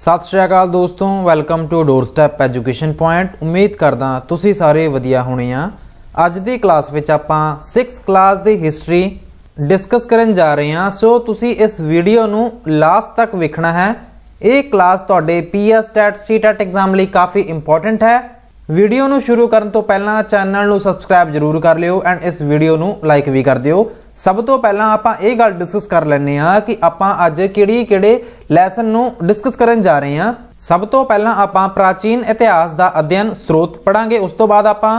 सत श्री अकाल दोस्तों, welcome to doorstep education point. उम्मीद करदा तुसी सारे वधिया होने आ। अज दी क्लास विच आपां 6th क्लास दी हिस्टरी डिस्कस करन जा रहे हैं। सो तुसी इस वीडियो नू लास्ट तक वेखना है। ये क्लास तुहाडे पीएस टैट सीटैट एग्जाम लई काफ़ी इंपॉर्टेंट है। वीडियो नू शुरू करन तो पहला चैनल नू सबसक्राइब जरूर कर लिओ एंड इस वीडियो नू लाइक भी कर दिओ। सब तो पहला आपां ये गल डिस्कस कर लैने आ कि आपां अज किहड़े लैसन नू डिस्कस करन जा रहे हैं। सब तो पहला आपां प्राचीन इतिहास का अध्ययन स्रोत पढ़ांगे। उस तो बाद आपां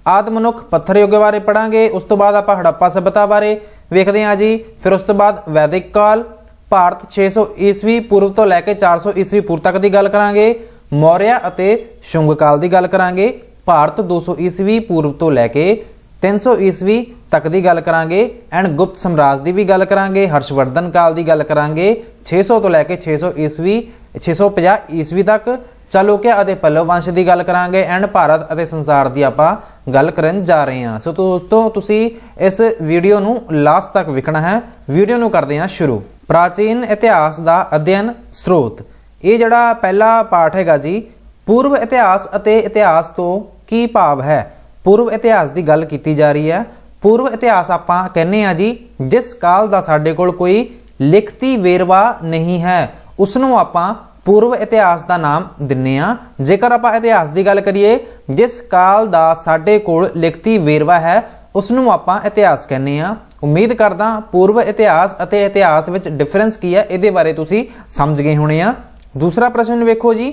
आदि मनुख पत्थर युग बारे पढ़ांगे। उस तो बाद आपां हड़प्पा सभ्यता बारे वेखदे हां जी। फिर उस तो बाद वैदिक काल, भारत 600 ईस्वी पूर्व तो लैके 400 ईस्वी पूर्व तक की गल करांगे। मौर्य अते शुंग काल की गल करांगे। भारत 200 ईस्वी पूर्व तो लैके 300 ईस्वी तक की गल करांगे। एंड गुप्त साम्राज्य की भी गल करांगे। हर्षवर्धन काल की गल करांगे 600 तो लैके 600 ईस्वी 650 ईस्वी तक। चालुक्य अते पल्लव वंश की गल करांगे। एंड भारत अते संसार की आपां गल करन जा रहे हैं। सो दोस्तों तुसी इस वीडियो नू लास्ट तक वेखना है। वीडियो नू करदे हां शुरू। प्राचीन इतिहास का अध्ययन स्रोत। ये जड़ा पहला पाठ हैगा जी, पूर्व इतिहास अते इतिहास तो की भाव है। पूर्व इतिहास की गल की जा रही है। पूर्व इतिहास आपां कहने आ जी जिस काल का साडे कोल कोई लिखती वेरवा नहीं है उसनों आपां पूर्व इतिहास का नाम दिन्ने आ। जेकर आपां इतिहास की गल करिए जिस काल का साडे कोल लिखती वेरवा है उसनों आपां इतिहास कहने आ। उम्मीद करदा पूर्व इतिहास अते इतिहास विच डिफरेंस की है इहदे बारे तुसी समझ गए होने आ। दूसरा प्रश्न वेखो जी,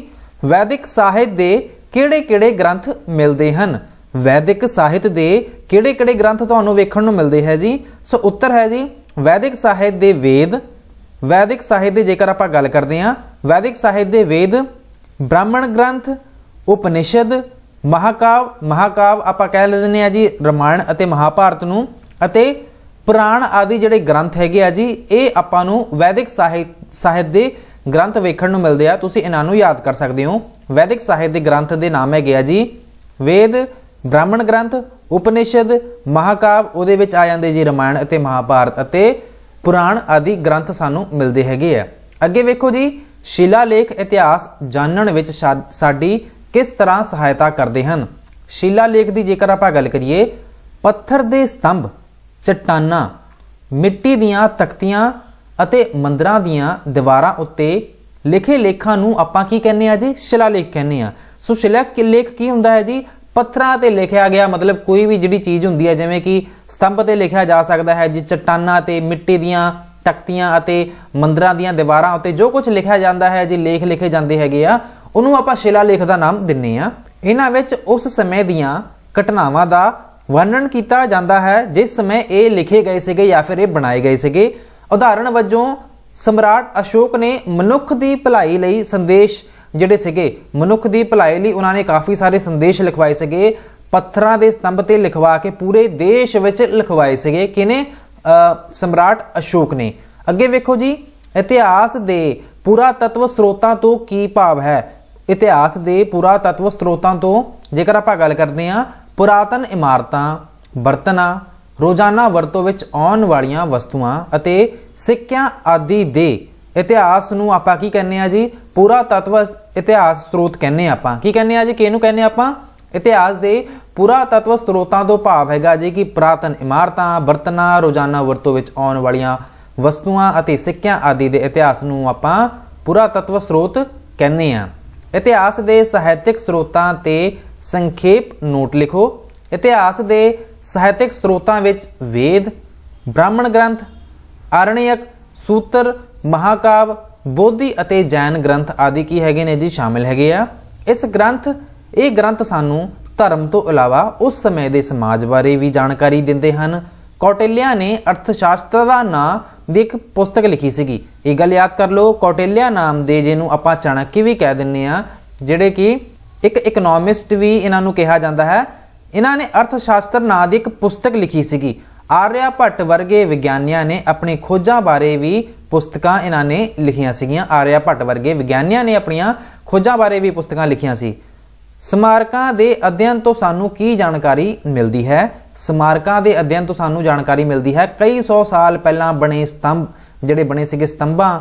वैदिक साहित्य दे किहड़े-किहड़े ग्रंथ मिलते हैं। वैदिक साहित्य दे किहड़े-किहड़े ग्रंथ तुहानूं वेखण नूं मिलते हैं जी। सो उत्तर है जी वैदिक साहित्य दे वेद। वैदिक साहित्य दे जेकर आपां गल करदे हां, वैदिक साहित्य दे वेद, ब्राह्मण ग्रंथ, उपनिषद, महाकाव्य आपां कह लैंदे आ जी रामायण अते महाभारत नूं, अते पुराण आदि जिहड़े ग्रंथ हैगे आ जी ये आपां नूं वैदिक साहित्य दे ग्रंथ वेखण नूं मिलदे आ। तुसीं इन्हां नूं याद कर सकदे हो। वैदिक साहित्य दे ग्रंथ दे नाम हैगे आ जी वेद, ब्राह्मण ग्रंथ, उपनिषद, महाकाव्य, उहदे विच आ जांदे जी रामायण अते महाभारत अते पुराण आदि ग्रंथ सानूं मिलदे हैगे आ। अगे वेखो जी, शिलालेख इतिहास जानण विच साडी किस तरह सहायता करदे हन। शिलालेख दी जेकर आपां गल करिए, पत्थर दे स्तंभ, चट्टानां, मिट्टी दीआं तख्तियां ਅਤੇ ਮੰਦਰਾਂ ਦੀਆਂ ਦੀਵਾਰਾਂ ਉੱਤੇ ਲਿਖੇ ਲੇਖਾਂ ਨੂੰ ਆਪਾਂ ਕੀ ਕਹਿੰਦੇ ਆ ਜੀ, ਸ਼ਿਲਾਲੇਖ ਕਹਿੰਦੇ ਆ। ਸੋ ਸ਼ਿਲਾਲੇਖ ਕੀ ਹੁੰਦਾ ਹੈ ਜੀ, ਪੱਥਰਾਂ ਤੇ ਲਿਖਿਆ ਗਿਆ ਮਤਲਬ ਕੋਈ ਵੀ ਜਿਹੜੀ ਚੀਜ਼ ਹੁੰਦੀ ਹੈ ਜਿਵੇਂ ਕਿ ਸਤੰਭ ਤੇ ਲਿਖਿਆ ਜਾ ਸਕਦਾ ਹੈ ਜੀ, ਚਟਾਨਾਂ ਤੇ ਮਿੱਟੀ ਦੀਆਂ ਤਖਤੀਆਂ ਅਤੇ ਮੰਦਰਾਂ ਦੀਆਂ ਦੀਵਾਰਾਂ ਉੱਤੇ ਜੋ ਕੁਝ ਲਿਖਿਆ ਜਾਂਦਾ ਹੈ ਜੀ, ਲੇਖ ਲਿਖੇ ਜਾਂਦੇ ਹੈਗੇ ਆ, ਉਹਨੂੰ ਆਪਾਂ ਸ਼ਿਲਾਲੇਖ ਦਾ ਨਾਮ ਦਿੰਨੇ ਆ। ਇਹਨਾਂ ਵਿੱਚ ਉਸ ਸਮੇਂ ਦੀਆਂ ਘਟਨਾਵਾਂ ਦਾ ਵਰਣਨ ਕੀਤਾ ਜਾਂਦਾ ਹੈ ਜਿਸ ਸਮੇਂ ਇਹ ਲਿਖੇ ਗਏ ਸੀਗੇ ਜਾਂ ਫਿਰ ਇਹ ਬਣਾਏ ਗਏ ਸੀਗੇ। उदाहरण वजों सम्राट अशोक ने मनुख की भलाई लई संदेश जिहड़े सीगे, मनुख की भलाई लई उन्होंने काफ़ी सारे संदेश लिखवाए सीगे। पत्थरां दे स्तंभ ते लिखवा के पूरे देश विच लिखवाए सीगे। किने? सम्राट अशोक ने। अगे वेखो जी, इतिहास दे पुरातत्व स्रोतां तो की भाव है। इतिहास दे पुरातत्व स्रोतां तो जेकर आपां गल करदे हां, पुरातन इमारतां, बर्तनां, रोजाना वरतों विच आउण वालियां वस्तुआं अते सिक्कियां आदि दे इतिहास नूं आपां की कहने आ जी, पुरातत्व इतिहास स्रोत कहने आपां। की कहने आ जी, किहनूं कहने आपां? इतिहास दे पुरातत्व स्रोतां तो भाव हैगा जी कि पुरातन इमारतां, बर्तनां, रोजाना वरतों विच आउण वालियां वस्तुआं अते सिक्कियां आदि दे इतिहास नूं आपां पुरातत्व स्रोत कहने आ। इतिहास दे साहित्यक स्रोतां ते संखेप नोट लिखो। इतिहास दे ਸਾਹਿਤਕ ਸਰੋਤਾਂ ਵਿੱਚ ਵੇਦ, ਬ੍ਰਾਹਮਣ ਗ੍ਰੰਥ, ਆਰਣਯਕ, ਸੂਤਰ, ਮਹਾਕਾਵ, ਬੋਧੀ ਅਤੇ ਜੈਨ ਗ੍ਰੰਥ ਆਦਿ ਕੀ ਹੈਗੇ ਨੇ ਜੀ ਸ਼ਾਮਿਲ ਹੈਗੇ ਆ। ਇਹ ਗ੍ਰੰਥ ਸਾਨੂੰ ਧਰਮ ਤੋਂ ਇਲਾਵਾ ਉਸ ਸਮੇਂ ਦੇ ਸਮਾਜ ਬਾਰੇ ਵੀ ਜਾਣਕਾਰੀ ਦਿੰਦੇ ਹਨ। ਕੌਟਿਲਿਆ ਨੇ ਅਰਥਸ਼ਾਸਤਰ ਦਾ ਨਾਂ ਦੀ ਇੱਕ ਪੁਸਤਕ ਲਿਖੀ ਸੀਗੀ। ਇਹ ਗੱਲ ਯਾਦ ਕਰ ਲਓ, ਕੌਟਿਲਿਆ ਨਾਮ ਦੇ ਜਿਹਨੂੰ ਆਪਾਂ ਚਾਣਕਿਆ ਵੀ ਕਹਿ ਦਿੰਦੇ ਆ, ਜਿਹੜੇ ਕਿ ਇੱਕ ਇਕਨੋਮਿਸਟ ਵੀ ਇਹਨਾਂ ਨੂੰ ਕਿਹਾ ਜਾਂਦਾ ਹੈ। इन्हों ने अर्थशास्त्र नाम की एक पुस्तक लिखी सी। आर्या भट्ट वर्गे विग्यानियां ने अपनी खोजा बारे भी पुस्तकां इन्होंने लिखियां सीगियां। आर्या भट्ट वर्गे विग्यानियां ने अपनी खोजा बारे भी पुस्तकां लिखियां सी। स्मारकां दे अध्ययन तो सानू की जानकारी मिलती है। स्मारकां दे अध्ययन तो सानू जानकारी मिलती है कई सौ साल पहला बने स्तंभ जिहड़े बने सीगे स्तंभां,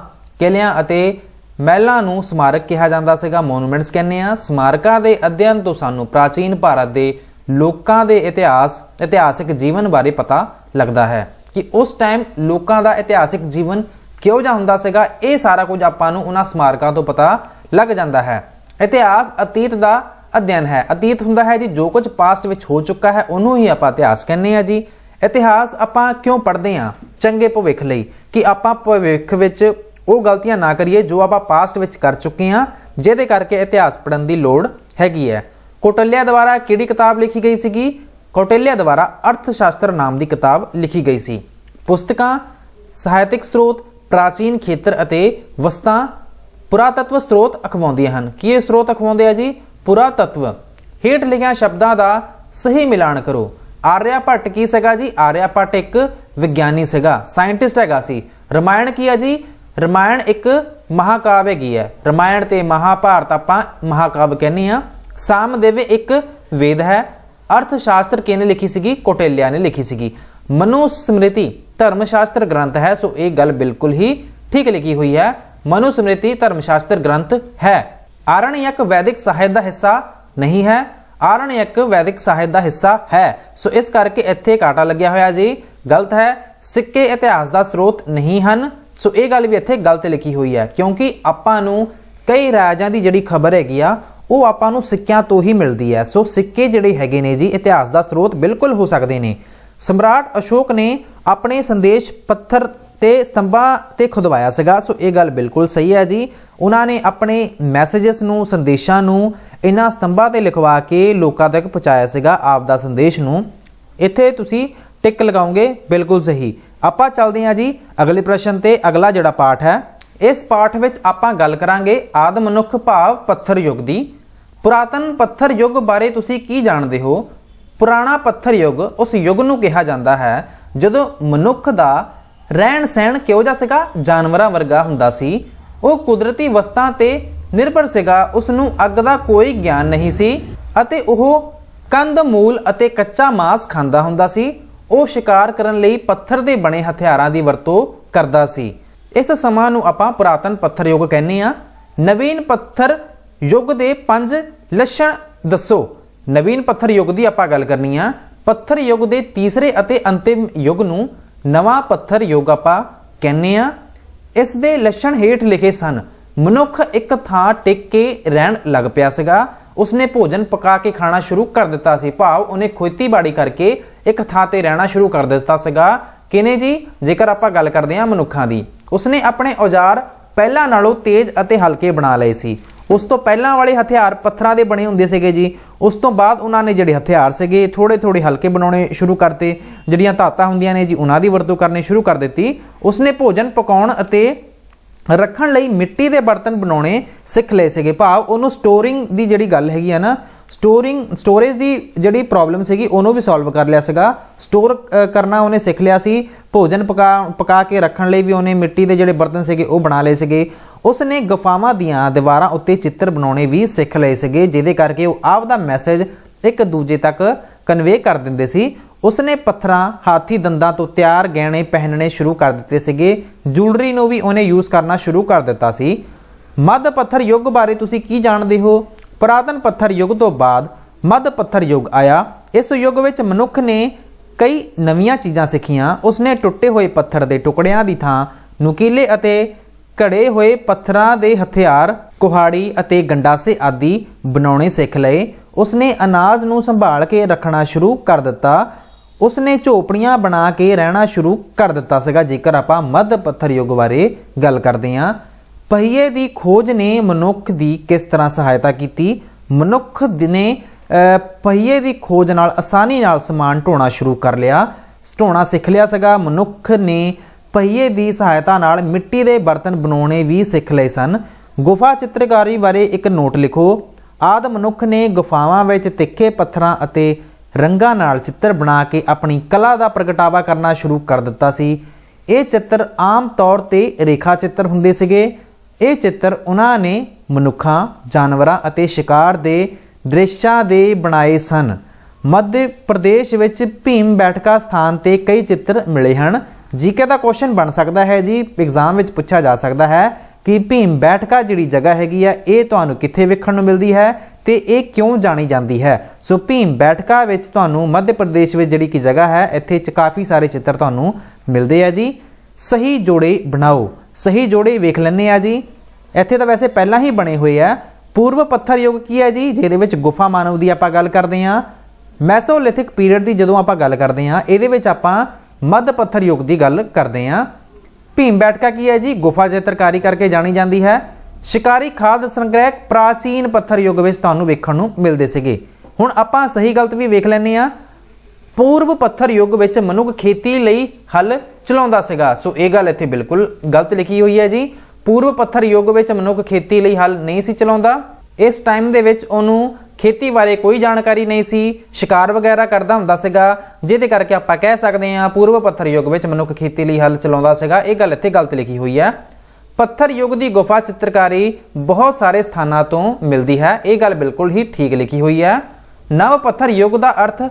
किलियां अते ਮਹਿਲਾਂ ਨੂੰ ਸਮਾਰਕ ਕਿਹਾ ਜਾਂਦਾ ਸੀਗਾ, ਮੋਨੂਮੈਂਟਸ ਕਹਿੰਦੇ ਆ। ਸਮਾਰਕਾਂ ਦੇ ਅਧਿਐਨ ਤੋਂ ਸਾਨੂੰ ਪ੍ਰਾਚੀਨ ਭਾਰਤ ਦੇ ਲੋਕਾਂ ਦੇ ਇਤਿਹਾਸਿਕ ਜੀਵਨ ਬਾਰੇ ਪਤਾ ਲੱਗਦਾ ਹੈ ਕਿ ਉਸ ਟਾਈਮ ਲੋਕਾਂ ਦਾ ਇਤਿਹਾਸਿਕ ਜੀਵਨ ਕਿਹੋ ਜਿਹਾ ਹੁੰਦਾ ਸੀਗਾ। ਇਹ ਸਾਰਾ ਕੁਝ ਆਪਾਂ ਨੂੰ ਉਹਨਾਂ ਸਮਾਰਕਾਂ ਤੋਂ ਪਤਾ ਲੱਗ ਜਾਂਦਾ ਹੈ। ਇਤਿਹਾਸ ਅਤੀਤ ਦਾ ਅਧਿਐਨ ਹੈ। ਅਤੀਤ ਹੁੰਦਾ ਹੈ ਜੀ ਜੋ ਕੁਝ ਪਾਸਟ ਵਿੱਚ ਹੋ ਚੁੱਕਾ ਹੈ, ਉਹਨੂੰ ਹੀ ਆਪਾਂ ਇਤਿਹਾਸ ਕਹਿੰਦੇ ਆ ਜੀ। ਇਤਿਹਾਸ ਆਪਾਂ ਕਿਉਂ ਪੜ੍ਹਦੇ ਆ? ਚੰਗੇ ਭਵਿੱਖ ਲਈ, ਕਿ ਆਪਾਂ ਭਵਿੱਖ ਵਿੱਚ ਉਹ ਗਲਤੀਆਂ ਨਾ ਕਰੀਏ ਜੋ ਆਪਾਂ ਪਾਸਟ ਵਿੱਚ ਕਰ ਚੁੱਕੇ ਆ, ਜਿਹਦੇ ਕਰਕੇ ਇਤਿਹਾਸ ਪੜ੍ਹਨ ਦੀ ਲੋੜ ਹੈਗੀ ਹੈ। ਕੌਟਿਲਿਆ ਦੁਆਰਾ ਕਿਹੜੀ ਕਿਤਾਬ ਲਿਖੀ ਗਈ ਸੀਗੀ? ਕੌਟਿਲਿਆ ਦੁਆਰਾ ਅਰਥ ਸ਼ਾਸਤਰ ਨਾਮ ਦੀ ਕਿਤਾਬ ਲਿਖੀ ਗਈ ਸੀ। ਪੁਸਤਕਾਂ, ਸਾਹਿਤਿਕ ਸਰੋਤ, ਪ੍ਰਾਚੀਨ ਖੇਤਰ ਅਤੇ ਵਸਤਾਂ ਪੁਰਾਤੱਤਵ ਸਰੋਤ ਅਖਵਾਉਂਦੀਆਂ ਹਨ। ਕੀ ਇਹ ਸਰੋਤ ਅਖਵਾਉਂਦੇ ਆ ਜੀ? ਪੁਰਾਤੱਤਵ। ਹੇਠ ਲਿਖੀਆਂ ਸ਼ਬਦਾਂ ਦਾ ਸਹੀ ਮਿਲਾਨ ਕਰੋ। ਆਰਿਆ ਭੱਟ ਕੀ ਸੀਗਾ ਜੀ? ਆਰਿਆ ਭੱਟ ਇੱਕ ਵਿਗਿਆਨੀ ਸੀਗਾ, ਸਾਇੰਟਿਸਟ ਹੈਗਾ ਸੀ। ਰਮਾਇਣ ਕੀ ਹੈ ਜੀ? ਰਮਾਇਣ ਇੱਕ ਮਹਾਕਾਵਿ ਹੈਗੀ ਹੈ। ਰਮਾਇਣ ਤੇ ਮਹਾਭਾਰਤ ਆਪਾਂ ਮਹਾਕਾਵਿ ਕਹਿੰਦੇ ਆ। ਸਾਮਦੇਵ ਇੱਕ ਵੇਦ ਹੈ। ਅਰਥ ਸ਼ਾਸਤਰ ਕਿਹਨੇ ਲਿਖੀ ਸੀਗੀ? ਕੌਟਿਲਿਆ ਨੇ ਲਿਖੀ ਸੀਗੀ। ਮਨੂ ਸਮ੍ਰਿਤੀ ਧਰਮ ਸ਼ਾਸਤਰ ਗ੍ਰੰਥ ਹੈ। ਸੋ ਇਹ ਗੱਲ ਬਿਲਕੁਲ ਹੀ ਠੀਕ ਲਿਖੀ ਹੋਈ ਹੈ। ਮਨੂ ਸਮ੍ਰਿਤੀ ਧਰਮ ਸ਼ਾਸਤਰ ਗ੍ਰੰਥ ਹੈ। ਆਰਣਯਕ ਵੈਦਿਕ ਸਾਹਿਤ ਦਾ ਹਿੱਸਾ ਨਹੀਂ ਹੈ। ਆਰਣਯਕ ਵੈਦਿਕ ਸਾਹਿਤ ਦਾ ਹਿੱਸਾ ਹੈ। ਸੋ ਇਸ ਕਰਕੇ ਇੱਥੇ ਕਾਟਾ ਲੱਗਿਆ ਹੋਇਆ ਜੀ, ਗਲਤ ਹੈ। ਸਿੱਕੇ ਇਤਿਹਾਸ ਦਾ ਸਰੋਤ ਨਹੀਂ ਹਨ। ਸੋ ਇਹ ਗੱਲ ਵੀ ਇੱਥੇ ਗਲਤ ਲਿਖੀ ਹੋਈ ਹੈ, ਕਿਉਂਕਿ ਆਪਾਂ ਨੂੰ ਕਈ ਰਾਜਾਂ ਦੀ ਜਿਹੜੀ ਖਬਰ ਹੈਗੀ ਆ ਉਹ ਆਪਾਂ ਨੂੰ ਸਿੱਕਿਆਂ ਤੋਂ ਹੀ ਮਿਲਦੀ ਹੈ। ਸੋ ਸਿੱਕੇ ਜਿਹੜੇ ਹੈਗੇ ਨੇ ਜੀ ਇਤਿਹਾਸ ਦਾ ਸਰੋਤ ਬਿਲਕੁਲ ਹੋ ਸਕਦੇ ਨੇ। ਸਮਰਾਟ ਅਸ਼ੋਕ ਨੇ ਆਪਣੇ ਸੰਦੇਸ਼ ਪੱਥਰ ਤੇ ਸਤੰਭਾਂ ਤੇ ਖੁਦਵਾਇਆ ਸੀਗਾ। ਸੋ ਇਹ ਗੱਲ ਬਿਲਕੁਲ ਸਹੀ ਹੈ ਜੀ। ਉਹਨਾਂ ਨੇ ਆਪਣੇ ਮੈਸੇजेस ਨੂੰ, ਸੰਦੇਸ਼ਾਂ ਨੂੰ ਇਹਨਾਂ ਸਤੰਭਾਂ ਤੇ ਲਿਖਵਾ ਕੇ ਲੋਕਾਂ ਤੱਕ ਪਹੁੰਚਾਇਆ ਸੀਗਾ ਆਪ ਦਾ ਸੰਦੇਸ਼ ਨੂੰ। ਇੱਥੇ ਤੁਸੀਂ ਟਿਕ ਲਗਾਓਗੇ, ਬਿਲਕੁਲ ਸਹੀ। ਆਪਾਂ ਚੱਲਦੇ ਹਾਂ ਜੀ ਅਗਲੇ ਪ੍ਰਸ਼ਨ ਤੇ। ਅਗਲਾ ਜਿਹੜਾ ਪਾਠ ਹੈ, ਇਸ ਪਾਠ ਵਿੱਚ ਆਪਾਂ ਗੱਲ ਕਰਾਂਗੇ ਆਦਿ ਮਨੁੱਖ ਭਾਵ ਪੱਥਰ ਯੁੱਗ ਦੀ। ਪੁਰਾਤਨ ਪੱਥਰ ਯੁੱਗ ਬਾਰੇ ਤੁਸੀਂ ਕੀ ਜਾਣਦੇ ਹੋ? ਪੁਰਾਣਾ ਪੱਥਰ ਯੁੱਗ ਉਸ ਯੁੱਗ ਨੂੰ ਕਿਹਾ ਜਾਂਦਾ ਹੈ ਜਦੋਂ ਮਨੁੱਖ ਦਾ ਰਹਿਣ ਸਹਿਣ ਕਿਹੋ ਜਿਹਾ ਸੀਗਾ? ਜਾਨਵਰਾਂ ਵਰਗਾ ਹੁੰਦਾ ਸੀ। ਉਹ ਕੁਦਰਤੀ ਵਸਤਾਂ ਤੇ ਨਿਰਭਰ ਸੀਗਾ। ਉਸ ਨੂੰ ਅੱਗ ਦਾ ਕੋਈ ਗਿਆਨ ਨਹੀਂ ਸੀ ਅਤੇ ਉਹ ਕੰਦ ਮੂਲ ਅਤੇ ਕੱਚਾ ਮਾਂਸ ਖਾਂਦਾ ਹੁੰਦਾ ਸੀ। ਉਹ ਸ਼ਿਕਾਰ ਕਰਨ ਲਈ ਪੱਥਰ ਦੇ ਬਣੇ ਹਥਿਆਰਾਂ ਦੀ ਵਰਤੋਂ ਕਰਦਾ ਸੀ। ਇਸ ਸਮਾਂ ਨੂੰ ਆਪਾਂ ਪੁਰਾਤਨ ਪੱਥਰ ਯੁੱਗ ਕਹਿੰਦੇ ਆ। ਨਵੀਨ ਪੱਥਰ ਯੁੱਗ ਦੇ 5 ਲੱਛਣ ਦੱਸੋ। ਨਵੀਨ ਪੱਥਰ ਯੁੱਗ ਦੀ ਆਪਾਂ ਗੱਲ ਕਰਨੀ ਆ। ਪੱਥਰ ਯੁੱਗ ਦੇ ਤੀਸਰੇ ਅਤੇ ਅੰਤਿਮ ਯੁੱਗ ਨੂੰ ਨਵਾਂ ਪੱਥਰ ਯੁੱਗ ਆਪਾਂ ਕਹਿੰਦੇ ਆ। ਇਸ ਦੇ ਲੱਛਣ ਹੇਠ ਲਿਖੇ ਸਨ। ਮਨੁੱਖ ਇੱਕ ਥਾਂ ਟਿਕ ਕੇ ਰਹਿਣ ਲੱਗ ਪਿਆ ਸੀਗਾ। ਉਸਨੇ ਭੋਜਨ ਪਕਾ ਕੇ ਖਾਣਾ ਸ਼ੁਰੂ ਕਰ ਦਿੱਤਾ ਸੀ, ਭਾਵ ਉਹਨੇ ਖੇਤੀਬਾੜੀ ਕਰਕੇ ਇੱਕ ਥਾਂ ਤੇ ਰਹਿਣਾ ਸ਼ੁਰੂ ਕਰ ਦਿੱਤਾ ਸੀਗਾ। ਕਿਨੇ ਜੀ? ਜੇਕਰ ਆਪਾਂ ਗੱਲ ਕਰਦੇ ਹਾਂ ਮਨੁੱਖਾਂ ਦੀ। ਉਸਨੇ ਆਪਣੇ ਔਜ਼ਾਰ ਪਹਿਲਾਂ ਨਾਲੋਂ ਤੇਜ਼ ਅਤੇ ਹਲਕੇ ਬਣਾ ਲਏ ਸੀ। ਉਸ ਤੋਂ ਪਹਿਲਾਂ ਵਾਲੇ ਹਥਿਆਰ ਪੱਥਰਾਂ ਦੇ ਬਣੇ ਹੁੰਦੇ ਸੀਗੇ ਜੀ। ਉਸ ਤੋਂ ਬਾਅਦ ਉਹਨਾਂ ਨੇ ਜਿਹੜੇ ਹਥਿਆਰ ਸੀਗੇ ਥੋੜੇ ਹਲਕੇ ਬਣਾਉਣੇ ਸ਼ੁਰੂ ਕਰਤੇ। ਜਿਹੜੀਆਂ ਧਾਤਾਂ ਹੁੰਦੀਆਂ ਨੇ ਜੀ ਉਹਨਾਂ ਦੀ ਵਰਤੋਂ ਕਰਨੀ ਸ਼ੁਰੂ ਕਰ ਦਿੱਤੀ। ਉਸਨੇ ਭੋਜਨ ਪਕਾਉਣ ਅਤੇ ਰੱਖਣ ਲਈ ਮਿੱਟੀ ਦੇ ਬਰਤਨ ਬਣਾਉਣੇ ਸਿੱਖ ਲਏ ਸੀਗੇ, ਭਾਵ ਉਹਨੂੰ ਸਟੋਰਿੰਗ ਦੀ ਜਿਹੜੀ ਗੱਲ ਹੈਗੀ ਆ ਨਾ, ਸਟੋਰੇਜ ਦੀ ਜਿਹੜੀ ਪ੍ਰੋਬਲਮ ਸੀਗੀ ਉਹਨੂੰ ਵੀ ਸੋਲਵ ਕਰ ਲਿਆ ਸੀਗਾ। ਸਟੋਰ ਕਰਨਾ ਉਹਨੇ ਸਿੱਖ ਲਿਆ ਸੀ। ਭੋਜਨ ਪਕਾ ਕੇ ਰੱਖਣ ਲਈ ਵੀ ਉਹਨੇ ਮਿੱਟੀ ਦੇ ਜਿਹੜੇ ਬਰਤਨ ਸੀਗੇ ਉਹ ਬਣਾ ਲਏ ਸੀਗੇ। ਉਸਨੇ ਗੁਫਾਵਾਂ ਦੀਆਂ ਦੀਵਾਰਾਂ ਉੱਤੇ ਚਿੱਤਰ ਬਣਾਉਣੇ ਵੀ ਸਿੱਖ ਲਏ ਸੀਗੇ, ਜਿਹਦੇ ਕਰਕੇ ਉਹ ਆਪ ਦਾ ਮੈਸੇਜ ਇੱਕ ਦੂਜੇ ਤੱਕ ਕਨਵੇ ਕਰ ਦਿੰਦੇ ਸੀ। ਉਸਨੇ ਪੱਥਰਾਂ, ਹਾਥੀ ਦੰਦਾਂ ਤੋਂ ਤਿਆਰ ਗਹਿਣੇ ਪਹਿਨਣੇ ਸ਼ੁਰੂ ਕਰ ਦਿੱਤੇ ਸੀਗੇ। ਜੂਲਰੀ ਨੂੰ ਵੀ ਉਹਨੇ ਯੂਜ਼ ਕਰਨਾ ਸ਼ੁਰੂ ਕਰ ਦਿੱਤਾ ਸੀ। ਮੱਧ ਪੱਥਰ ਯੁੱਗ ਬਾਰੇ ਤੁਸੀਂ ਕੀ ਜਾਣਦੇ ਹੋ? ਪੁਰਾਤਨ ਪੱਥਰ ਯੁੱਗ ਤੋਂ ਬਾਅਦ ਮੱਧ ਪੱਥਰ ਯੁੱਗ ਆਇਆ। ਇਸ ਯੁੱਗ ਵਿੱਚ ਮਨੁੱਖ ਨੇ ਕਈ ਨਵੀਆਂ ਚੀਜ਼ਾਂ ਸਿੱਖੀਆਂ। ਉਸਨੇ ਟੁੱਟੇ ਹੋਏ ਪੱਥਰ ਦੇ ਟੁਕੜਿਆਂ ਦੀ ਥਾਂ ਨੁਕੀਲੇ ਅਤੇ ਘੜੇ ਹੋਏ ਪੱਥਰਾਂ ਦੇ ਹਥਿਆਰ, ਕੁਹਾੜੀ ਅਤੇ ਗੰਡਾਸੇ ਆਦਿ ਬਣਾਉਣੇ ਸਿੱਖ ਲਏ। ਉਸਨੇ ਅਨਾਜ ਨੂੰ ਸੰਭਾਲ ਕੇ ਰੱਖਣਾ ਸ਼ੁਰੂ ਕਰ ਦਿੱਤਾ। ਉਸਨੇ ਝੋਪੜੀਆਂ ਬਣਾ ਕੇ ਰਹਿਣਾ ਸ਼ੁਰੂ ਕਰ ਦਿੱਤਾ ਸੀਗਾ। ਜੇਕਰ ਆਪਾਂ ਮੱਧ ਪੱਥਰ ਯੁੱਗ ਬਾਰੇ ਗੱਲ ਕਰਦੇ ਹਾਂ, ਪਹੀਏ ਦੀ ਖੋਜ ਨੇ ਮਨੁੱਖ ਦੀ ਕਿਸ ਤਰ੍ਹਾਂ ਸਹਾਇਤਾ ਕੀਤੀ? ਮਨੁੱਖ ਨੇ ਪਹੀਏ ਦੀ ਖੋਜ ਨਾਲ ਆਸਾਨੀ ਨਾਲ ਸਮਾਨ ਢੋਣਾ ਸ਼ੁਰੂ ਕਰ ਲਿਆ, ਢੋਣਾ ਸਿੱਖ ਲਿਆ ਸੀਗਾ। ਮਨੁੱਖ ਨੇ ਪਹੀਏ ਦੀ ਸਹਾਇਤਾ ਨਾਲ ਮਿੱਟੀ ਦੇ ਬਰਤਨ ਬਣਾਉਣੇ ਵੀ ਸਿੱਖ ਲਏ ਸਨ। ਗੁਫਾ ਚਿੱਤਰਕਾਰੀ ਬਾਰੇ ਇੱਕ ਨੋਟ ਲਿਖੋ। ਆਦਿ ਮਨੁੱਖ ਨੇ ਗੁਫਾਵਾਂ ਵਿੱਚ ਤਿੱਖੇ ਪੱਥਰਾਂ ਅਤੇ ਰੰਗਾਂ ਨਾਲ ਚਿੱਤਰ ਬਣਾ ਕੇ ਆਪਣੀ ਕਲਾ ਦਾ ਪ੍ਰਗਟਾਵਾ ਕਰਨਾ ਸ਼ੁਰੂ ਕਰ ਦਿੱਤਾ ਸੀ। ਇਹ ਚਿੱਤਰ ਆਮ ਤੌਰ ਤੇ ਰੇਖਾ ਚਿੱਤਰ ਹੁੰਦੇ ਸੀਗੇ। ਇਹ ਚਿੱਤਰ ਉਹਨਾਂ ਨੇ ਮਨੁੱਖਾਂ, ਜਾਨਵਰਾਂ ਅਤੇ ਸ਼ਿਕਾਰ ਦੇ ਦ੍ਰਿਸ਼ਾਂ ਦੇ ਬਣਾਏ ਸਨ। ਮੱਧ ਪ੍ਰਦੇਸ਼ ਵਿੱਚ ਭੀਮ ਬੈਠਕਾ ਸਥਾਨ ਤੇ ਕਈ ਚਿੱਤਰ ਮਿਲੇ ਹਨ। ਜੀਕੇ ਦਾ ਕੁਐਸਚਨ ਬਣ ਸਕਦਾ ਹੈ ਜੀ, ਐਗਜ਼ਾਮ ਵਿੱਚ ਪੁੱਛਿਆ ਜਾ ਸਕਦਾ ਹੈ कि भीम बैठका जिहड़ी जगह हैगी आ ये तुहानूं कित्थे वेखण नूं मिलदी है ते ये क्यों जानी जाती है। सो भीम बैठका विच तुहानूं मध्य प्रदेश में जिहड़ी कि जगह है इत्थे काफ़ी सारे चित्र तुहानूं मिलते हैं जी। सही जोड़े बनाओ, सही जोड़े वेख लैंदे आ जी। इत्थे तो वैसे पहला ही बने हुए है। पूर्व पत्थर युग की है जी, जिहदे विच गुफा मानव की आपां गल करते हैं। मैसोलिथिक पीरियड की जदों आपां गल करते हैं इहदे विच आपां मध्य पत्थर युग की गल करते हैं। भीम बैठका की है जी, गुफा चित्रकारी करके जानी जाती है। शिकारी खाद संग्रह प्राचीन पत्थर युग में तुहानूं वेखण नूं मिलदे सीगे। हुण आपां सही गलत भी वेख लैंदे आ। पूर्व पत्थर युग में मनुख खेती लई हल चलाउंदा सीगा। सो ये गल इत्थे बिल्कुल गलत लिखी हुई है जी। पूर्व पत्थर युग में मनुख खेती लई हल नहीं सी चलाउंदा। इस टाइम दे विच उहनूं खेती बारे कोई जानकारी नहीं सी, शिकार वगैरह करदा हुंदा सीगा, जिहदे करके आपां कह सकदे हां पूर्व पत्थर युग में मनुख खेती लई हल चलाउंदा सीगा। ये गल इत्थे गलत लिखी हुई है। पत्थर युग की गुफा चित्रकारी बहुत सारे स्थानों तो मिलती है, ये गल बिल्कुल ही ठीक लिखी हुई है। नव पत्थर युग का अर्थ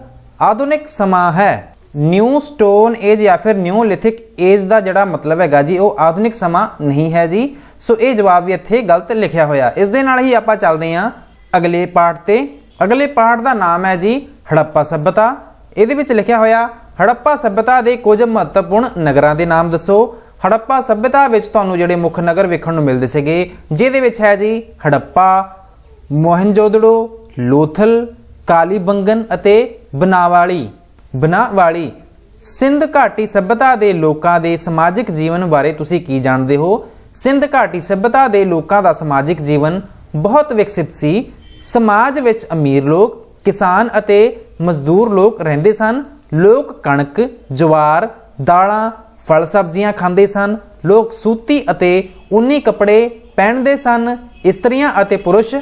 आधुनिक समा है। न्यू स्टोन एज या फिर न्यूलिथिक एज का जिहड़ा मतलब है जी वो आधुनिक समा नहीं है जी। सो ये जवाब भी इत्थे गलत लिखिया होया। इस दे नाल ही आपां चलदे हां अगले पाठ ते। अगले पाठ का नाम है जी हड़प्पा सभ्यता। इहदे विच लिखिया होया हड़प्पा सभ्यता के कुछ महत्वपूर्ण नगरां दे नाम दसो। हड़प्पा सभ्यता विच तुहानूं जिहड़े मुख नगर वेखण नूं मिलदे सीगे, जिहदे विच है जी हड़प्पा, मोहनजोदड़ो, लोथल, कालीबंगन अते बनावाली। सिंध घाटी सभ्यता के लोगों के समाजिक जीवन बारे तुसीं की जाणदे हो। सिंध घाटी सभ्यता के लोगों का समाजिक जीवन बहुत विकसित सी। समाज विच अमीर लोग, किसान अते मजदूर लोग रहिंदे सन। लोग कणक, जवार, दालां, फल सब्जियां खांदे सन। लोग सूती अते ऊनी कपड़े पहनदे सन। इस्त्रियां अते पुरुष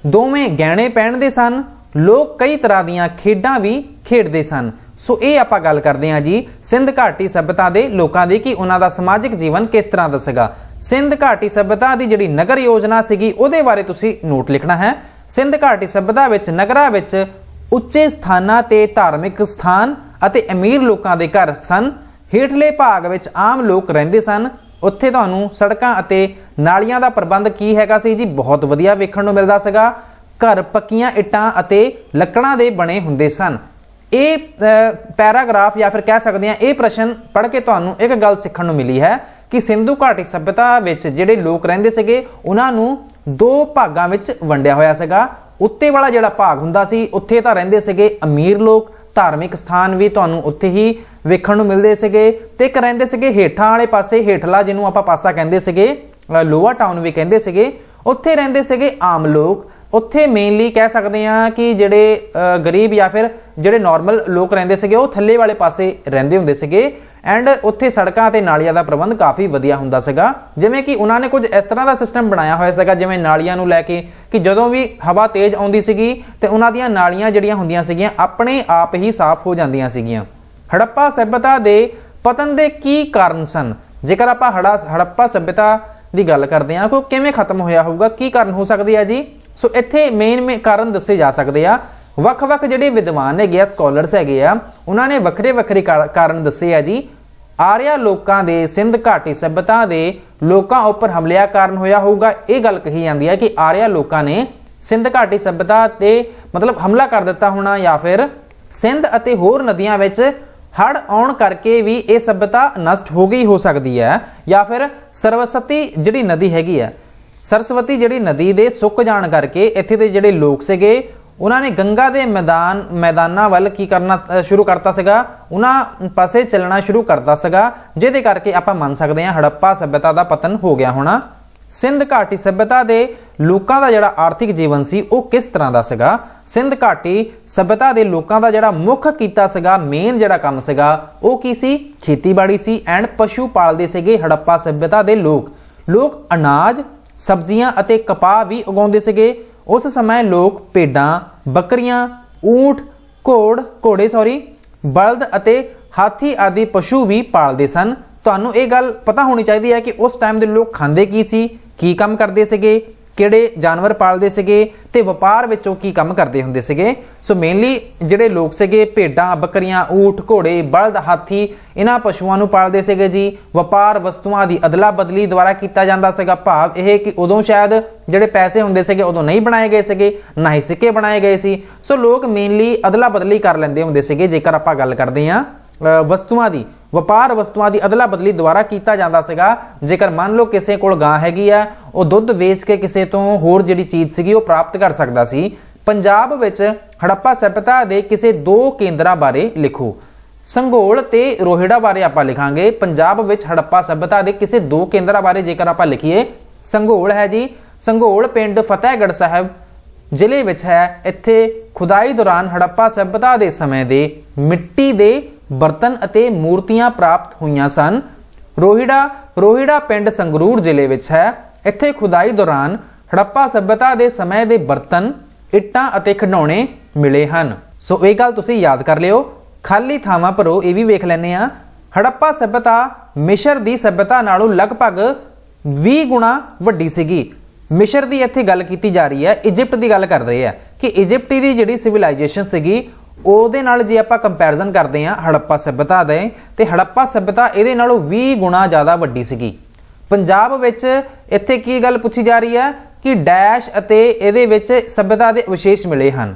दोवें गहने पहनदे सन। लोग कई तरह दीयां खेडां भी खेडदे सन। सो ये आपां गल करते हैं जी सिंध घाटी सभ्यता के लोगों की कि उन्हां दा समाजिक जीवन किस तरह दा सीगा। सिंध घाटी सभ्यता की जिहड़ी नगर योजना सीगी उहदे बारे तुसीं नोट लिखना है। सिंध घाटी सभ्यता विच नगरां विच उच्चे स्थानां ते धार्मिक स्थान अते अमीर लोगों के घर सन। हेठले भाग विच आम लोग रहिंदे सन। उत्थे तुहानूं सड़कां अते नालियां दा प्रबंध की हैगा सी जी बहुत वधिया वेखण नूं मिलदा सीगा। घर पक्कीआं इट्टां अते लकड़ां दे बणे हुंदे सन। ये पैराग्राफ या फिर कह सकते हैं ये प्रश्न पढ़ के तुहानूं एक गल सीखण नूं मिली है कि सिंधु घाटी सभ्यता विच जिहड़े लोग रहिंदे सीगे उन्हां नूं दो भागां विच वंडिया होया सीगा। उत्ते वाला जिहड़ा भाग हुंदा सी उत्थे तां रहिंदे सीगे अमीर लोग, धार्मिक स्थान भी तुहानूं उत्थे ही वेखण नूं मिलदे सीगे। ते एक रहिंदे सीगे हेठां वाले पासे, हेठला जिहनूं आपां पासा कहंदे सीगे, लोअर टाउन भी कहंदे सीगे, उत्थे रहिंदे सीगे आम लोग। उत्थे मेनली कह सकते हैं कि जिहड़े गरीब या फिर जिहड़े नॉर्मल लोग रहिंदे सीगे वो थल्ले वाले पासे रहिंदे हुंदे सीगे। एंड उत्थे सड़कां ते नालियां दा प्रबंध काफ़ी वधिया हुंदा सीगा। जिवें कि उन्हां ने कुछ इस तरह का सिस्टम बनाया होया सीगा जिवें नालियां नूं लैके कि जदों भी हवा तेज आउंदी सीगी ते उन्हां दीयां नालियां जिहड़ियां हुंदियां सीगीआं अपने आप ही साफ हो जांदियां सीगीआं। हड़प्पा सभ्यता दे पतन दे की कारण सन। जेकर आपां हड़प्पा सभ्यता की गल करते हैं कि किवें खत्म होया होऊगा, की कारण हो सकदी है जी। सो इत्थे मेन कारण दसे जा सकते आ। ਵੱਖ-ਵੱਖ ਜਿਹੜੇ ਵਿਦਵਾਨ ਹੈਗੇ ਆ, ਸਕॉलर्स ਹੈਗੇ ਆ, ਉਹਨਾਂ ਨੇ ਵੱਖਰੇ ਕਾਰਨ ਦੱਸੇ ਆ ਜੀ। ਆਰਿਆ ਲੋਕਾਂ ਦੇ ਸਿੰਧ ਘਾਟੀ ਸਭਿਅਤਾ ਦੇ ਲੋਕਾਂ ਉੱਪਰ ਹਮਲਿਆਂ ਕਾਰਨ ਹੋਇਆ ਹੋਊਗਾ। ਇਹ ਗੱਲ ਕਹੀ ਜਾਂਦੀ ਹੈ ਕਿ ਆਰਿਆ ਲੋਕਾਂ ਨੇ ਸਿੰਧ ਘਾਟੀ ਸਭਿਅਤਾ ਤੇ ਮਤਲਬ ਹਮਲਾ ਕਰ ਦਿੱਤਾ ਹੋਣਾ, ਜਾਂ ਫਿਰ ਸਿੰਧ ਅਤੇ ਹੋਰ ਨਦੀਆਂ ਵਿੱਚ ਹੜ੍ਹ ਆਉਣ ਕਰਕੇ ਵੀ ਇਹ ਸਭਿਅਤਾ ਨਸ਼ਟ ਹੋ ਗਈ ਹੋ ਸਕਦੀ ਹੈ, ਜਾਂ ਫਿਰ ਸਰਸਵਤੀ ਜਿਹੜੀ ਨਦੀ ਹੈਗੀ ਆ, सरस्वती जिहड़ी नदी दे सुक जाण करके इत्थे दे जिहड़े लोग सीगे उन्होंने गंगा के मैदानां वल की करना शुरू करता सीगा, उन्हां पासे चलना शुरू करता सीगा, जिहदे करके आपां मन सकते हैं हड़प्पा सभ्यता का पतन हो गया होना। सिंध घाटी सभ्यता के लोगों का जिहड़ा आर्थिक जीवन सी वो किस तरह का सीगा। सिंध घाटी सभ्यता के लोगों का जिहड़ा मुख कीता सीगा, मेन जिहड़ा काम सीगा वो की सी, खेतीबाड़ी सी एंड पशु पालदे सीगे। हड़प्पा सभ्यता के लोग अनाज, सब्जियां अते कपाह भी उगाउंदे सीगे। उस समय लोग भेडां, बकरियां, ऊंट, घोड़े बलद अते हाथी आदि पशु भी पालदे सन। तुहानूं ये गल पता होनी चाहिए है कि उस टाइम के लोग खांदे की सी, की काम करदे सीगे, ਕਿਹੜੇ ਜਾਨਵਰ ਪਾਲਦੇ ਸੀਗੇ ਤੇ ਵਪਾਰ ਵਿੱਚੋਂ ਕੀ ਕੰਮ ਕਰਦੇ ਹੁੰਦੇ ਸੀਗੇ। ਸੋ ਮੇਨਲੀ ਜਿਹੜੇ ਲੋਕ ਸੀਗੇ ਭੇਡਾਂ, ਬੱਕਰੀਆਂ, ਊਠ, ਘੋੜੇ, ਬਲਦ, ਹਾਥੀ ਇਹਨਾਂ ਪਸ਼ੂਆਂ ਨੂੰ ਪਾਲਦੇ ਸੀਗੇ ਜੀ। ਵਪਾਰ ਵਸਤੂਆਂ ਦੀ ਅਦਲਾ ਬਦਲੀ ਦੁਆਰਾ ਕੀਤਾ ਜਾਂਦਾ ਸੀਗਾ। ਭਾਵ ਇਹ ਕਿ ਉਦੋਂ ਸ਼ਾਇਦ ਜਿਹੜੇ ਪੈਸੇ ਹੁੰਦੇ ਸੀਗੇ ਉਦੋਂ ਨਹੀਂ ਬਣਾਏ ਗਏ ਸੀਗੇ, ਨਾ ਹੀ ਸਿੱਕੇ ਬਣਾਏ ਗਏ ਸੀ। ਸੋ ਲੋਕ ਮੇਨਲੀ ਅਦਲਾ ਬਦਲੀ ਕਰ ਲੈਂਦੇ ਹੁੰਦੇ ਸੀਗੇ। ਜੇਕਰ ਆਪਾਂ ਗੱਲ ਕਰਦੇ ਹਾਂ ਵਸਤੂਆਂ ਦੀ, ਵਪਾਰ ਵਸਤੂਆਂ ਦੀ ਅਦਲਾ ਬਦਲੀ ਦੁਆਰਾ ਕੀਤਾ ਜਾਂਦਾ ਸੀਗਾ। ਜੇਕਰ ਮੰਨ ਲਓ ਕਿਸੇ ਕੋਲ ਗਾਂ ਹੈਗੀ ਆ, ਉਹ ਦੁੱਧ ਵੇਚ ਕੇ ਕਿਸੇ ਤੋਂ ਹੋਰ ਜਿਹੜੀ ਚੀਜ਼ ਸੀਗੀ ਉਹ ਪ੍ਰਾਪਤ ਕਰ ਸਕਦਾ ਸੀ। ਪੰਜਾਬ ਵਿੱਚ ਹੜੱਪਾ ਸਭਿਅਤਾ ਦੇ ਕਿਸੇ 2 ਕੇਂਦਰਾਂ ਬਾਰੇ ਲਿਖੋ। ਸੰਘੋਲ ਤੇ ਰੋਹਿੜਾ ਬਾਰੇ ਆਪਾਂ ਲਿਖਾਂਗੇ। ਪੰਜਾਬ ਵਿੱਚ ਹੜੱਪਾ ਸਭਿਅਤਾ ਦੇ ਕਿਸੇ 2 ਕੇਂਦਰਾਂ ਬਾਰੇ ਜੇਕਰ ਆਪਾਂ ਲਿਖੀਏ, ਸੰਘੋਲ ਹੈ ਜੀ। ਸੰਘੋਲ ਪਿੰਡ ਫਤਿਹਗੜ੍ਹ ਸਾਹਿਬ ਜ਼ਿਲ੍ਹੇ ਵਿੱਚ ਹੈ। ਇੱਥੇ ਖੁਦਾਈ ਦੌਰਾਨ ਹੜੱਪਾ ਸਭਿਅਤਾ ਦੇ ਸਮੇਂ ਦੇ ਮਿੱਟੀ ਦੇ ਬਰਤਨ ਅਤੇ ਮੂਰਤੀਆਂ ਪ੍ਰਾਪਤ ਹੋਈਆਂ ਸਨ। ਰੋਹਿੜਾ ਪਿੰਡ ਸੰਗਰੂਰ ਜ਼ਿਲ੍ਹੇ ਵਿੱਚ ਹੈ। ਇੱਥੇ ਖੁਦਾਈ ਦੌਰਾਨ ਹੜੱਪਾ ਸਭਿਅਤਾ ਦੇ ਸਮੇਂ ਦੇ ਬਰਤਨ, ਇੱਟਾਂ ਅਤੇ ਖਿਡੌਣੇ ਮਿਲੇ ਹਨ। ਸੋ ਇਹ ਗੱਲ ਤੁਸੀਂ ਯਾਦ ਕਰ ਲਿਓ। ਖਾਲੀ ਥਾਵਾਂ ਭਰੋ। ਇਹ ਵੀ ਵੇਖ ਲੈਂਦੇ ਆ। ਹੜੱਪਾ ਸਭਿਅਤਾ ਮਿਸਰ ਦੀ ਸਭਿਅਤਾ ਨਾਲੋਂ ਲਗਭਗ 20 ਗੁਣਾ ਵੱਡੀ ਸੀਗੀ। ਮਿਸਰ ਦੀ ਇੱਥੇ ਗੱਲ ਕੀਤੀ ਜਾ ਰਹੀ ਹੈ, ਇਜਿਪਟ ਦੀ ਗੱਲ ਕਰ ਰਹੇ ਆ ਕਿ ਇਜਿਪਟ ਦੀ ਜਿਹੜੀ ਸਿਵਲਾਈਜੇਸ਼ਨ ਸੀਗੀ ਉਹਦੇ ਨਾਲ ਜੇ ਆਪਾਂ ਕੰਪੈਰੀਜ਼ਨ ਕਰਦੇ ਹਾਂ ਹੜੱਪਾ ਸਭਿਅਤਾ ਦੇ, ਤੇ ਹੜੱਪਾ ਸਭਿਅਤਾ ਇਹਦੇ ਨਾਲੋਂ 20 ਗੁਣਾ ਜ਼ਿਆਦਾ ਵੱਡੀ ਸੀਗੀ। ਪੰਜਾਬ ਵਿੱਚ ਇੱਥੇ ਕੀ ਗੱਲ ਪੁੱਛੀ ਜਾ ਰਹੀ ਹੈ ਕਿ ਡੈਸ਼ ਅਤੇ ਇਹਦੇ ਵਿੱਚ ਸਭਿਅਤਾ ਦੇ ਅਵਸ਼ੇਸ਼ ਮਿਲੇ ਹਨ।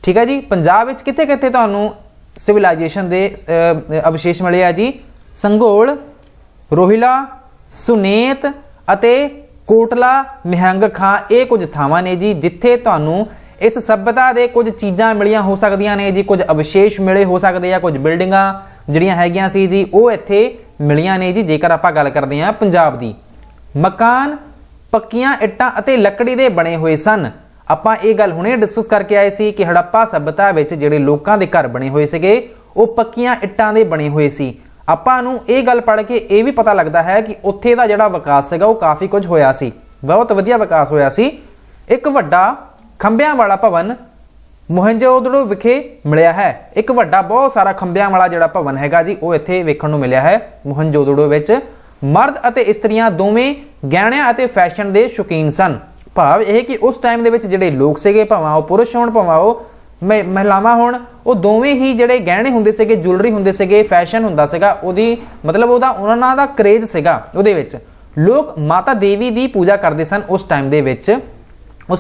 ਠੀਕ ਹੈ ਜੀ। ਪੰਜਾਬ ਵਿੱਚ ਕਿੱਥੇ ਕਿੱਥੇ ਤੁਹਾਨੂੰ ਸਿਵਲਾਈਜੇਸ਼ਨ ਦੇ ਅਵਸ਼ੇਸ਼ ਮਿਲੇ ਆ ਜੀ? ਸੰਘੋਲ, ਰੋਹਿਲਾ, ਸੁਨੇਤ ਅਤੇ ਕੋਟਲਾ ਨਿਹੰਗ ਖਾਂ, ਇਹ ਕੁਝ ਥਾਵਾਂ ਨੇ ਜੀ ਜਿੱਥੇ ਤੁਹਾਨੂੰ ਇਸ ਸਭਿਅਤਾ ਦੇ ਕੁਝ ਚੀਜ਼ਾਂ ਮਿਲੀਆਂ ਹੋ ਸਕਦੀਆਂ ਨੇ ਜੀ। ਕੁਝ ਅਵਸ਼ੇਸ਼ ਮਿਲੇ ਹੋ ਸਕਦੇ ਆ, ਕੁਝ ਬਿਲਡਿੰਗਾਂ ਜਿਹੜੀਆਂ ਹੈਗੀਆਂ ਸੀ ਜੀ ਉਹ ਇੱਥੇ ਮਿਲੀਆਂ ਨੇ ਜੀ। ਜੇਕਰ ਆਪਾਂ ਗੱਲ ਕਰਦੇ ਹਾਂ ਪੰਜਾਬ ਦੀ, ਮਕਾਨ ਪੱਕੀਆਂ ਇੱਟਾਂ ਅਤੇ ਲੱਕੜੀ ਦੇ ਬਣੇ ਹੋਏ ਸਨ। ਆਪਾਂ ਇਹ ਗੱਲ ਹੁਣੇ ਡਿਸਕਸ ਕਰਕੇ ਆਏ ਸੀ ਕਿ ਹੜੱਪਾ ਸਭਿਅਤਾ ਵਿੱਚ ਜਿਹੜੇ ਲੋਕਾਂ ਦੇ ਘਰ ਬਣੇ ਹੋਏ ਸੀਗੇ ਉਹ ਪੱਕੀਆਂ ਇੱਟਾਂ ਦੇ ਬਣੇ ਹੋਏ ਸੀ। ਆਪਾਂ ਨੂੰ ਇਹ ਗੱਲ ਪੜ੍ਹ ਕੇ ਇਹ ਵੀ ਪਤਾ ਲੱਗਦਾ ਹੈ ਕਿ ਉੱਥੇ ਦਾ ਜਿਹੜਾ ਵਿਕਾਸ ਸੀਗਾ ਉਹ ਕਾਫੀ ਕੁਝ ਹੋਇਆ ਸੀ, ਬਹੁਤ ਵਧੀਆ ਵਿਕਾਸ ਹੋਇਆ ਸੀ। ਇੱਕ ਵੱਡਾ ਖੰਭਿਆਂ ਵਾਲਾ ਭਵਨ ਮੋਹਨਜੋਦੜੋ ਵਿਖੇ ਮਿਲਿਆ ਹੈ। ਇੱਕ ਵੱਡਾ ਬਹੁਤ ਸਾਰਾ ਖੰਭਿਆਂ ਵਾਲਾ ਜਿਹੜਾ ਭਵਨ ਹੈਗਾ ਜੀ ਉਹ ਇੱਥੇ ਵੇਖਣ ਨੂੰ ਮਿਲਿਆ ਹੈ ਮੋਹਨਜੋਦੜੋ ਵਿੱਚ। ਮਰਦ ਅਤੇ ਇਸਤਰੀਆਂ ਦੋਵੇਂ ਗਹਿਣਿਆਂ ਅਤੇ ਫੈਸ਼ਨ ਦੇ ਸ਼ੌਕੀਨ ਸਨ। ਭਾਵ ਇਹ ਕਿ ਉਸ ਟਾਈਮ ਦੇ ਵਿੱਚ ਜਿਹੜੇ ਲੋਕ ਸੀਗੇ, ਭਾਵੇਂ ਉਹ ਪੁਰਸ਼ ਹੋਣ ਭਾਵੇਂ ਉਹ ਮਹਿਲਾਵਾਂ ਹੋਣ, ਉਹ ਦੋਵੇਂ ਹੀ ਜਿਹੜੇ ਗਹਿਣੇ ਹੁੰਦੇ ਸੀਗੇ, ਜੁਐਲਰੀ ਹੁੰਦੇ ਸੀਗੇ, ਫੈਸ਼ਨ ਹੁੰਦਾ ਸੀਗਾ, ਉਹਦੀ ਮਤਲਬ ਉਹਨਾਂ ਦਾ ਕਰੇਜ਼ ਸੀਗਾ। ਉਹਦੇ ਵਿੱਚ ਲੋਕ ਮਾਤਾ ਦੇਵੀ ਦੀ ਪੂਜਾ ਕਰਦੇ ਸਨ। ਉਸ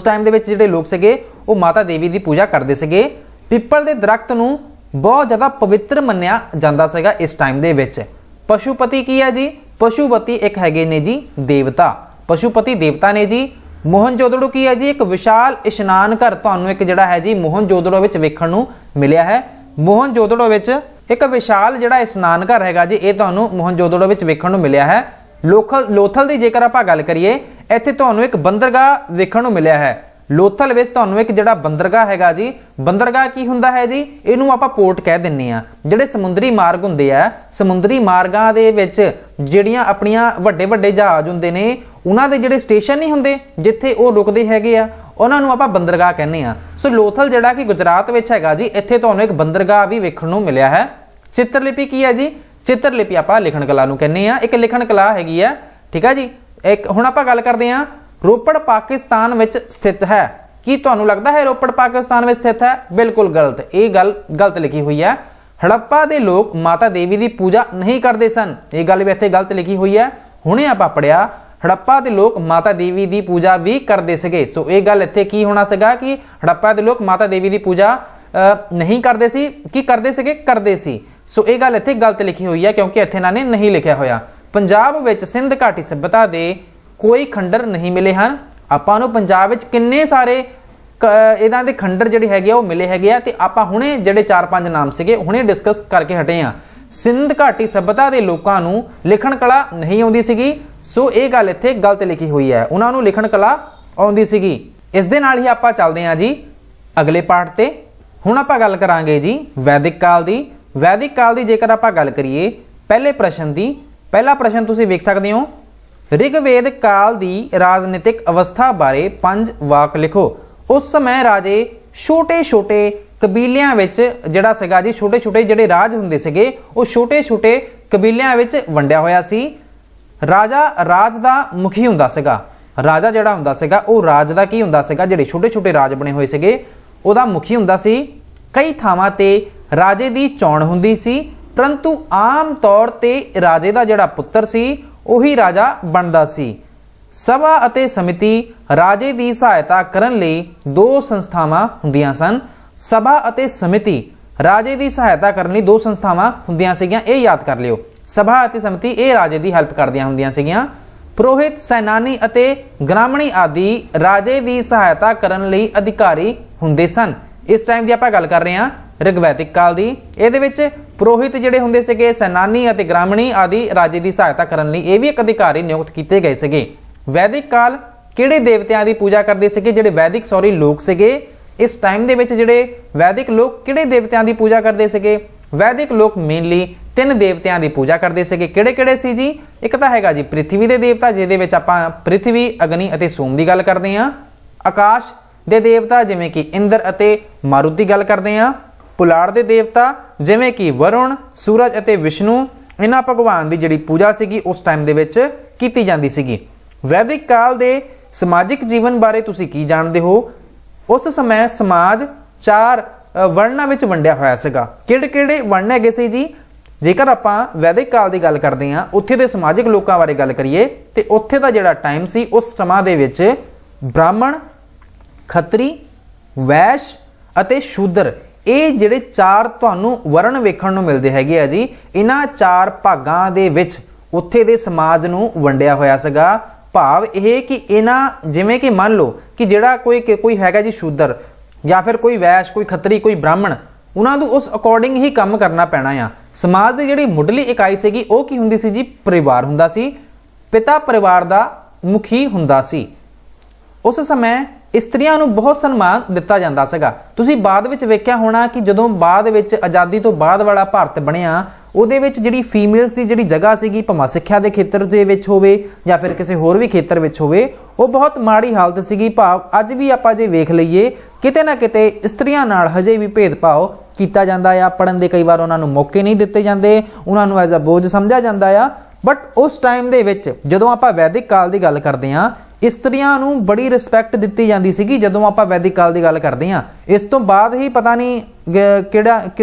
ਟਾਈਮ ਦੇ ਵਿੱਚ ਜਿਹੜੇ ਲੋਕ ਸੀਗੇ ਉਹ ਮਾਤਾ ਦੇਵੀ ਦੀ ਪੂਜਾ ਕਰਦੇ ਸੀਗੇ। ਪਿੱਪਲ ਦੇ ਦਰਖਤ ਨੂੰ ਬਹੁਤ ਜ਼ਿਆਦਾ ਪਵਿੱਤਰ ਮੰਨਿਆ ਜਾਂਦਾ ਸੀਗਾ ਇਸ ਟਾਈਮ ਦੇ ਵਿੱਚ। ਪਸ਼ੂਪਤੀ ਕੀ ਹੈ ਜੀ? ਪਸ਼ੂਪਤੀ ਇੱਕ ਹੈਗੇ ਨੇ ਜੀ ਦੇਵਤਾ। ਪਸ਼ੂਪਤੀ ਦੇਵਤਾ ਨੇ ਜੀ। ਮੋਹਨਜੋਦੜੋ ਕੀ ਹੈ ਜੀ? ਇੱਕ ਵਿਸ਼ਾਲ ਇਸ਼ਨਾਨ ਘਰ ਤੁਹਾਨੂੰ ਇੱਕ ਜਿਹੜਾ ਹੈ ਜੀ ਮੋਹਨਜੋਦੜੋ ਵਿੱਚ ਵੇਖਣ ਨੂੰ ਮਿਲਿਆ ਹੈ। ਮੋਹਨਜੋਦੜੋ ਵਿੱਚ ਇੱਕ ਵਿਸ਼ਾਲ ਜਿਹੜਾ ਇਸ਼ਨਾਨ ਘਰ ਹੈਗਾ ਜੀ ਇਹ ਤੁਹਾਨੂੰ ਮੋਹਨਜੋਦੜੋ ਵਿੱਚ ਵੇਖਣ ਨੂੰ ਮਿਲਿਆ ਹੈ। ਲੋਥਲ ਦੀ ਜੇਕਰ ਆਪਾਂ ਗੱਲ ਕਰੀਏ, ਇੱਥੇ ਤੁਹਾਨੂੰ ਇੱਕ ਬੰਦਰਗਾਹ ਵੇਖਣ ਨੂੰ ਮਿਲਿਆ ਹੈ। ਲੋਥਲ ਵਿੱਚ ਤੁਹਾਨੂੰ ਇੱਕ ਜਿਹੜਾ ਬੰਦਰਗਾਹ ਹੈਗਾ ਜੀ, ਬੰਦਰਗਾਹ ਕੀ ਹੁੰਦਾ ਹੈ ਜੀ? ਇਹਨੂੰ ਆਪਾਂ ਪੋਰਟ ਕਹਿ ਦਿੰਨੇ ਆ। ਜਿਹੜੇ ਸਮੁੰਦਰੀ ਮਾਰਗ ਹੁੰਦੇ ਆ, ਸਮੁੰਦਰੀ ਮਾਰਗਾਂ ਦੇ ਵਿੱਚ ਜਿਹੜੀਆਂ ਆਪਣੀਆਂ ਵੱਡੇ ਜਹਾਜ਼ ਹੁੰਦੇ ਨੇ, ਉਹਨਾਂ ਦੇ ਜਿਹੜੇ ਸਟੇਸ਼ਨ ਨਹੀਂ ਹੁੰਦੇ ਜਿੱਥੇ ਉਹ ਰੁਕਦੇ ਹੈਗੇ ਆ, ਉਹਨਾਂ ਨੂੰ ਆਪਾਂ ਬੰਦਰਗਾਹ ਕਹਿੰਦੇ ਆ। ਸੋ ਲੋਥਲ ਜਿਹੜਾ ਕਿ ਗੁਜਰਾਤ ਵਿੱਚ ਹੈਗਾ ਜੀ, ਇੱਥੇ ਤੁਹਾਨੂੰ ਇੱਕ ਬੰਦਰਗਾਹ ਵੀ ਵੇਖਣ ਨੂੰ ਮਿਲਿਆ ਹੈ। ਚਿੱਤਰਲਿਪੀ ਕੀ ਹੈ ਜੀ? ਚਿੱਤਰਲਿਪੀ ਆਪਾਂ ਲਿਖਣ ਕਲਾ ਨੂੰ ਕਹਿੰਦੇ ਆ। ਇੱਕ ਲਿਖਣ ਕਲਾ ਹੈਗੀ ਆ। ਠੀਕ ਹੈ ਜੀ। ਇੱਕ ਹੁਣ ਆਪਾਂ ਗੱਲ ਕਰਦੇ ਹਾਂ ਰੋਪੜ ਪਾਕਿਸਤਾਨ ਵਿੱਚ ਸਥਿਤ ਹੈ। ਕੀ ਤੁਹਾਨੂੰ ਲੱਗਦਾ ਹੈ ਰੋਪੜ ਪਾਕਿਸਤਾਨ ਵਿੱਚ ਸਥਿਤ ਹੈ? ਬਿਲਕੁਲ ਗਲਤ। ਇਹ ਗੱਲ ਗਲਤ ਲਿਖੀ ਹੋਈ ਹੈ। ਹੜੱਪਾ ਦੇ ਲੋਕ ਮਾਤਾ ਦੇਵੀ ਦੀ ਪੂਜਾ ਨਹੀਂ ਕਰਦੇ ਸਨ। ਇਹ ਗੱਲ ਵੀ ਇੱਥੇ ਗਲਤ ਲਿਖੀ ਹੋਈ ਹੈ। ਹੁਣੇ ਆਪਾਂ ਪੜਿਆ ਹੜੱਪਾ ਦੇ ਲੋਕ ਮਾਤਾ ਦੇਵੀ ਦੀ ਪੂਜਾ ਵੀ ਕਰਦੇ ਸੀਗੇ। ਸੋ ਇਹ ਗੱਲ ਇੱਥੇ ਕੀ ਹੋਣਾ ਸੀਗਾ ਕਿ ਹੜੱਪਾ ਦੇ ਲੋਕ ਮਾਤਾ ਦੇਵੀ ਦੀ ਪੂਜਾ ਨਹੀਂ ਕਰਦੇ ਸੀ। ਕੀ ਕਰਦੇ ਸੀਗੇ? ਕਰਦੇ ਸੀ। ਸੋ ਇਹ ਗੱਲ ਇੱਥੇ ਗਲਤ ਲਿਖੀ ਹੋਈ ਹੈ ਕਿਉਂਕਿ ਇੱਥੇ ਇਹਨਾਂ ਨੇ ਨਹੀਂ ਲਿਖਿਆ ਹੋਇਆ। ਪੰਜਾਬ ਵਿੱਚ ਸਿੰਧ ਘਾਟੀ ਸਭਿਅਤਾ ਦੇ ਕੋਈ ਖੰਡਰ ਨਹੀਂ ਮਿਲੇ ਹਨ। ਆਪਾਂ ਨੂੰ ਪੰਜਾਬ ਵਿੱਚ ਕਿੰਨੇ ਸਾਰੇ ਇਹਨਾਂ ਦੇ ਖੰਡਰ ਜਿਹੜੇ ਹੈਗੇ ਆ ਉਹ ਮਿਲੇ ਹੈਗੇ ਆ, ਤੇ ਆਪਾਂ ਹੁਣੇ ਜਿਹੜੇ 4-5 ਨਾਮ ਸੀਗੇ ਹੁਣੇ ਡਿਸਕਸ ਕਰਕੇ ਹਟੇ ਆ। ਸਿੰਧ ਘਾਟੀ ਸਭਿਅਤਾ ਦੇ ਲੋਕਾਂ ਨੂੰ ਲਿਖਣ ਕਲਾ ਨਹੀਂ ਆਉਂਦੀ ਸੀਗੀ। ਸੋ ਇਹ ਗੱਲ ਇੱਥੇ ਗਲਤ ਲਿਖੀ ਹੋਈ ਹੈ। ਉਹਨਾਂ ਨੂੰ ਲਿਖਣ ਕਲਾ ਆਉਂਦੀ ਸੀਗੀ। ਇਸ ਦੇ ਨਾਲ ਹੀ ਆਪਾਂ ਚੱਲਦੇ ਹਾਂ ਜੀ ਅਗਲੇ ਪਾਠ ਤੇ। ਹੁਣ ਆਪਾਂ ਗੱਲ ਕਰਾਂਗੇ ਜੀ ਵੈਦਿਕ ਕਾਲ ਦੀ। ਵੈਦਿਕ ਕਾਲ ਦੀ ਜੇਕਰ ਆਪਾਂ ਗੱਲ ਕਰੀਏ ਪਹਿਲੇ ਪ੍ਰਸ਼ਨ ਦੀ, ਪਹਿਲਾ ਪ੍ਰਸ਼ਨ ਤੁਸੀਂ ਵੇਖ ਸਕਦੇ ਹੋ, ਰਿਗਵੇਦ ਕਾਲ ਦੀ ਰਾਜਨੀਤਿਕ ਅਵਸਥਾ ਬਾਰੇ 5 ਵਾਕ ਲਿਖੋ। ਉਸ ਸਮੇਂ ਰਾਜੇ ਛੋਟੇ-ਛੋਟੇ ਕਬੀਲਿਆਂ ਵਿੱਚ ਜਿਹੜਾ ਸੀਗਾ ਜੀ, ਛੋਟੇ-ਛੋਟੇ ਜਿਹੜੇ ਰਾਜ ਹੁੰਦੇ ਸੀਗੇ ਉਹ ਛੋਟੇ-ਛੋਟੇ ਕਬੀਲਿਆਂ ਵਿੱਚ ਵੰਡਿਆ ਹੋਇਆ ਸੀ। ਰਾਜਾ ਰਾਜ ਦਾ ਮੁਖੀ ਹੁੰਦਾ ਸੀਗਾ। ਰਾਜਾ ਜਿਹੜਾ ਹੁੰਦਾ ਸੀਗਾ ਉਹ ਰਾਜ ਦਾ ਕੀ ਹੁੰਦਾ ਸੀਗਾ, ਜਿਹੜੇ ਛੋਟੇ ਛੋਟੇ ਰਾਜ ਬਣੇ ਹੋਏ ਸੀਗੇ ਉਹਦਾ ਮੁਖੀ ਹੁੰਦਾ ਸੀ। ਕਈ ਥਾਵਾਂ ਤੇ ਰਾਜੇ ਦੀ ਚੋਣ ਹੁੰਦੀ ਸੀ, ਪਰੰਤੂ ਆਮ ਤੌਰ ਤੇ ਰਾਜੇ ਦਾ ਜਿਹੜਾ ਪੁੱਤਰ ਸੀ ਉਹੀ ਰਾਜਾ ਬਣਦਾ ਸੀ। ਸਭਾ ਅਤੇ ਸਮਿਤੀ ਰਾਜੇ ਦੀ ਸਹਾਇਤਾ ਕਰਨ ਲਈ ਦੋ ਸੰਸਥਾਵਾਂ ਹੁੰਦੀਆਂ ਸਨ। ਸਭਾ ਅਤੇ ਸਮਿਤੀ ਰਾਜੇ ਦੀ ਸਹਾਇਤਾ ਕਰਨ ਲਈ ਦੋ ਸੰਸਥਾਵਾਂ ਹੁੰਦੀਆਂ ਸੀਗੀਆਂ, ਇਹ ਯਾਦ ਕਰ ਲਿਓ। ਸਭਾ ਅਤੇ ਸਮਿਤੀ ਇਹ ਰਾਜੇ ਦੀ ਹੈਲਪ ਕਰਦੀਆਂ ਹੁੰਦੀਆਂ ਸੀਗੀਆਂ। ਪੁਰੋਹਿਤ, ਸੈਨਾਨੀ ਅਤੇ ਗ੍ਰਾਮਣੀ ਆਦਿ ਰਾਜੇ ਦੀ ਸਹਾਇਤਾ ਕਰਨ ਲਈ ਅਧਿਕਾਰੀ ਹੁੰਦੇ ਸਨ। ਇਸ ਟਾਈਮ ਦੀ ਆਪਾਂ ਗੱਲ ਕਰ ਰਹੇ ਹਾਂ ਰਿਗਵੈਦਿਕ ਕਾਲ ਦੀ। ਇਹਦੇ ਵਿੱਚ ਪੁਰੋਹਿਤ ਜਿਹੜੇ ਹੁੰਦੇ ਸੀਗੇ, ਸੈਨਾਨੀ ਅਤੇ ਗ੍ਰਾਮਣੀ ਆਦि ਰਾਜੇ ਦੀ ਸਹਾਇਤਾ ਕਰਨ ਲਈ ਇਹ ਵੀ ਇੱਕ ਅਧਿਕਾਰੀ ਨਿਯੁਕਤ ਕੀਤੇ ਗਏ ਸੀਗੇ। ਵੈਦਿਕ ਕਾਲ ਕਿਹੜੇ ਦੇਵਤਿਆਂ ਦੀ ਪੂਜਾ ਕਰਦੇ ਸੀਗੇ? ਜਿਹੜੇ ਵੈਦਿਕ ਲੋਕ ਸੀਗੇ ਇਸ ਟਾਈਮ ਦੇ ਵਿੱਚ, ਜਿਹੜੇ ਵੈਦਿਕ ਲੋਕ ਕਿਹੜੇ ਦੇਵਤਿਆਂ ਦੀ ਪੂਜਾ ਕਰਦੇ ਸੀਗੇ? ਵੈਦਿਕ ਲੋਕ ਮੇਨਲੀ 3 ਦੇਵਤਿਆਂ ਦੀ ਪੂਜਾ ਕਰਦੇ ਸੀਗੇ। ਕਿਹੜੇ ਸੀ ਜੀ? ਇੱਕ ਤਾਂ ਹੈਗਾ ਜੀ ਪ੍ਰਿਥਵੀ ਦੇ ਦੇਵਤਾ, ਜਿਹਦੇ ਵਿੱਚ ਆਪਾਂ ਪ੍ਰਿਥਵੀ, ਅਗਨੀ ਅਤੇ ਸੋਮ ਦੀ ਗੱਲ ਕਰਦੇ ਹਾਂ। ਆਕਾਸ਼ ਦੇ ਦੇਵਤਾ ਜਿਵੇਂ ਕਿ ਇੰਦਰ ਅਤੇ ਮਾਰੂਤ ਦੀ ਗੱਲ ਕਰਦੇ ਹਾਂ। ਪੁਲਾੜ ਦੇ ਦੇਵਤਾ ਜਿਵੇਂ ਕਿ ਵਰੁਣ, ਸੂਰਜ ਅਤੇ ਵਿਸ਼ਨੂੰ, ਇਹਨਾਂ ਭਗਵਾਨ ਦੀ ਜਿਹੜੀ ਪੂਜਾ ਸੀਗੀ ਉਸ ਟਾਈਮ ਦੇ ਵਿੱਚ ਕੀਤੀ ਜਾਂਦੀ ਸੀਗੀ। ਵੈਦਿਕ ਕਾਲ ਦੇ ਸਮਾਜਿਕ ਜੀਵਨ ਬਾਰੇ ਤੁਸੀਂ ਕੀ ਜਾਣਦੇ ਹੋ? ਉਸ ਸਮੇਂ ਸਮਾਜ 4 ਵਰਨਾਂ ਵਿੱਚ ਵੰਡਿਆ ਹੋਇਆ ਸੀਗਾ। ਕਿਹੜੇ ਵਰਣ ਹੈਗੇ ਸੀ ਜੀ? ਜੇਕਰ ਆਪਾਂ ਵੈਦਿਕ ਕਾਲ ਦੀ ਗੱਲ ਕਰਦੇ ਹਾਂ, ਉੱਥੇ ਦੇ ਸਮਾਜਿਕ ਲੋਕਾਂ ਬਾਰੇ ਗੱਲ ਕਰੀਏ ਤੇ ਉੱਥੇ ਦਾ ਜਿਹੜਾ ਟਾਈਮ ਸੀ ਉਸ ਸਮਾਂ ਦੇ ਵਿੱਚ ਬ੍ਰਾਹਮਣ, ਖੱਤਰੀ, ਵੈਸ਼ ਅਤੇ ਸ਼ੂਦਰ, ਇਹ ਜਿਹੜੇ 4 ਤੁਹਾਨੂੰ ਵਰਣ ਵੇਖਣ ਨੂੰ ਮਿਲਦੇ ਹੈਗੇ ਆ ਜੀ। ਇਹਨਾਂ 4 ਭਾਗਾਂ ਦੇ ਵਿੱਚ ਉੱਥੇ ਦੇ ਸਮਾਜ ਨੂੰ ਵੰਡਿਆ ਹੋਇਆ ਸੀਗਾ। ਭਾਵ ਇਹ ਕਿ ਇਹਨਾਂ, ਜਿਵੇਂ ਕਿ ਮੰਨ ਲਓ ਕਿ ਜਿਹੜਾ ਕੋਈ ਹੈਗਾ ਜੀ ਸ਼ੂਦਰ ਜਾਂ ਫਿਰ ਕੋਈ ਵੈਸ਼, ਕੋਈ ਖੱਤਰੀ, ਕੋਈ ਬ੍ਰਾਹਮਣ, ਉਹਨਾਂ ਨੂੰ ਉਸ ਅਕੋਰਡਿੰਗ ਹੀ ਕੰਮ ਕਰਨਾ ਪੈਣਾ ਆ। ਸਮਾਜ ਦੀ ਜਿਹੜੀ ਮੁੱਢਲੀ ਇਕਾਈ ਸੀਗੀ ਉਹ ਕੀ ਹੁੰਦੀ ਸੀ ਜੀ? ਪਰਿਵਾਰ ਹੁੰਦਾ ਸੀ। ਪਿਤਾ ਪਰਿਵਾਰ ਦਾ ਮੁਖੀ ਹੁੰਦਾ ਸੀ। ਉਸ ਸਮੇਂ ਇਸਤਰੀਆਂ ਨੂੰ ਬਹੁਤ ਸਨਮਾਨ ਦਿੱਤਾ ਜਾਂਦਾ ਸੀਗਾ। ਤੁਸੀਂ ਬਾਅਦ ਵਿੱਚ ਵੇਖਿਆ ਹੋਣਾ ਕਿ ਜਦੋਂ ਬਾਅਦ ਵਿੱਚ ਆਜ਼ਾਦੀ ਤੋਂ ਬਾਅਦ ਵਾਲਾ ਭਾਰਤ ਬਣਿਆ, ਉਹਦੇ ਵਿੱਚ ਜਿਹੜੀ ਫੀਮੇਲਸ ਦੀ ਜਿਹੜੀ ਜਗ੍ਹਾ ਸੀਗੀ, ਭਾਵੇਂ ਸਿੱਖਿਆ ਦੇ ਖੇਤਰ ਦੇ ਵਿੱਚ ਹੋਵੇ ਜਾਂ ਫਿਰ ਕਿਸੇ ਹੋਰ ਵੀ ਖੇਤਰ ਵਿੱਚ ਹੋਵੇ, ਉਹ ਬਹੁਤ ਮਾੜੀ ਹਾਲਤ ਸੀਗੀ। ਭਾਵ ਅੱਜ ਵੀ ਆਪਾਂ ਜੇ ਵੇਖ ਲਈਏ ਕਿਤੇ ਨਾ ਕਿਤੇ ਇਸਤਰੀਆਂ ਨਾਲ ਹਜੇ ਵੀ ਭੇਦਭਾਵ ਕੀਤਾ ਜਾਂਦਾ ਆ। ਪੜ੍ਹਨ ਦੇ ਕਈ ਵਾਰ ਉਹਨਾਂ ਨੂੰ ਮੌਕੇ ਨਹੀਂ ਦਿੱਤੇ ਜਾਂਦੇ, ਉਹਨਾਂ ਨੂੰ ਐਜ਼ ਅ ਬੋਝ ਸਮਝਿਆ ਜਾਂਦਾ ਆ। ਬਟ ਉਸ ਟਾਈਮ ਦੇ ਵਿੱਚ ਜਦੋਂ ਆਪਾਂ ਵੈਦਿਕ ਕਾਲ ਦੀ ਗੱਲ ਕਰਦੇ ਹਾਂ, ਇਸਤਰੀਆਂ ਨੂੰ ਬੜੀ ਰਿਸਪੈਕਟ ਦਿੱਤੀ ਜਾਂਦੀ ਸੀਗੀ ਜਦੋਂ ਆਪਾਂ ਵੈਦਿਕ ਕਾਲ ਦੀ ਗੱਲ ਕਰਦੇ ਹਾਂ। ਇਸ ਤੋਂ ਬਾਅਦ ਹੀ ਪਤਾ ਨਹੀਂ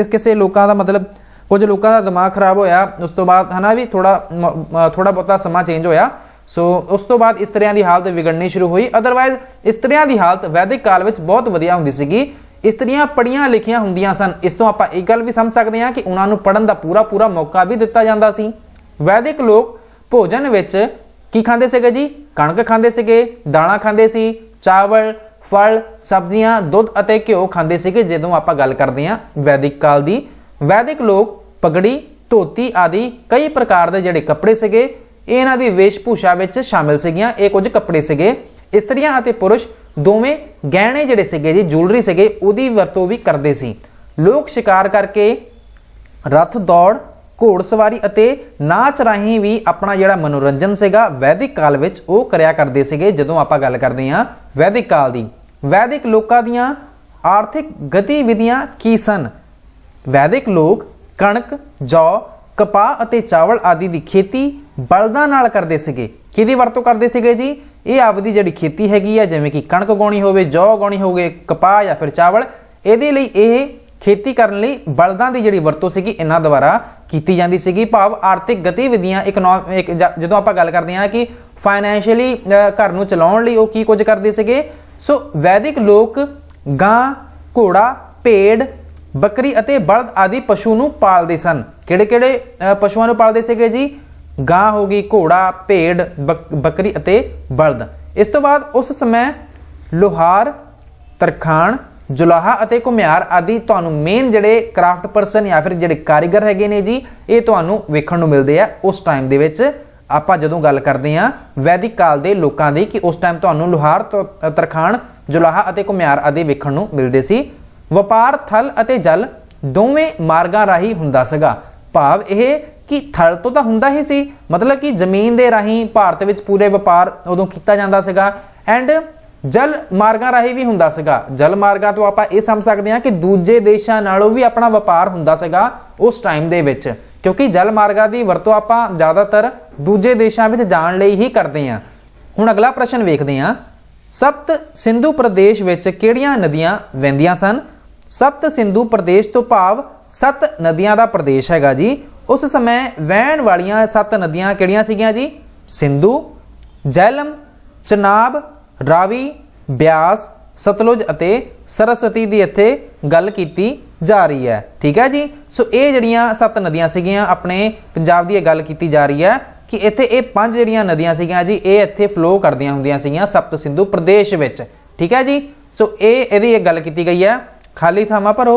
ਕਿਸੇ ਲੋਕਾਂ ਦਾ, ਮਤਲਬ ਕੁਝ ਲੋਕਾਂ ਦਾ ਦਿਮਾਗ ਖਰਾਬ ਹੋਇਆ, ਉਸ ਤੋਂ ਬਾਅਦ ਹਨਾ ਵੀ ਥੋੜਾ ਬਹੁਤਾ ਸਮਾਂ ਚੇਂਜ ਹੋਇਆ। ਸੋ ਉਸ ਤੋਂ ਬਾਅਦ ਇਸਤਰੀਆਂ ਦੀ ਹਾਲਤ ਵਿਗੜਨੀ ਸ਼ੁਰੂ ਹੋਈ। ਅਦਰਵਾਈਜ਼ ਇਸਤਰੀਆਂ ਦੀ ਹਾਲਤ ਵੈਦਿਕ ਕਾਲ ਵਿੱਚ ਬਹੁਤ ਵਧੀਆ ਹੁੰਦੀ ਸੀਗੀ। ਇਸਤਰੀਆਂ ਪੜ੍ਹੀਆਂ ਲਿਖੀਆਂ ਹੁੰਦੀਆਂ ਸਨ। ਇਸ ਤੋਂ ਆਪਾਂ ਇਹ ਗੱਲ ਵੀ ਸਮਝ ਸਕਦੇ ਹਾਂ ਕਿ ਉਹਨਾਂ ਨੂੰ ਪੜ੍ਹਨ ਦਾ ਪੂਰਾ ਮੌਕਾ ਵੀ ਦਿੱਤਾ ਜਾਂਦਾ ਸੀ। ਵੈਦਿਕ ਲੋਕ ਭੋਜਨ ਵਿੱਚ ਕੀ ਖਾਂਦੇ ਸੀਗੇ ਜੀ? ਕਣਕ ਖਾਂਦੇ ਸੀਗੇ, ਦਾਲਾਂ ਖਾਂਦੇ ਸੀ, ਚਾਵਲ, ਫਲ, ਸਬਜ਼ੀਆਂ, ਦੁੱਧ ਅਤੇ ਘਿਓ ਖਾਂਦੇ ਸੀਗੇ। ਜਦੋਂ ਆਪਾਂ ਗੱਲ ਕਰਦੇ ਹਾਂ ਵੈਦਿਕ ਕਾਲ ਦੀ, ਵੈਦਿਕ ਲੋਕ ਪਗੜੀ, ਧੋਤੀ ਆਦਿ ਕਈ ਪ੍ਰਕਾਰ ਦੇ ਜਿਹੜੇ ਕੱਪੜੇ ਸੀਗੇ ਇਹ ਇਹਨਾਂ ਦੀ ਵੇਸ਼-ਭੂਸ਼ਾ ਵਿੱਚ ਸ਼ਾਮਿਲ ਸੀਗੀਆਂ। ਇਹ ਕੁਝ ਕੱਪੜੇ ਸੀਗੇ। ਇਸਤਰੀਆਂ ਅਤੇ ਪੁਰਸ਼ ਦੋਵੇਂ ਗਹਿਣੇ ਜਿਹੜੇ ਸੀਗੇ ਜੀ, ਜੁਐਲਰੀ ਸੀਗੇ, ਉਹਦੀ ਵਰਤੋਂ ਵੀ ਕਰਦੇ ਸੀ। ਲੋਕ ਸ਼ਿਕਾਰ ਕਰਕੇ, ਰੱਥ ਦੌੜ, ਘੋੜਸਵਾਰੀ ਅਤੇ ਨਾਚ ਰਾਹੀਂ ਵੀ ਆਪਣਾ ਜਿਹੜਾ ਮਨੋਰੰਜਨ ਸੀਗਾ ਵੈਦਿਕ ਕਾਲ ਵਿੱਚ ਉਹ ਕਰਿਆ ਕਰਦੇ ਸੀਗੇ। ਜਦੋਂ ਆਪਾਂ ਗੱਲ ਕਰਦੇ ਹਾਂ ਵੈਦਿਕ ਕਾਲ ਦੀ, ਵੈਦਿਕ ਲੋਕਾਂ ਦੀਆਂ ਆਰਥਿਕ ਗਤੀਵਿਧੀਆਂ ਕੀ ਸਨ? ਵੈਦਿਕ ਲੋਕ ਕਣਕ, ਜੌ, ਕਪਾਹ ਅਤੇ ਚਾਵਲ ਆਦਿ ਦੀ ਖੇਤੀ ਬਲਦਾਂ ਨਾਲ ਕਰਦੇ ਸੀਗੇ। ਕਿਹਦੀ ਵਰਤੋਂ ਕਰਦੇ ਸੀਗੇ ਜੀ? ਇਹ ਆਪਦੀ ਜਿਹੜੀ ਖੇਤੀ ਹੈਗੀ ਆ, ਜਿਵੇਂ ਕਿ ਕਣਕ ਉਗਾਉਣੀ ਹੋਵੇ, ਜੌ ਉਗਾਉਣੀ ਹੋਵੇ, ਕਪਾਹ ਜਾਂ ਫਿਰ ਚਾਵਲ, ਇਹਦੇ ਲਈ ਇਹ ਖੇਤੀ ਕਰਨ ਲਈ ਬਲਦਾਂ ਦੀ ਜਿਹੜੀ ਵਰਤੋਂ ਸੀਗੀ ਇਹਨਾਂ ਦੁਆਰਾ ਕੀਤੀ ਜਾਂਦੀ ਸੀਗੀ। ਭਾਵ ਆਰਥਿਕ ਗਤੀਵਿਧੀਆਂ, ਜਦੋਂ ਆਪਾਂ ਗੱਲ ਕਰਦੇ ਹਾਂ ਕਿ ਫਾਈਨੈਂਸ਼ੀਅਲੀ ਘਰ ਨੂੰ ਚਲਾਉਣ ਲਈ ਉਹ ਕੀ ਕੁਝ ਕਰਦੇ ਸੀਗੇ। ਸੋ ਵੈਦਿਕ ਲੋਕ ਗਾਂ, ਘੋੜਾ, ਭੇਡ, ਬੱਕਰੀ ਅਤੇ ਬਲਦ ਆਦਿ ਪਸ਼ੂ ਨੂੰ ਪਾਲਦੇ ਸਨ। ਕਿਹੜੇ ਪਸ਼ੂਆਂ ਨੂੰ ਪਾਲਦੇ ਸੀਗੇ ਜੀ? ਗਾਂ ਹੋ ਗਈ, ਘੋੜਾ, ਭੇਡ, ਬੱਕਰੀ ਅਤੇ ਬਲਦ। ਇਸ ਤੋਂ ਬਾਅਦ ਉਸ ਸਮੇਂ ਲੋਹਾਰ, ਤਰਖਾਣ, ਜੁਲਾਹਾ ਅਤੇ ਘੁਮਿਆਰ ਆਦਿ ਤੁਹਾਨੂੰ ਮੇਨ ਜਿਹੜੇ ਕ੍ਰਾਫਟ ਪਰਸਨ ਜਾਂ ਫਿਰ ਜਿਹੜੇ ਕਾਰੀਗਰ ਹੈਗੇ ਨੇ ਜੀ, ਇਹ ਤੁਹਾਨੂੰ ਵੇਖਣ ਨੂੰ ਮਿਲਦੇ ਆ ਉਸ ਟਾਈਮ ਦੇ ਵਿੱਚ। ਆਪਾਂ ਜਦੋਂ ਗੱਲ ਕਰਦੇ ਹਾਂ ਵੈਦਿਕ ਕਾਲ ਦੇ ਲੋਕਾਂ ਦੀ ਕਿ ਉਸ ਟਾਈਮ ਤੁਹਾਨੂੰ ਲੋਹਾਰ, ਤਰਖਾਣ, ਜੁਲਾਹਾ ਅਤੇ ਘੁਮਿਆਰ ਆਦਿ ਵੇਖਣ ਨੂੰ ਮਿਲਦੇ ਸੀ। ਵਪਾਰ ਥਲ ਅਤੇ ਜਲ ਦੋਵੇਂ ਮਾਰਗਾਂ ਰਾਹੀਂ ਹੁੰਦਾ ਸੀਗਾ। ਭਾਵ ਇਹ ਕਿ ਥਲ ਤੋਂ ਤਾਂ ਹੁੰਦਾ ਹੀ ਸੀ, ਮਤਲਬ ਕਿ ਜ਼ਮੀਨ ਦੇ ਰਾਹੀਂ ਭਾਰਤ ਵਿੱਚ ਪੂਰੇ ਵਪਾਰ ਉਦੋਂ ਕੀਤਾ ਜਾਂਦਾ ਸੀਗਾ, ਐਂਡ ਜਲ ਮਾਰਗਾਂ ਰਾਹੀਂ ਵੀ ਹੁੰਦਾ ਸੀਗਾ। ਜਲ ਮਾਰਗਾਂ ਤੋਂ ਆਪਾਂ ਇਹ ਸਮਝ ਸਕਦੇ ਹਾਂ ਕਿ ਦੂਜੇ ਦੇਸ਼ਾਂ ਨਾਲੋਂ ਵੀ ਆਪਣਾ ਵਪਾਰ ਹੁੰਦਾ ਸੀਗਾ ਉਸ ਟਾਈਮ ਦੇ ਵਿੱਚ, ਕਿਉਂਕਿ ਜਲ ਮਾਰਗਾਂ ਦੀ ਵਰਤੋਂ ਆਪਾਂ ਜ਼ਿਆਦਾਤਰ ਦੂਜੇ ਦੇਸ਼ਾਂ ਵਿੱਚ ਜਾਣ ਲਈ ਹੀ ਕਰਦੇ ਹਾਂ। ਹੁਣ ਅਗਲਾ ਪ੍ਰਸ਼ਨ ਵੇਖਦੇ ਹਾਂ। ਸਪਤ ਸਿੰਧੂ ਪ੍ਰਦੇਸ਼ ਵਿੱਚ ਕਿਹੜੀਆਂ ਨਦੀਆਂ ਵਹਿੰਦੀਆਂ ਸਨ? ਸਪਤ ਸਿੰਧੂ ਪ੍ਰਦੇਸ਼ ਤੋਂ ਭਾਵ 7 ਨਦੀਆਂ ਦਾ ਪ੍ਰਦੇਸ਼ ਹੈਗਾ ਜੀ। ਉਸ ਸਮੇਂ ਵਹਿਣ ਵਾਲੀਆਂ 7 ਨਦੀਆਂ ਕਿਹੜੀਆਂ ਸੀਗੀਆਂ ਜੀ? ਸਿੰਧੂ, ਜੇਹਲਮ, ਚਨਾਬ, ਰਾਵੀ, ਬਿਆਸ, ਸਤਲੁਜ ਅਤੇ ਸਰਸਵਤੀ ਦੀ ਇੱਥੇ ਗੱਲ ਕੀਤੀ ਜਾ ਰਹੀ ਹੈ। ਠੀਕ ਹੈ ਜੀ। ਸੋ ਇਹ ਜਿਹੜੀਆਂ 7 ਨਦੀਆਂ ਸੀਗੀਆਂ ਆਪਣੇ ਪੰਜਾਬ ਦੀ ਇਹ ਗੱਲ ਕੀਤੀ ਜਾ ਰਹੀ ਹੈ ਕਿ ਇੱਥੇ ਇਹ 5 ਜਿਹੜੀਆਂ ਨਦੀਆਂ ਸੀਗੀਆਂ ਜੀ ਇਹ ਇੱਥੇ ਫਲੋ ਕਰਦੀਆਂ ਹੁੰਦੀਆਂ ਸੀਗੀਆਂ ਸਪਤ ਸਿੰਧੂ ਪ੍ਰਦੇਸ਼ ਵਿੱਚ। ਠੀਕ ਹੈ ਜੀ। ਸੋ ਇਹਦੀ ਇਹ ਗੱਲ ਕੀਤੀ ਗਈ ਹੈ। ਖਾਲੀ ਥਾਵਾਂ ਭਰੋ।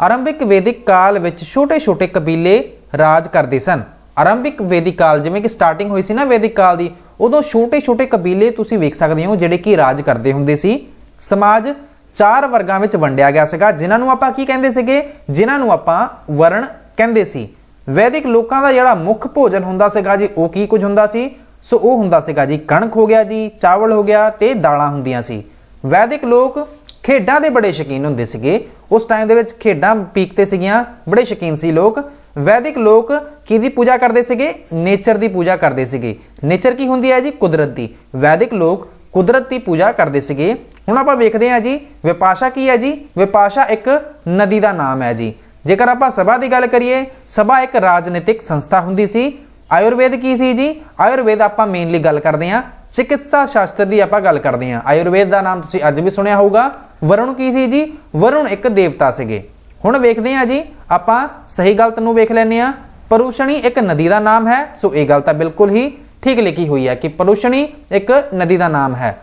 ਆਰੰਭਿਕ ਵੈਦਿਕ ਕਾਲ ਵਿੱਚ ਛੋਟੇ ਛੋਟੇ ਕਬੀਲੇ ਰਾਜ ਕਰਦੇ ਸਨ। ਆਰੰਭਿਕ ਵੈਦਿਕ ਕਾਲ ਜਿਵੇਂ ਕਿ ਸਟਾਰਟਿੰਗ ਹੋਈ ਸੀ ਨਾ ਵੈਦਿਕ ਕਾਲ ਦੀ, ਉਦੋਂ ਛੋਟੇ ਛੋਟੇ ਕਬੀਲੇ ਤੁਸੀਂ ਵੇਖ ਸਕਦੇ ਹੋ ਜਿਹੜੇ ਕਿ ਰਾਜ ਕਰਦੇ ਹੁੰਦੇ ਸੀ। ਸਮਾਜ 4 ਵਰਗਾਂ ਵਿੱਚ ਵੰਡਿਆ ਗਿਆ ਸੀਗਾ ਜਿਨ੍ਹਾਂ ਨੂੰ ਆਪਾਂ ਕੀ ਕਹਿੰਦੇ ਸੀਗੇ? ਜਿਨ੍ਹਾਂ ਨੂੰ ਆਪਾਂ ਵਰਣ ਕਹਿੰਦੇ ਸੀ। ਵੈਦਿਕ ਲੋਕਾਂ ਦਾ ਜਿਹੜਾ ਮੁੱਖ ਭੋਜਨ ਹੁੰਦਾ ਸੀਗਾ ਜੀ ਉਹ ਕੀ ਕੁਝ ਹੁੰਦਾ ਸੀ? ਸੋ ਉਹ ਹੁੰਦਾ ਸੀਗਾ ਜੀ ਕਣਕ ਹੋ ਗਿਆ ਜੀ, ਚਾਵਲ ਹੋ ਗਿਆ ਤੇ ਦਾਲਾਂ ਹੁੰਦੀਆਂ ਸੀ। ਵੈਦਿਕ ਲੋਕ ਖੇਡਾਂ ਦੇ ਬੜੇ ਸ਼ੌਕੀਨ ਹੁੰਦੇ ਸੀਗੇ। ਉਸ ਟਾਈਮ ਦੇ ਵਿੱਚ ਖੇਡਾਂ ਪੀਕ ਤੇ ਸੀਗੀਆਂ, ਬੜੇ ਸ਼ੌਕੀਨ ਸੀ ਲੋਕ। ਵੈਦਿਕ ਲੋਕ ਕਿਹਦੀ ਪੂਜਾ ਕਰਦੇ ਸੀਗੇ? ਨੇਚਰ ਦੀ ਪੂਜਾ ਕਰਦੇ ਸੀਗੇ। ਨੇਚਰ ਕੀ ਹੁੰਦੀ ਹੈ ਜੀ? ਕੁਦਰਤ ਦੀ। ਵੈਦਿਕ ਲੋਕ ਕੁਦਰਤ ਦੀ ਪੂਜਾ ਕਰਦੇ ਸੀਗੇ। ਹੁਣ ਆਪਾਂ ਵੇਖਦੇ ਹਾਂ ਜੀ ਵਿਪਾਸ਼ਾ ਕੀ ਹੈ ਜੀ? ਵਿਪਾਸ਼ਾ ਇੱਕ ਨਦੀ ਦਾ ਨਾਮ ਹੈ ਜੀ। ਜੇਕਰ ਆਪਾਂ ਸਭਾ ਦੀ ਗੱਲ ਕਰੀਏ, ਸਭਾ ਇੱਕ ਰਾਜਨੀਤਿਕ ਸੰਸਥਾ ਹੁੰਦੀ ਸੀ। ਆਯੁਰਵੇਦ ਕੀ ਸੀ ਜੀ? ਆਯੁਰਵੇਦ ਆਪਾਂ ਮੇਨਲੀ ਗੱਲ ਕਰਦੇ ਹਾਂ ਚਿਕਿਤਸਾ ਸ਼ਾਸਤਰ ਦੀ ਆਪਾਂ ਗੱਲ ਕਰਦੇ ਹਾਂ। ਆਯੁਰਵੇਦ ਦਾ ਨਾਮ ਤੁਸੀਂ ਅੱਜ ਵੀ ਸੁਣਿਆ ਹੋਊਗਾ। ਵਰੁਣ ਕੀ ਸੀ ਜੀ? ਵਰੁਣ ਇੱਕ ਦੇਵਤਾ ਸੀਗੇ। ਹੁਣ ਵੇਖਦੇ ਹਾਂ ਜੀ ਆਪਾਂ ਸਹੀ ਗਲਤ ਨੂੰ ਵੇਖ ਲੈਂਦੇ ਹਾਂ। ਪਰੂਸ਼ਣੀ ਇੱਕ ਨਦੀ ਦਾ ਨਾਮ ਹੈ। ਸੋ ਇਹ ਗੱਲ ਤਾਂ ਬਿਲਕੁਲ ਹੀ ਠੀਕ ਲਿਖੀ ਹੋਈ ਹੈ ਕਿ ਪਰੂਸ਼ਣੀ ਇੱਕ ਨਦੀ ਦਾ ਨਾਮ ਹੈ।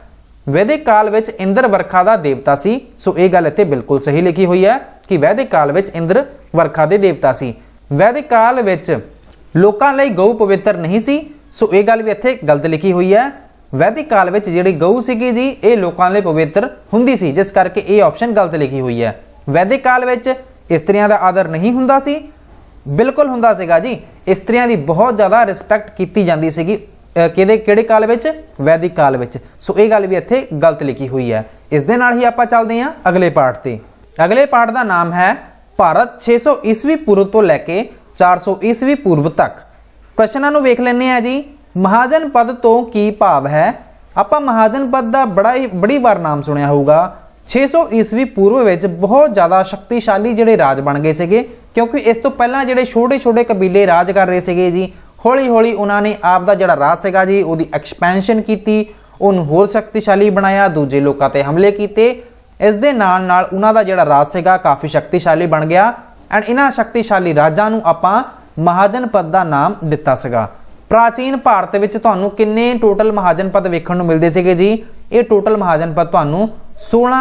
ਵੈਦਿਕ ਕਾਲ ਵਿੱਚ ਇੰਦਰ ਵਰਖਾ ਦਾ ਦੇਵਤਾ ਸੀ। ਸੋ ਇਹ ਗੱਲ ਇੱਥੇ ਬਿਲਕੁਲ ਸਹੀ ਲਿਖੀ ਹੋਈ ਹੈ ਕਿ ਵੈਦਿਕ ਕਾਲ ਵਿੱਚ ਇੰਦਰ ਵਰਖਾ ਦੇ ਦੇਵਤਾ ਸੀ। ਵੈਦਿਕ ਕਾਲ ਵਿੱਚ ਲੋਕਾਂ ਲਈ ਗਊ ਪਵਿੱਤਰ ਨਹੀਂ ਸੀ। ਸੋ ਇਹ ਗੱਲ ਵੀ ਇੱਥੇ ਗਲਤ ਲਿਖੀ ਹੋਈ ਹੈ। ਵੈਦਿਕ ਕਾਲ ਵਿੱਚ ਜਿਹੜੀ ਗਊ ਸੀਗੀ ਜੀ ਇਹ ਲੋਕਾਂ ਲਈ ਪਵਿੱਤਰ ਹੁੰਦੀ ਸੀ, ਜਿਸ ਕਰਕੇ ਇਹ ਆਪਸ਼ਨ ਗਲਤ ਲਿਖੀ ਹੋਈ ਹੈ। ਵੈਦਿਕ ਕਾਲ ਵਿੱਚ ਇਸਤਰੀਆਂ ਦਾ ਆਦਰ ਨਹੀਂ ਹੁੰਦਾ ਸੀ। ਬਿਲਕੁਲ ਹੁੰਦਾ ਸੀਗਾ ਜੀ। ਇਸਤਰੀਆਂ ਦੀ ਬਹੁਤ ਜ਼ਿਆਦਾ ਰਿਸਪੈਕਟ ਕੀਤੀ ਜਾਂਦੀ ਸੀਗੀ। ਕਿਹੜੇ ਕਾਲ ਵਿੱਚ? ਵੈਦਿਕ ਕਾਲ ਵਿੱਚ। ਸੋ ਇਹ ਗੱਲ ਵੀ ਇੱਥੇ ਗਲਤ ਲਿਖੀ ਹੋਈ ਹੈ। ਇਸ ਦੇ ਨਾਲ ਹੀ ਆਪਾਂ ਚੱਲਦੇ ਹਾਂ ਅਗਲੇ ਪਾਠ ਤੇ। ਅਗਲੇ ਪਾਠ ਦਾ ਨਾਮ ਹੈ ਭਾਰਤ 600 ਈਸਵੀ ਪੂਰਵ ਤੋਂ ਲੈ ਕੇ 400 ਈਸਵੀ ਪੂਰਵ ਤੱਕ। ਪ੍ਰਸ਼ਨਾਂ ਨੂੰ ਵੇਖ ਲੈਂਦੇ ਹਾਂ ਜੀ। ਮਹਾਜਨ ਪਦ ਤੋਂ ਕੀ ਭਾਵ ਹੈ? ਆਪਾਂ ਮਹਾਜਨ ਪਦ ਦਾ ਬੜੀ ਵਾਰ ਨਾਮ ਸੁਣਿਆ ਹੋਊਗਾ। 600 ਈਸਵੀ ਪੂਰਵ ਵਿੱਚ ਬਹੁਤ ਜ਼ਿਆਦਾ ਸ਼ਕਤੀਸ਼ਾਲੀ ਜਿਹੜੇ ਰਾਜ ਬਣ ਗਏ ਸੀਗੇ, ਕਿਉਂਕਿ ਇਸ ਤੋਂ ਪਹਿਲਾਂ ਜਿਹੜੇ ਛੋਟੇ ਛੋਟੇ ਕਬੀਲੇ ਰਾਜ ਕਰ ਰਹੇ ਸੀਗੇ ਜੀ, ਹੌਲੀ ਹੌਲੀ ਉਹਨਾਂ ਨੇ ਆਪ ਦਾ ਜਿਹੜਾ ਰਾਜ ਸੀਗਾ ਜੀ ਉਹਦੀ ਐਕਸਪੈਂਸ਼ਨ ਕੀਤੀ, ਉਹਨੂੰ ਹੋਰ ਸ਼ਕਤੀਸ਼ਾਲੀ ਬਣਾਇਆ, ਦੂਜੇ ਲੋਕਾਂ ਤੇ ਹਮਲੇ ਕੀਤੇ। ਇਸ ਦੇ ਨਾਲ ਨਾਲ ਉਹਨਾਂ ਦਾ ਜਿਹੜਾ ਰਾਜ ਸੀਗਾ ਕਾਫੀ ਸ਼ਕਤੀਸ਼ਾਲੀ ਬਣ ਗਿਆ ਐਂਡ ਇਹਨਾਂ ਸ਼ਕਤੀਸ਼ਾਲੀ ਰਾਜਾਂ ਨੂੰ ਆਪਾਂ ਮਹਾਜਨ ਪਦ ਦਾ ਨਾਮ ਦਿੱਤਾ ਸੀਗਾ। ਪ੍ਰਾਚੀਨ ਭਾਰਤ ਵਿੱਚ ਤੁਹਾਨੂੰ ਕਿੰਨੇ ਟੋਟਲ ਮਹਾਜਨ ਪਦ ਵੇਖਣ ਨੂੰ ਮਿਲਦੇ ਸੀਗੇ ਜੀ? ਇਹ ਟੋਟਲ ਮਹਾਜਨ ਪਦ ਤੁਹਾਨੂੰ 16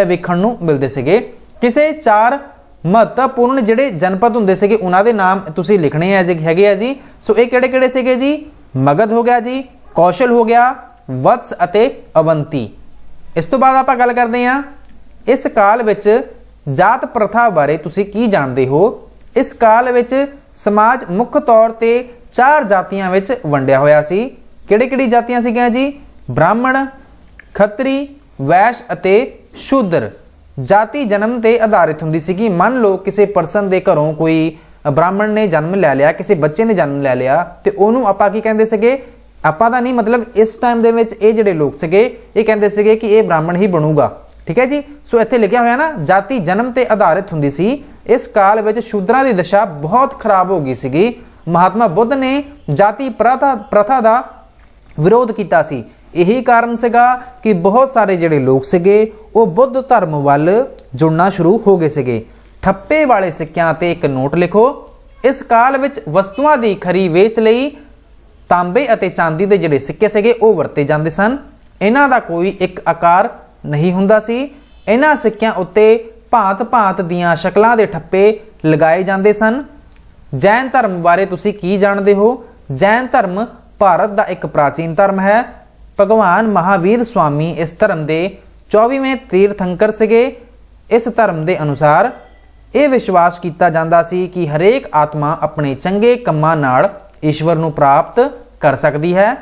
ਵੇਖਣ ਨੂੰ ਮਿਲਦੇ ਸੀਗੇ। ਕਿਸੇ 4 ਮਹੱਤਵਪੂਰਨ ਜਿਹੜੇ ਜਨਪਦ ਹੁੰਦੇ ਸੀਗੇ ਉਹਨਾਂ ਦੇ ਨਾਮ ਤੁਸੀਂ ਲਿਖਣੇ ਹੈਗੇ ਆ ਜੀ। ਸੋ ਇਹ ਕਿਹੜੇ ਕਿਹੜੇ ਸੀਗੇ ਜੀ? ਮਗਧ ਹੋ ਗਿਆ ਜੀ, ਕੌਸ਼ਲ ਹੋ ਗਿਆ, ਵਤਸ ਅਤੇ ਅਵੰਤੀ। ਇਸ ਤੋਂ ਬਾਅਦ ਆਪਾਂ ਗੱਲ ਕਰਦੇ ਹਾਂ ਇਸ ਕਾਲ ਵਿੱਚ ਜਾਤ ਪ੍ਰਥਾ ਬਾਰੇ ਤੁਸੀਂ ਕੀ ਜਾਣਦੇ ਹੋ? ਇਸ ਕਾਲ ਵਿੱਚ ਸਮਾਜ ਮੁੱਖ ਤੌਰ ਤੇ 4 ਜਾਤੀਆਂ ਵਿੱਚ ਵੰਡਿਆ ਹੋਇਆ ਸੀ। ਕਿਹੜੀ ਕਿਹੜੀ ਜਾਤੀਆਂ ਸੀਗੀਆਂ ਜੀ? ਬ੍ਰਾਹਮਣ, ਖੱਤਰੀ, ਵੈਸ਼ ਅਤੇ ਸ਼ੂਦਰ। ਜਾਤੀ ਜਨਮ ਤੇ ਆਧਾਰਿਤ ਹੁੰਦੀ ਸੀਗੀ। ਮੰਨ ਲਓ ਕਿਸੇ ਪਰਸਨ ਦੇ ਘਰੋਂ ਕੋਈ ਬ੍ਰਾਹਮਣ ਨੇ ਜਨਮ ਲੈ ਲਿਆ, ਕਿਸੇ ਬੱਚੇ ਨੇ ਜਨਮ ਲੈ ਲਿਆ ਤੇ ਉਹਨੂੰ ਆਪਾਂ ਕੀ ਕਹਿੰਦੇ ਸੀਗੇ? ਆਪਾਂ ਦਾ ਨਹੀਂ, ਮਤਲਬ ਇਸ ਟਾਈਮ ਦੇ ਵਿੱਚ ਇਹ ਜਿਹੜੇ ਲੋਕ ਸੀਗੇ ਇਹ ਕਹਿੰਦੇ ਸੀਗੇ ਕਿ ਇਹ ਬ੍ਰਾਹਮਣ ਹੀ ਬਣੂਗਾ। ਠੀਕ ਹੈ ਜੀ। ਸੋ ਇੱਥੇ ਲਿਖਿਆ ਹੋਇਆ ਨਾ ਜਾਤੀ ਜਨਮ ਤੇ ਆਧਾਰਿਤ ਹੁੰਦੀ ਸੀ। ਇਸ ਕਾਲ ਵਿੱਚ ਸ਼ੂਦਰਾਂ ਦੀ ਦਸ਼ਾ ਬਹੁਤ ਖਰਾਬ ਹੋ ਗਈ ਸੀਗੀ। ਮਹਾਤਮਾ ਬੁੱਧ ਨੇ ਜਾਤੀ ਪ੍ਰਥਾ ਦਾ ਵਿਰੋਧ ਕੀਤਾ ਸੀ। ਇਹੀ ਕਾਰਨ ਸੀਗਾ ਕਿ ਬਹੁਤ ਸਾਰੇ ਜਿਹੜੇ ਲੋਕ ਸੀਗੇ ਉਹ ਬੁੱਧ ਧਰਮ ਵੱਲ ਜੁੜਨਾ ਸ਼ੁਰੂ ਹੋ ਗਏ ਸੀਗੇ। ਠੱਪੇ ਵਾਲੇ ਸਿੱਕਿਆਂ ਤੇ ਇੱਕ ਨੋਟ ਲਿਖੋ। ਇਸ ਕਾਲ ਵਿੱਚ ਵਸਤੂਆਂ ਦੀ ਖਰੀ ਵੇਚ ਲਈ ਤਾਂਬੇ ਅਤੇ ਚਾਂਦੀ ਦੇ ਜਿਹੜੇ ਸਿੱਕੇ ਸੀਗੇ ਉਹ ਵਰਤੇ ਜਾਂਦੇ ਸਨ। ਇਹਨਾਂ ਦਾ ਕੋਈ ਇੱਕ ਆਕਾਰ ਨਹੀਂ ਹੁੰਦਾ ਸੀ। ਇਹਨਾਂ ਸਿੱਕਿਆਂ ਉੱਤੇ ਭਾਂਤ-ਭਾਂਤ ਦੀਆਂ ਸ਼ਕਲਾਂ ਦੇ ਠੱਪੇ ਲਗਾਏ ਜਾਂਦੇ ਸਨ। ਜੈਨ ਧਰਮ ਬਾਰੇ ਤੁਸੀਂ ਕੀ ਜਾਣਦੇ ਹੋ? ਜੈਨ ਧਰਮ ਭਾਰਤ ਦਾ ਇੱਕ ਪ੍ਰਾਚੀਨ ਧਰਮ ਹੈ। ਭਗਵਾਨ ਮਹਾਵੀਰ ਸਵਾਮੀ ਇਸ ਧਰਮ ਦੇ 24ਵੇਂ ਤੀਰਥੰਕਰ ਸੀਗੇ। ਇਸ ਧਰਮ ਦੇ ਅਨੁਸਾਰ ਇਹ ਵਿਸ਼ਵਾਸ ਕੀਤਾ ਜਾਂਦਾ ਸੀ ਕਿ ਹਰੇਕ ਆਤਮਾ ਆਪਣੇ ਚੰਗੇ ਕੰਮਾਂ ਨਾਲ ਈਸ਼ਵਰ ਨੂੰ ਪ੍ਰਾਪਤ ਕਰ ਸਕਦੀ ਹੈ।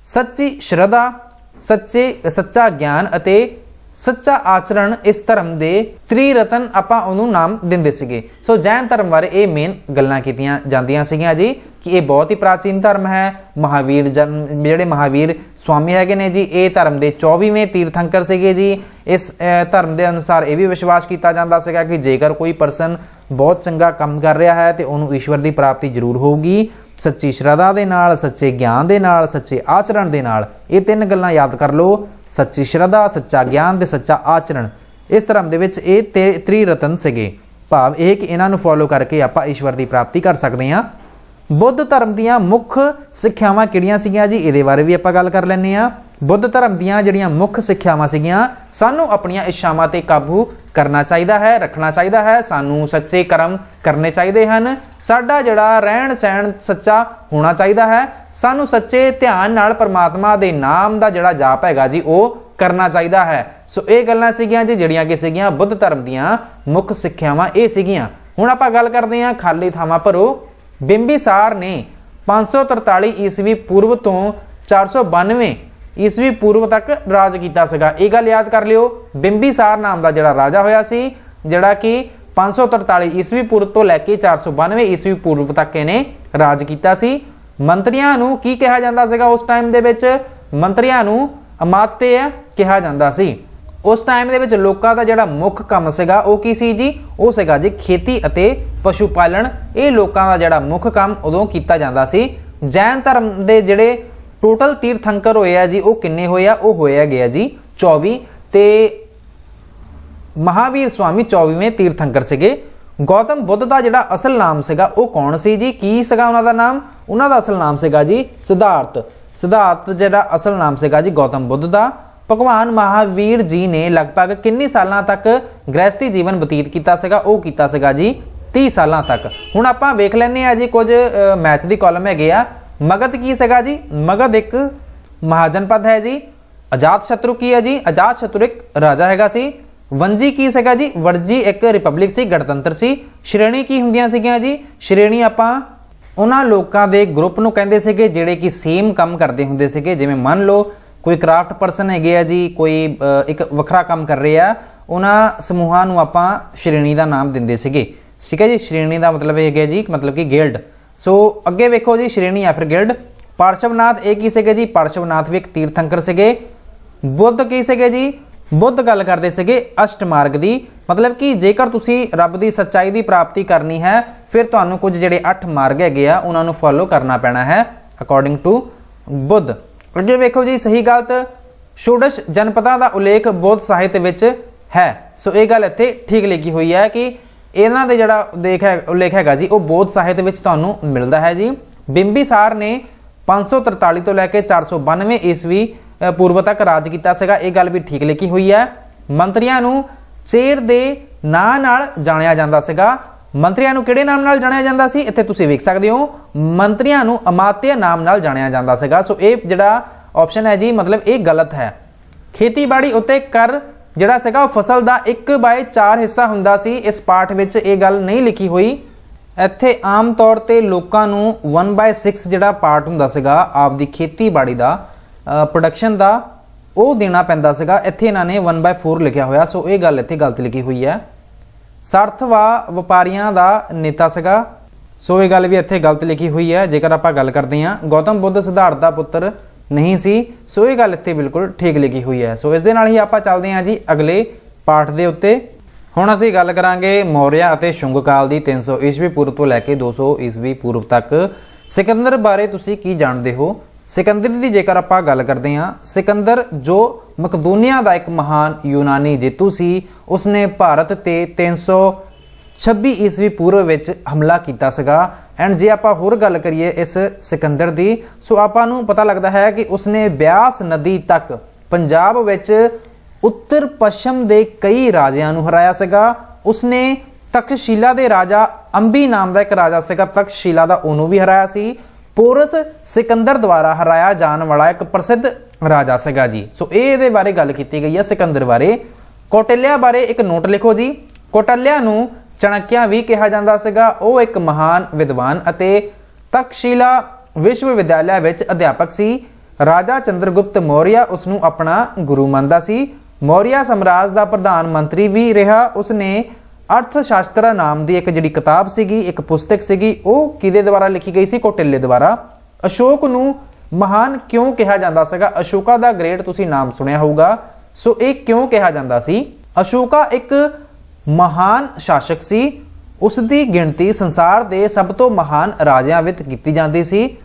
ਸੱਚੀ ਸ਼ਰਧਾ, ਸੱਚਾ ਗਿਆਨ ਅਤੇ ਸੱਚਾ ਆਚਰਣ ਇਸ ਧਰਮ ਦੇ ਤ੍ਰਿਰਤਨ ਆਪਾਂ ਉਹਨੂੰ ਨਾਮ ਦਿੰਦੇ ਸੀਗੇ। ਸੋ ਜੈਨ ਧਰਮ ਬਾਰੇ ਇਹ ਮੇਨ ਗੱਲਾਂ ਕੀਤੀਆਂ ਜਾਂਦੀਆਂ ਸੀਗੀਆਂ ਜੀ कि ये बहुत ही प्राचीन धर्म है। महावीर जन्म ਜਿਹੜੇ महावीर स्वामी हैगे ने जी ये धर्म के 24वें तीर्थंकर ਸੀਗੇ जी। इस धर्म के अनुसार ये भी विश्वास किया जाता ਸੀਗਾ कि जेकर कोई परसन बहुत चंगा काम कर रहा है तो उन्होंने ईश्वर की प्राप्ति जरूर होगी सच्ची श्रद्धा के नाल, सच्चे ज्ञान के नाल, सच्चे आचरण के नाल। ये 3 गल्लां याद कर लो, सच्ची श्रद्धा, सच्चा ज्ञान ते सच्चा आचरण। इस धर्म दे विच ये त्रिरतन सीगे, भाव यह कि इन्हां नूं फॉलो करके आपां ईश्वर की प्राप्ति कर सकते हैं। बुद्ध धर्म दीयां मुख सिक्ख्यावां किहड़ियां सीगियां जी, इहदे बारे भी आपां गल कर लैंदे आ। बुद्ध धर्म दीयां जिहड़ियां मुख सिक्ख्यावां सीगियां, सानूं अपणीआं इच्छावां ते काबू करना चाहिदा है, रखना चाहिदा है। सानूं सच्चे कर्म करने चाहिए हैं, साडा जिहड़ा रहन सहन सच्चा होना चाहिए है। सानूं सच्चे ध्यान नाल परमात्मा दे नाम दा जिहड़ा जाप हैगा जी वो करना चाहिए है। सो ये गल्लां सीगियां जी जिहड़ियां कि सीगियां बुद्ध धर्म दीयां मुख सिक्ख्यावां ये सीगियां। हुण आपां गल करदे हां खाली थावां भरो। बिंबिसार ने 543 ईस्वी पूर्व तो 492 ईस्वी पूर्व तक राज किया सीगा। ये गल याद कर लियो, बिंबिसार नाम का जिहड़ा राजा होया सी, जिहड़ा कि 543 ईस्वी पूर्व तो लैके 492 ईस्वी पूर्व तक इहने राज किया सी। मंत्रियां नूं की कहा जांदा सीगा उस टाइम दे विच? मंत्रियां नूं अमात्य कहा जांदा सी। उस टाइम दे विच लोकां दा जिहड़ा मुख काम सीगा वो की सी जी? वो सीगा जी खेती अते पशु पालन। ये लोकां दा जिहड़ा मुख काम उदों कीता जांदा सी। जैन धर्म दे जिहड़े टोटल तीर्थंकर होए आ जी वो किन्ने होए आ? वो होए गए जी 24 ते महावीर स्वामी 24वें तीर्थंकर सीगे। गौतम बुद्ध का जिहड़ा असल नाम सीगा वो कौन सी जी? की सीगा उन्हां दा नाम? उन्हां दा असल नाम सीगा जी सिद्धार्थ। सिद्धार्थ जिहड़ा असल नाम सीगा जी गौतम बुद्ध का। भगवान महावीर जी ने लगभग किन्नी सालां तक गृहस्थी जीवन बतीत किया सीगा? वो कीता सीगा जी 30 सालां तक। हुण आपां वेख लैंदे आ जी कुछ मैच दी कॉलम हैगे आ। मगध की सीगा जी? मगध एक महाजनपद है जी। अजात शत्रु की है जी? अजात शत्रु एक राजा हैगा सी। वंजी की सीगा जी? वरजी एक रिपब्लिक सी, गणतंत्र सी। श्रेणी की हुंदियां सीगियां जी? श्रेणी आपां उन्हां लोकां दे ग्रुप नूं कहंदे सीगे जिहड़े कि सेम काम करदे हुंदे सीगे। जिवें मान लो कोई क्राफ्ट परसन है जी, कोई एक वखरा काम कर रहे हैं, उन्हां समूहां नूं आपां श्रेणी का नाम दिंदे सीगे। ठीक है जी, श्रेणी का मतलब है जी मतलब कि गिल्ड। सो अगे वेखो जी श्रेणी या फिर गिल्ड। पार्श्वनाथ एक ही सीगे जी? पार्श्वनाथ भी एक तीर्थंकर सीगे। बुद्ध की सीगे जी? बुद्ध गल करते सीगे अष्टमार्ग की, मतलब कि जेकर तुसी रब की सच्चाई की प्राप्ति करनी है फिर तुहानूं कुछ जिहड़े 8 मार्ग हैगे आ उन्हां नूं फॉलो करना पैना है अकॉर्डिंग टू बुद्ध। अगे वेखो जी सही गलत। षोडश जनपदां दा उल्लेख बौद्ध साहित्य विच है। सो ये गल इत्थे ठीक लिखी हुई है कि इन्हां दे जिहड़ा उल्लेख हैगा जी वो बौद्ध साहित्य विच तुहानूं मिलदा है जी। बिंबिसार ने 543 तो लैके 492 ईस्वी पूर्व तक राज किया सीगा। ये गल भी ठीक लिखी हुई है। मंत्रियां नूं चेर दे नां नाल जाणिया जांदा सीगा। मंत्रियां नूं किहड़े नाम नाल जाणिया जांदा सी? इत्थे तुसीं वेख सकदे हो, मंत्रियां नूं अमात्य नाम नाल जाणिया जांदा सीगा। सो ये जिहड़ा ऑप्शन है जी मतलब ये गलत है। खेतीबाड़ी उत्ते कर जिहड़ा सीगा वो फसल दा 1/4 हिस्सा हुंदा सी। इस पाठ विच ये गल नहीं लिखी हुई। इत्थे आम तौर ते लोकां नूं 1/6 जिहड़ा पार्ट हुंदा सीगा आपदी खेतीबाड़ी दा प्रोडक्शन दा वो देना पैंदा सीगा। इत्थे इन्हां ने 1/4 लिखिया होया। सो ये गल इत्थे गलत लिखी हुई है। सार्थवा व्यापारियों का नेता सीगा। सो ये गल भी इत्थे गलत लिखी हुई है। जेकर आपां गल करते हैं गौतम बुद्ध सिद्धार्थ का पुत्र नहीं सी। सो ये गल इत्थे बिल्कुल ठीक लिखी हुई है। सो इस दे नाल ही आपां चलदे हां जी अगले पाठ दे उत्ते। हुण असीं गल करांगे मौर्य अते शुंग काल दी 300 ईस्वी पूर्व तो लैके 200 ईस्वी पूर्व तक। सिकंदर बारे तुसीं की जाणदे हो? सिकंदर की जेकर आपां गल करते हैं, सिकंदर जो मकदूनिया का एक महान यूनानी जेतू सी, उसने भारत ते 326 ईस्वी पूर्व विच हमला किया सीगा। एंड जे आपां होर गल करिए इस सिकंदर दी, सो आपां नूं पता लगता है कि उसने ब्यास नदी तक पंजाब विच उत्तर पश्चिम दे कई राजियां नूं हराया सीगा। उसने तक्षशिला दे राजा अंबी नाम का एक राजा सीगा, तक्षशिला दा ओनू भी हराया सी। पोरस सिकंदर द्वारा हराया जाने वाला एक प्रसिद्ध राजा सीगा जी। सो ये बारे गल की गई है सिकंदर बारे। कौटिल्या बारे एक नोट लिखो जी। कौटिल्या नूं चाणक्य भी कहा जाता सीगा। वो एक महान विद्वान अते तक्षशिला विश्वविद्यालय विच अध्यापक सी। राजा चंद्रगुप्त मौर्य उसनूं अपना गुरु मानदा सी। मौर्य साम्राज्य का प्रधानमंत्री भी रहा। उसने ਅਰਥ-ਸ਼ਾਸਤਰ ਨਾਮ ਦੀ ਇੱਕ ਜਿਹੜੀ ਕਿਤਾਬ ਸੀਗੀ, ਇੱਕ ਪੁਸਤਕ ਸੀਗੀ, ਉਹ ਕਿਹਦੇ ਦੁਆਰਾ ਲਿਖੀ ਗਈ ਸੀ? ਕੌਟਿल्य ਦੁਆਰਾ। ਅਸ਼ੋਕ ਨੂੰ ਮਹਾਨ ਕਿਉਂ ਕਿਹਾ ਜਾਂਦਾ ਸੀਗਾ? ਅਸ਼ੋਕਾ ਦਾ ਗ੍ਰੇਟ ਤੁਸੀਂ ਨਾਮ ਸੁਣਿਆ ਹੋਊਗਾ। ਸੋ ਇਹ ਕਿਉਂ ਕਿਹਾ ਜਾਂਦਾ ਸੀ? ਅਸ਼ੋਕਾ ਇੱਕ ਮਹਾਨ ਸ਼ਾਸਕ ਸੀ। ਉਸ ਦੀ ਗਿਣਤੀ ਸੰਸਾਰ ਦੇ ਸਭ ਤੋਂ ਮਹਾਨ ਰਾਜਿਆਂ ਵਿੱਚ ਕੀਤੀ ਜਾਂਦੀ ਸੀ।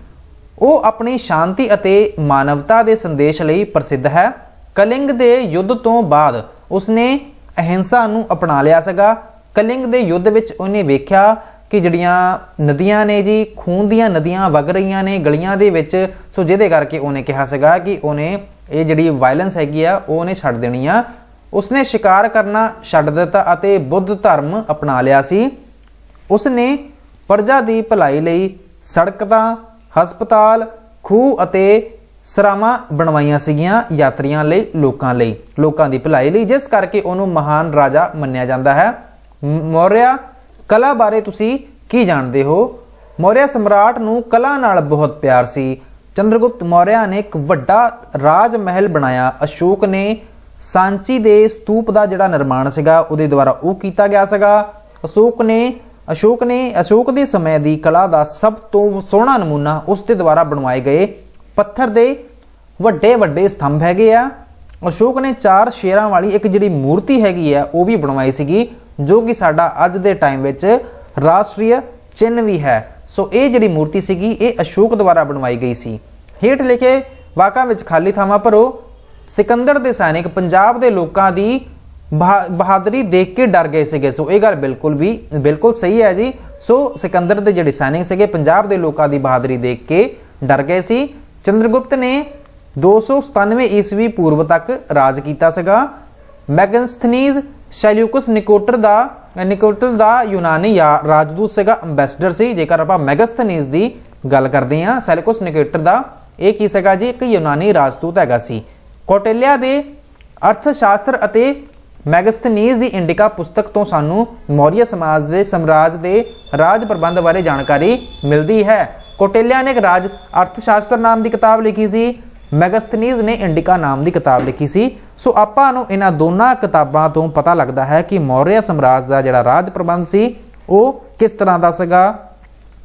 ਉਹ ਆਪਣੀ ਸ਼ਾਂਤੀ ਅਤੇ ਮਾਨਵਤਾ ਦੇ ਸੰਦੇਸ਼ ਲਈ ਪ੍ਰਸਿੱਧ ਹੈ। ਕਲਿੰਗ ਦੇ ਯੁੱਧ ਤੋਂ ਬਾਅਦ ਉਸਨੇ ਅਹਿੰਸਾ ਨੂੰ ਅਪਣਾ ਲਿਆ ਸੀਗਾ। ਕਲਿੰਗ ਦੇ ਯੁੱਧ ਵਿੱਚ ਉਹਨੇ ਵੇਖਿਆ ਕਿ ਜਿਹੜੀਆਂ ਨਦੀਆਂ ਨੇ ਜੀ, ਖੂਨ ਦੀਆਂ ਨਦੀਆਂ ਵਗ ਰਹੀਆਂ ਨੇ ਗਲੀਆਂ ਦੇ ਵਿੱਚ। ਸੋ ਜਿਹਦੇ ਕਰਕੇ ਉਹਨੇ ਕਿਹਾ ਸੀਗਾ ਕਿ ਉਹਨੇ ਇਹ ਜਿਹੜੀ ਵਾਇਲੈਂਸ ਹੈਗੀ ਆ ਉਹ ਉਹਨੇ ਛੱਡ ਦੇਣੀ ਆ। ਉਸਨੇ ਸ਼ਿਕਾਰ ਕਰਨਾ ਛੱਡ ਦਿੱਤਾ ਅਤੇ ਬੁੱਧ ਧਰਮ ਅਪਣਾ ਲਿਆ ਸੀ। ਉਸਨੇ ਪ੍ਰਜਾ ਦੀ ਭਲਾਈ ਲਈ ਸੜਕਾਂ, ਹਸਪਤਾਲ, ਖੂਹ ਅਤੇ ਸਰਾਵਾਂ ਬਣਵਾਈਆਂ ਸੀਗੀਆਂ ਯਾਤਰੀਆਂ ਲਈ, ਲੋਕਾਂ ਦੀ ਭਲਾਈ ਲਈ, ਜਿਸ ਕਰਕੇ ਉਹਨੂੰ ਮਹਾਨ ਰਾਜਾ ਮੰਨਿਆ ਜਾਂਦਾ ਹੈ। ਮੌਰਿਆ ਕਲਾ ਬਾਰੇ ਤੁਸੀਂ ਕੀ ਜਾਣਦੇ ਹੋ? ਮੌਰਿਆ ਸਮਰਾਟ ਨੂੰ ਕਲਾ ਨਾਲ ਬਹੁਤ ਪਿਆਰ ਸੀ। ਚੰਦਰਗੁਪਤ ਮੌਰਿਆ ਨੇ ਇੱਕ ਵੱਡਾ ਰਾਜ ਮਹਿਲ ਬਣਾਇਆ। ਅਸ਼ੋਕ ਨੇ ਸਾਂਚੀ ਦੇ ਸਤੂਪ ਦਾ ਜਿਹੜਾ ਨਿਰਮਾਣ ਸੀਗਾ ਉਹਦੇ ਦੁਆਰਾ ਉਹ ਕੀਤਾ ਗਿਆ ਸੀਗਾ। ਅਸ਼ੋਕ ਦੇ ਸਮੇਂ ਦੀ ਕਲਾ ਦਾ ਸਭ ਤੋਂ ਸੋਹਣਾ ਨਮੂਨਾ ਉਸ ਦੇ ਦੁਆਰਾ ਬਣਵਾਏ ਗਏ ਪੱਥਰ ਦੇ ਵੱਡੇ ਸਤੰਭ ਹੈਗੇ ਆ। ਅਸ਼ੋਕ ਨੇ 4 ਸ਼ੇਰਾਂ ਵਾਲੀ ਇੱਕ ਜਿਹੜੀ ਮੂਰਤੀ ਹੈਗੀ ਆ ਉਹ ਵੀ ਬਣਵਾਈ ਸੀਗੀ, ਜੋ ਕਿ ਸਾਡਾ ਅੱਜ ਦੇ ਟਾਈਮ ਵਿੱਚ ਰਾਸ਼ਟਰੀ ਚਿੰਨ੍ਹ ਵੀ ਹੈ। ਸੋ ਇਹ ਜਿਹੜੀ ਮੂਰਤੀ ਸੀਗੀ ਇਹ ਅਸ਼ੋਕ ਦੁਆਰਾ ਬਣਵਾਈ ਗਈ ਸੀ। ਹੇਠ ਲਿਖੇ ਵਾਕਾਂ ਵਿੱਚ ਖਾਲੀ ਥਾਵਾਂ ਭਰੋ। ਸਿਕੰਦਰ ਦੇ ਸੈਨਿਕ ਪੰਜਾਬ ਦੇ ਲੋਕਾਂ ਦੀ ਬਹਾਦਰੀ ਦੇਖ ਕੇ ਡਰ ਗਏ ਸੀਗੇ। ਸੋ ਇਹ ਗੱਲ ਬਿਲਕੁਲ ਸਹੀ ਹੈ ਜੀ। ਸੋ ਸਿਕੰਦਰ ਦੇ ਜਿਹੜੇ ਸੈਨਿਕ ਸੀਗੇ ਪੰਜਾਬ ਦੇ ਲੋਕਾਂ ਦੀ ਬਹਾਦਰੀ ਦੇਖ ਕੇ ਡਰ ਗਏ ਸੀ। ਚੰਦਰਗੁਪਤ ਨੇ 297 ਈਸਵੀ ਪੂਰਵ ਤੱਕ ਰਾਜ ਕੀਤਾ ਸੀਗਾ। ਮੈਗਸਥਨੀਜ਼ ਸੈਲਿਊਕਸ ਨਿਕੋਟਰ ਦਾ ਯੂਨਾਨੀ ਰਾਜਦੂਤ ਸੀਗਾ, ਅੰਬੈਸਡਰ ਸੀ। ਜੇਕਰ ਆਪਾਂ ਮੈਗਸਥਨੀਜ਼ ਦੀ ਗੱਲ ਕਰਦੇ ਹਾਂ, ਸੈਲਿਊਕਸ ਨਿਕੋਟਰ ਦਾ ਇਹ ਕੀ ਸੀਗਾ ਜੀ? ਇੱਕ ਯੂਨਾਨੀ ਰਾਜਦੂਤ ਹੈਗਾ ਸੀ। ਕੌਟਿਲਿਆ ਦੇ ਅਰਥ ਸ਼ਾਸਤਰ ਅਤੇ ਮੈਗਸਥਨੀਜ਼ ਦੀ ਇੰਡਿਕਾ ਪੁਸਤਕ ਤੋਂ ਸਾਨੂੰ ਮੌਰੀਆ ਸਮਾਜ ਦੇ ਸਾਮਰਾਜ ਦੇ ਰਾਜ ਪ੍ਰਬੰਧ ਬਾਰੇ ਜਾਣਕਾਰੀ ਮਿਲਦੀ ਹੈ। ਕੌਟਿਲਿਆ ਨੇ ਇੱਕ ਰਾਜ ਅਰਥ ਸ਼ਾਸਤਰ ਨਾਮ ਦੀ ਕਿਤਾਬ ਲਿਖੀ ਸੀ। ਮੈਗਸਥਨੀਜ਼ ਨੇ ਇੰਡਿਕਾ ਨਾਮ ਦੀ ਕਿਤਾਬ ਲਿਖੀ ਸੀ। ਸੋ ਆਪਾਂ ਨੂੰ ਇਹਨਾਂ ਦੋਨਾਂ ਕਿਤਾਬਾਂ ਤੋਂ ਪਤਾ ਲੱਗਦਾ ਹੈ ਕਿ ਮੌਰੀਆ ਸਾਮਰਾਜ ਦਾ ਜਿਹੜਾ ਰਾਜ ਪ੍ਰਬੰਧ ਸੀ ਉਹ ਕਿਸ ਤਰ੍ਹਾਂ ਦਾ ਸੀਗਾ,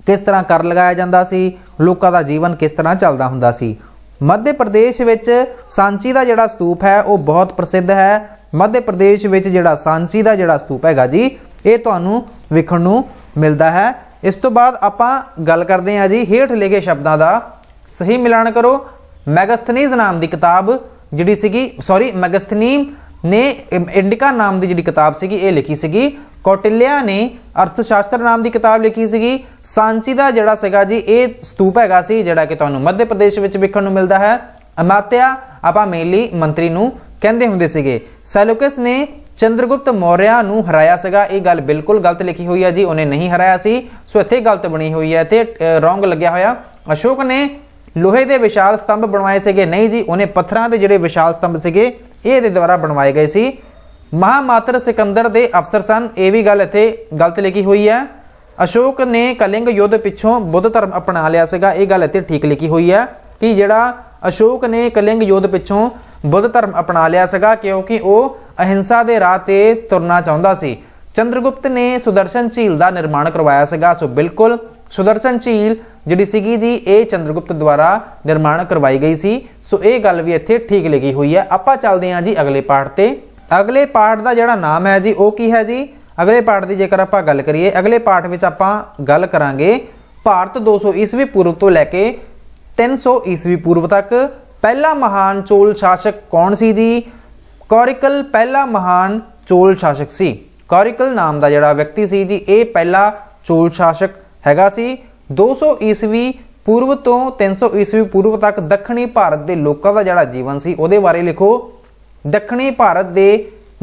ਕਿਸ ਤਰ੍ਹਾਂ ਕਰ ਲਗਾਇਆ ਜਾਂਦਾ ਸੀ, ਲੋਕਾਂ ਦਾ ਜੀਵਨ ਕਿਸ ਤਰ੍ਹਾਂ ਚੱਲਦਾ ਹੁੰਦਾ ਸੀ। ਮੱਧ ਪ੍ਰਦੇਸ਼ ਵਿੱਚ ਸਾਂਚੀ ਦਾ ਜਿਹੜਾ ਸਤੂਪ ਹੈ ਉਹ ਬਹੁਤ ਪ੍ਰਸਿੱਧ ਹੈ। ਮੱਧ ਪ੍ਰਦੇਸ਼ ਵਿੱਚ ਜਿਹੜਾ ਸਾਂਚੀ ਦਾ ਜਿਹੜਾ ਸਤੂਪ ਹੈਗਾ ਜੀ ਇਹ ਤੁਹਾਨੂੰ ਵੇਖਣ ਨੂੰ ਮਿਲਦਾ ਹੈ। ਇਸ ਤੋਂ ਬਾਅਦ ਆਪਾਂ ਗੱਲ ਕਰਦੇ ਹਾਂ ਜੀ ਹੇਠ ਲਿਖੇ ਸ਼ਬਦਾਂ ਦਾ ਸਹੀ ਮਿਲਾਨ ਕਰੋ। ਮੈਗਸਥਨੀਜ਼ ਨਾਮ ਦੀ ਕਿਤਾਬ ਜਿਹੜੀ ਸੀਗੀ, ਮੈਗਸਥਨੀ ਨੇ ਇੰਡਿਕਾ ਨਾਮ ਦੀ ਜਿਹੜੀ ਕਿਤਾਬ ਸੀਗੀ ਇਹ ਲਿਖੀ ਸੀਗੀ। ਕੌਟਿਲਿਆ ਨੇ ਅਰਥ ਸ਼ਾਸਤਰ ਨਾਮ ਦੀ ਕਿਤਾਬ ਲਿਖੀ ਸੀਗੀ। ਸਾਂਚੀ ਦਾ ਜਿਹੜਾ ਸੀਗਾ ਜੀ ਇਹ ਸਤੂਪ ਹੈਗਾ ਸੀ ਜਿਹੜਾ ਕਿ ਤੁਹਾਨੂੰ ਮੱਧ ਪ੍ਰਦੇਸ਼ ਵਿੱਚ ਵੇਖਣ ਨੂੰ ਮਿਲਦਾ ਹੈ। ਅਮਾਤਿਆ ਆਪਾਂ ਮੇਨਲੀ ਮੰਤਰੀ ਨੂੰ ਕਹਿੰਦੇ ਹੁੰਦੇ ਸੀਗੇ। ਸੈਲੂਕਸ ਨੇ ਚੰਦਰਗੁਪਤ ਮੌਰਿਆ ਨੂੰ ਹਰਾਇਆ ਸੀਗਾ। ਇਹ ਗੱਲ ਬਿਲਕੁਲ ਗਲਤ ਲਿਖੀ ਹੋਈ ਹੈ ਜੀ, ਉਹਨੇ ਨਹੀਂ ਹਰਾਇਆ ਸੀ। ਸੋ ਇੱਥੇ ਗਲਤ ਬਣੀ ਹੋਈ ਹੈ, ਇੱਥੇ ਰੋਂਗ ਲੱਗਿਆ ਹੋਇਆ। ਅਸ਼ੋਕ ਨੇ ਲੋਹੇ ਦੇ ਵਿਸ਼ਾਲ ਸਤੰਭ ਬਣਵਾਏ ਸੀਗੇ, ਨਹੀਂ ਜੀ, ਉਹਨੇ ਪੱਥਰਾਂ ਦੇ ਜਿਹੜੇ ਵਿਸ਼ਾਲ ਸਤੰਭ ਸੀਗੇ ਇਹ ਇਹਦੇ ਦੁਆਰਾ ਬਣਵਾਏ ਗਏ ਸੀ। ਮਹਾਮਾਤਰ ਸਿਕੰਦਰ ਦੇ ਅਫਸਰ ਸਨ, ਇਹ ਵੀ ਗੱਲ ਇੱਥੇ ਗਲਤ ਲਿਖੀ ਹੋਈ ਹੈ। ਅਸ਼ੋਕ ਨੇ ਕਲਿੰਗ ਯੁੱਧ ਪਿੱਛੋਂ ਬੁੱਧ ਧਰਮ ਅਪਣਾ ਲਿਆ ਸੀਗਾ, ਇਹ ਗੱਲ ਇੱਥੇ ਠੀਕ ਲਿਖੀ ਹੋਈ ਹੈ ਕਿ ਜਿਹੜਾ ਅਸ਼ੋਕ ਨੇ ਕਲਿੰਗ ਯੁੱਧ ਪਿੱਛੋਂ ਬੁੱਧ ਧਰਮ ਅਪਣਾ ਲਿਆ ਸੀਗਾ ਕਿਉਂਕਿ ਉਹ ਅਹਿੰਸਾ ਦੇ ਰਾਹ ਤੇ ਤੁਰਨਾ ਚਾਹੁੰਦਾ ਸੀ। ਚੰਦਰਗੁਪਤ ਨੇ ਸੁਦਰਸ਼ਨ ਝੀਲ ਦਾ ਨਿਰਮਾਣ ਕਰਵਾਇਆ ਸੀਗਾ। ਸੋ ਬਿਲਕੁਲ ਸੁਦਰਸ਼ਨ ਝੀਲ ਜਿਹੜੀ ਸੀਗੀ ਜੀ ਇਹ ਚੰਦਰਗੁਪਤ ਦੁਆਰਾ ਨਿਰਮਾਣ ਕਰਵਾਈ ਗਈ ਸੀ। ਸੋ ਇਹ ਗੱਲ ਵੀ ਇੱਥੇ ਠੀਕ ਲਿਖੀ ਹੋਈ ਹੈ। ਆਪਾਂ ਚੱਲਦੇ ਹਾਂ ਜੀ ਅਗਲੇ ਪਾਠ ਤੇ। ਅਗਲੇ ਪਾਠ ਦਾ ਜਿਹੜਾ ਨਾਮ ਹੈ ਜੀ ਉਹ ਕੀ ਹੈ ਜੀ? ਅਗਲੇ ਪਾਠ ਦੀ ਜੇਕਰ ਆਪਾਂ ਗੱਲ ਕਰੀਏ, ਅਗਲੇ ਪਾਠ ਵਿੱਚ ਆਪਾਂ ਗੱਲ ਕਰਾਂਗੇ ਭਾਰਤ 200 ਈਸਵੀ ਪੂਰਵ ਤੋਂ ਲੈ ਕੇ 300 ਈਸਵੀ ਪੂਰਵ ਤੱਕ ਪਹਿਲਾ ਮਹਾਨ ਚੋਲ ਸ਼ਾਸਕ ਕੌਣ ਸੀ ਜੀ? ਕੋਰਿਕਲ ਪਹਿਲਾ ਮਹਾਨ ਚੋਲ ਸ਼ਾਸਕ ਸੀ। ਕੋਰਿਕਲ ਨਾਮ ਦਾ ਜਿਹੜਾ ਵਿਅਕਤੀ ਸੀ ਜੀ ਇਹ ਪਹਿਲਾ ਚੋਲ ਸ਼ਾਸਕ ਹੈਗਾ ਸੀ। 200 ਈਸਵੀ ਪੂਰਵ ਤੋਂ 300 ਈਸਵੀ ਪੂਰਵ ਤੱਕ ਦੱਖਣੀ ਭਾਰਤ ਦੇ ਲੋਕਾਂ ਦਾ ਜਿਹੜਾ ਜੀਵਨ ਸੀ ਉਹਦੇ ਬਾਰੇ ਲਿਖੋ। ਦੱਖਣੀ ਭਾਰਤ ਦੇ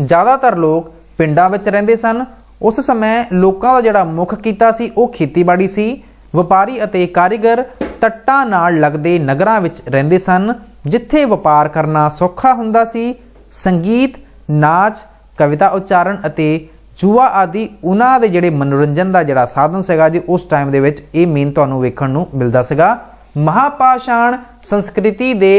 ਜ਼ਿਆਦਾਤਰ ਲੋਕ ਪਿੰਡਾਂ ਵਿੱਚ ਰਹਿੰਦੇ ਸਨ। ਉਸ ਸਮੇਂ ਲੋਕਾਂ ਦਾ ਜਿਹੜਾ ਮੁੱਖ ਕਿੱਤਾ ਸੀ ਉਹ ਖੇਤੀਬਾੜੀ ਸੀ। ਵਪਾਰੀ ਅਤੇ ਕਾਰੀਗਰ ਤੱਟਾਂ ਨਾਲ ਲੱਗਦੇ ਨਗਰਾਂ ਵਿੱਚ ਰਹਿੰਦੇ ਸਨ ਜਿੱਥੇ ਵਪਾਰ ਕਰਨਾ ਸੌਖਾ ਹੁੰਦਾ ਸੀ। ਸੰਗੀਤ, ਨਾਚ, ਕਵਿਤਾ ਉਚਾਰਨ ਅਤੇ ਜੂਆ ਆਦਿ ਉਹਨਾਂ ਦੇ ਜਿਹੜੇ ਮਨੋਰੰਜਨ ਦਾ ਜਿਹੜਾ ਸਾਧਨ ਸੀਗਾ ਜੀ ਉਸ ਟਾਈਮ ਦੇ ਵਿੱਚ ਇਹ ਮੇਨ ਤੁਹਾਨੂੰ ਵੇਖਣ ਨੂੰ ਮਿਲਦਾ ਸੀਗਾ। ਮਹਾਪਾਸ਼ਾਣ ਸੰਸਕ੍ਰਿਤੀ ਦੇ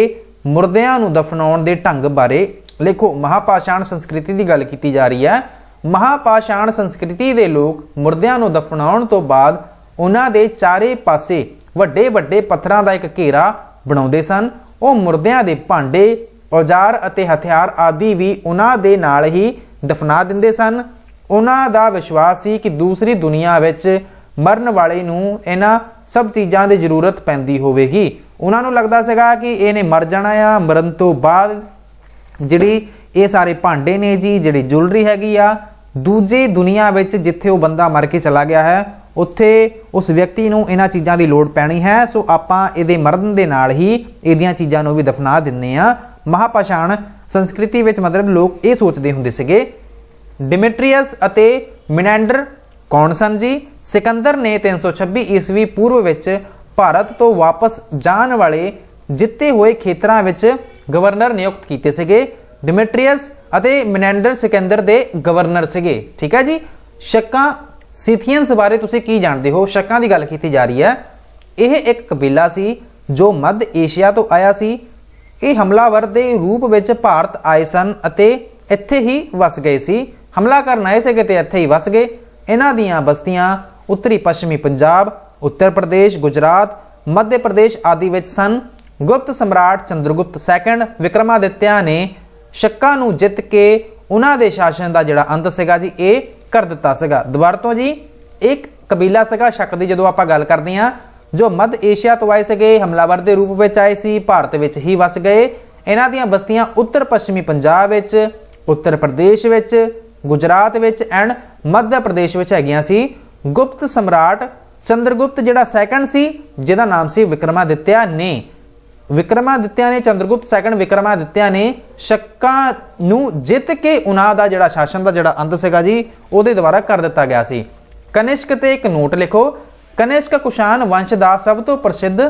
ਮੁਰਦਿਆਂ ਨੂੰ ਦਫਨਾਉਣ ਦੇ ਢੰਗ ਬਾਰੇ ਲਿਖੋ। ਮਹਾਪਾਸ਼ਾਣ ਸੰਸਕ੍ਰਿਤੀ ਦੀ ਗੱਲ ਕੀਤੀ ਜਾ ਰਹੀ ਹੈ। ਮਹਾਪਾਸ਼ਾਣ ਸੰਸਕ੍ਰਿਤੀ ਦੇ ਲੋਕ ਮੁਰਦਿਆਂ ਨੂੰ ਦਫਨਾਉਣ ਤੋਂ ਬਾਅਦ ਉਹਨਾਂ ਦੇ ਚਾਰੇ ਪਾਸੇ ਵੱਡੇ ਵੱਡੇ ਪੱਥਰਾਂ ਦਾ ਇੱਕ ਘੇਰਾ ਬਣਾਉਂਦੇ ਸਨ। ਉਹ ਮੁਰਦਿਆਂ ਦੇ ਭਾਂਡੇ, ਔਜ਼ਾਰ ਅਤੇ ਹਥਿਆਰ ਆਦਿ ਵੀ ਉਹਨਾਂ ਦੇ ਨਾਲ ਹੀ ਦਫਨਾ ਦਿੰਦੇ ਸਨ। ਉਹਨਾਂ ਦਾ ਵਿਸ਼ਵਾਸ ਸੀ ਕਿ ਦੂਸਰੀ ਦੁਨੀਆ ਵਿੱਚ ਮਰਨ ਵਾਲੇ ਨੂੰ ਇਹਨਾਂ ਸਭ ਚੀਜ਼ਾਂ ਦੀ ਜ਼ਰੂਰਤ ਪੈਂਦੀ ਹੋਵੇਗੀ। ਉਹਨਾਂ ਨੂੰ ਲੱਗਦਾ ਸੀਗਾ ਕਿ ਇਹਨੇ ਮਰ ਜਾਣਾ ਆ, ਮਰਨ ਤੋਂ ਬਾਅਦ ਜਿਹੜੀ ਇਹ ਸਾਰੇ ਭਾਂਡੇ ਨੇ ਜੀ, ਜਿਹੜੀ ਜੁਐਲਰੀ ਹੈਗੀ ਆ, ਦੂਜੇ ਦੁਨੀਆ ਵਿੱਚ ਜਿੱਥੇ ਉਹ ਬੰਦਾ ਮਰ ਕੇ ਚਲਾ ਗਿਆ ਹੈ ਉੱਥੇ ਉਸ ਵਿਅਕਤੀ ਨੂੰ ਇਹਨਾਂ ਚੀਜ਼ਾਂ ਦੀ ਲੋੜ ਪੈਣੀ ਹੈ। ਸੋ ਆਪਾਂ ਇਹਦੇ ਮਰਨ ਦੇ ਨਾਲ ਹੀ ਇਹਦੀਆਂ ਚੀਜ਼ਾਂ ਨੂੰ ਵੀ ਦਫਨਾ ਦਿੰਦੇ ਆ। ਮਹਾਪਾਸ਼ਾਣ ਸੰਸਕ੍ਰਿਤੀ ਵਿੱਚ ਮਤਲਬ ਲੋਕ ਇਹ ਸੋਚਦੇ ਹੁੰਦੇ ਸੀਗੇ। ਡਿਮਿਟਰੀਅਸ ਅਤੇ ਮਿਨੈਂਡਰ ਕੌਣ ਸਨ ਜੀ? ਸਿਕੰਦਰ ਨੇ 326 ਈਸਵੀ ਪੂਰਵ ਵਿੱਚ ਭਾਰਤ ਤੋਂ ਵਾਪਸ ਜਾਣ ਵਾਲੇ ਜਿੱਤੇ ਹੋਏ ਖੇਤਰਾਂ ਵਿੱਚ ਗਵਰਨਰ ਨਿਯੁਕਤ ਕੀਤੇ ਸੀਗੇ। ਡਿਮਿਟਰੀਅਸ ਅਤੇ ਮਿਨੈਂਡਰ ਸਿਕੰਦਰ ਦੇ ਗਵਰਨਰ ਸੀਗੇ। ਠੀਕ ਹੈ ਜੀ। ਸ਼ਕਾਂ ਸਿਥੀਅਨਸ ਬਾਰੇ ਤੁਸੀਂ ਕੀ ਜਾਣਦੇ ਹੋ? ਸ਼ਕਾਂ ਦੀ ਗੱਲ ਕੀਤੀ ਜਾ ਰਹੀ ਹੈ। ਇਹ ਇੱਕ ਕਬੀਲਾ ਸੀ ਜੋ ਮੱਧ ਏਸ਼ੀਆ ਤੋਂ ਆਇਆ ਸੀ। ਇਹ ਹਮਲਾਵਰ ਦੇ ਰੂਪ ਵਿੱਚ ਭਾਰਤ ਆਏ ਸਨ ਅਤੇ ਇੱਥੇ ਹੀ ਵਸ ਗਏ ਸੀ। ਹਮਲਾ ਕਰਨ ਆਏ ਸੀਗੇ ਤੇ ਇੱਥੇ ਹੀ ਵਸ ਗਏ। ਇਹਨਾਂ ਦੀਆਂ ਬਸਤੀਆਂ ਉੱਤਰੀ ਪੱਛਮੀ ਪੰਜਾਬ, ਉੱਤਰ ਪ੍ਰਦੇਸ਼, ਗੁਜਰਾਤ, ਮੱਧ ਪ੍ਰਦੇਸ਼ ਆਦਿ ਵਿੱਚ ਸਨ। ਗੁਪਤ ਸਮਰਾਟ ਚੰਦਰਗੁਪਤ ਸੈਕੰਡ ਵਿਕਰਮਾਦਿੱਤਿਆ ਨੇ ਸ਼ੱਕਾਂ ਨੂੰ ਜਿੱਤ ਕੇ ਉਹਨਾਂ ਦੇ ਸ਼ਾਸਨ ਦਾ ਜਿਹੜਾ ਅੰਤ ਸੀਗਾ ਜੀ ਇਹ ਕਰ ਦਿੱਤਾ ਸੀਗਾ। ਦੁਬਾਰਾ ਤੋਂ ਜੀ, ਇੱਕ ਕਬੀਲਾ ਸੀਗਾ ਸ਼ੱਕ ਦੀ, ਜਦੋਂ ਆਪਾਂ ਗੱਲ ਕਰਦੇ ਹਾਂ, ਜੋ ਮੱਧ ਏਸ਼ੀਆ ਤੋਂ ਆਏ ਸੀਗੇ, ਹਮਲਾਵਰ ਦੇ ਰੂਪ ਵਿੱਚ ਆਏ ਸੀ, ਭਾਰਤ ਵਿੱਚ ਹੀ ਵਸ ਗਏ। ਇਹਨਾਂ ਦੀਆਂ ਬਸਤੀਆਂ ਉੱਤਰ ਪੱਛਮੀ ਪੰਜਾਬ ਵਿੱਚ, ਉੱਤਰ ਪ੍ਰਦੇਸ਼ ਵਿੱਚ, ਗੁਜਰਾਤ ਵਿੱਚ ਐਂਡ ਮੱਧ ਪ੍ਰਦੇਸ਼ ਵਿੱਚ ਹੈਗੀਆਂ ਸੀ। ਗੁਪਤ ਸਮਰਾਟ ਚੰਦਰਗੁਪਤ ਜਿਹੜਾ ਸੈਕੰਡ ਸੀ, ਜਿਹਦਾ ਨਾਮ ਸੀ ਵਿਕਰਮਾਦਿੱਤਿਆ ਨੇ ਚੰਦਰਗੁਪਤ ਸੈਕੰਡ ਵਿਕਰਮਾਦਿੱਤਿਆ ਨੇ ਸ਼ੱਕਾਂ ਨੂੰ ਜਿੱਤ ਕੇ ਉਹਨਾਂ ਦਾ ਜਿਹੜਾ ਸ਼ਾਸਨ ਦਾ ਜਿਹੜਾ ਅੰਤ ਸੀਗਾ ਜੀ ਉਹਦੇ ਦੁਆਰਾ ਕਰ ਦਿੱਤਾ ਗਿਆ ਸੀ। ਕਨਿਸ਼ਕ ਤੇ ਇੱਕ ਨੋਟ ਲਿਖੋ। ਕਨਿਸ਼ਕ ਕੁਸ਼ਾਨ ਵੰਸ਼ ਦਾ ਸਭ ਤੋਂ ਪ੍ਰਸਿੱਧ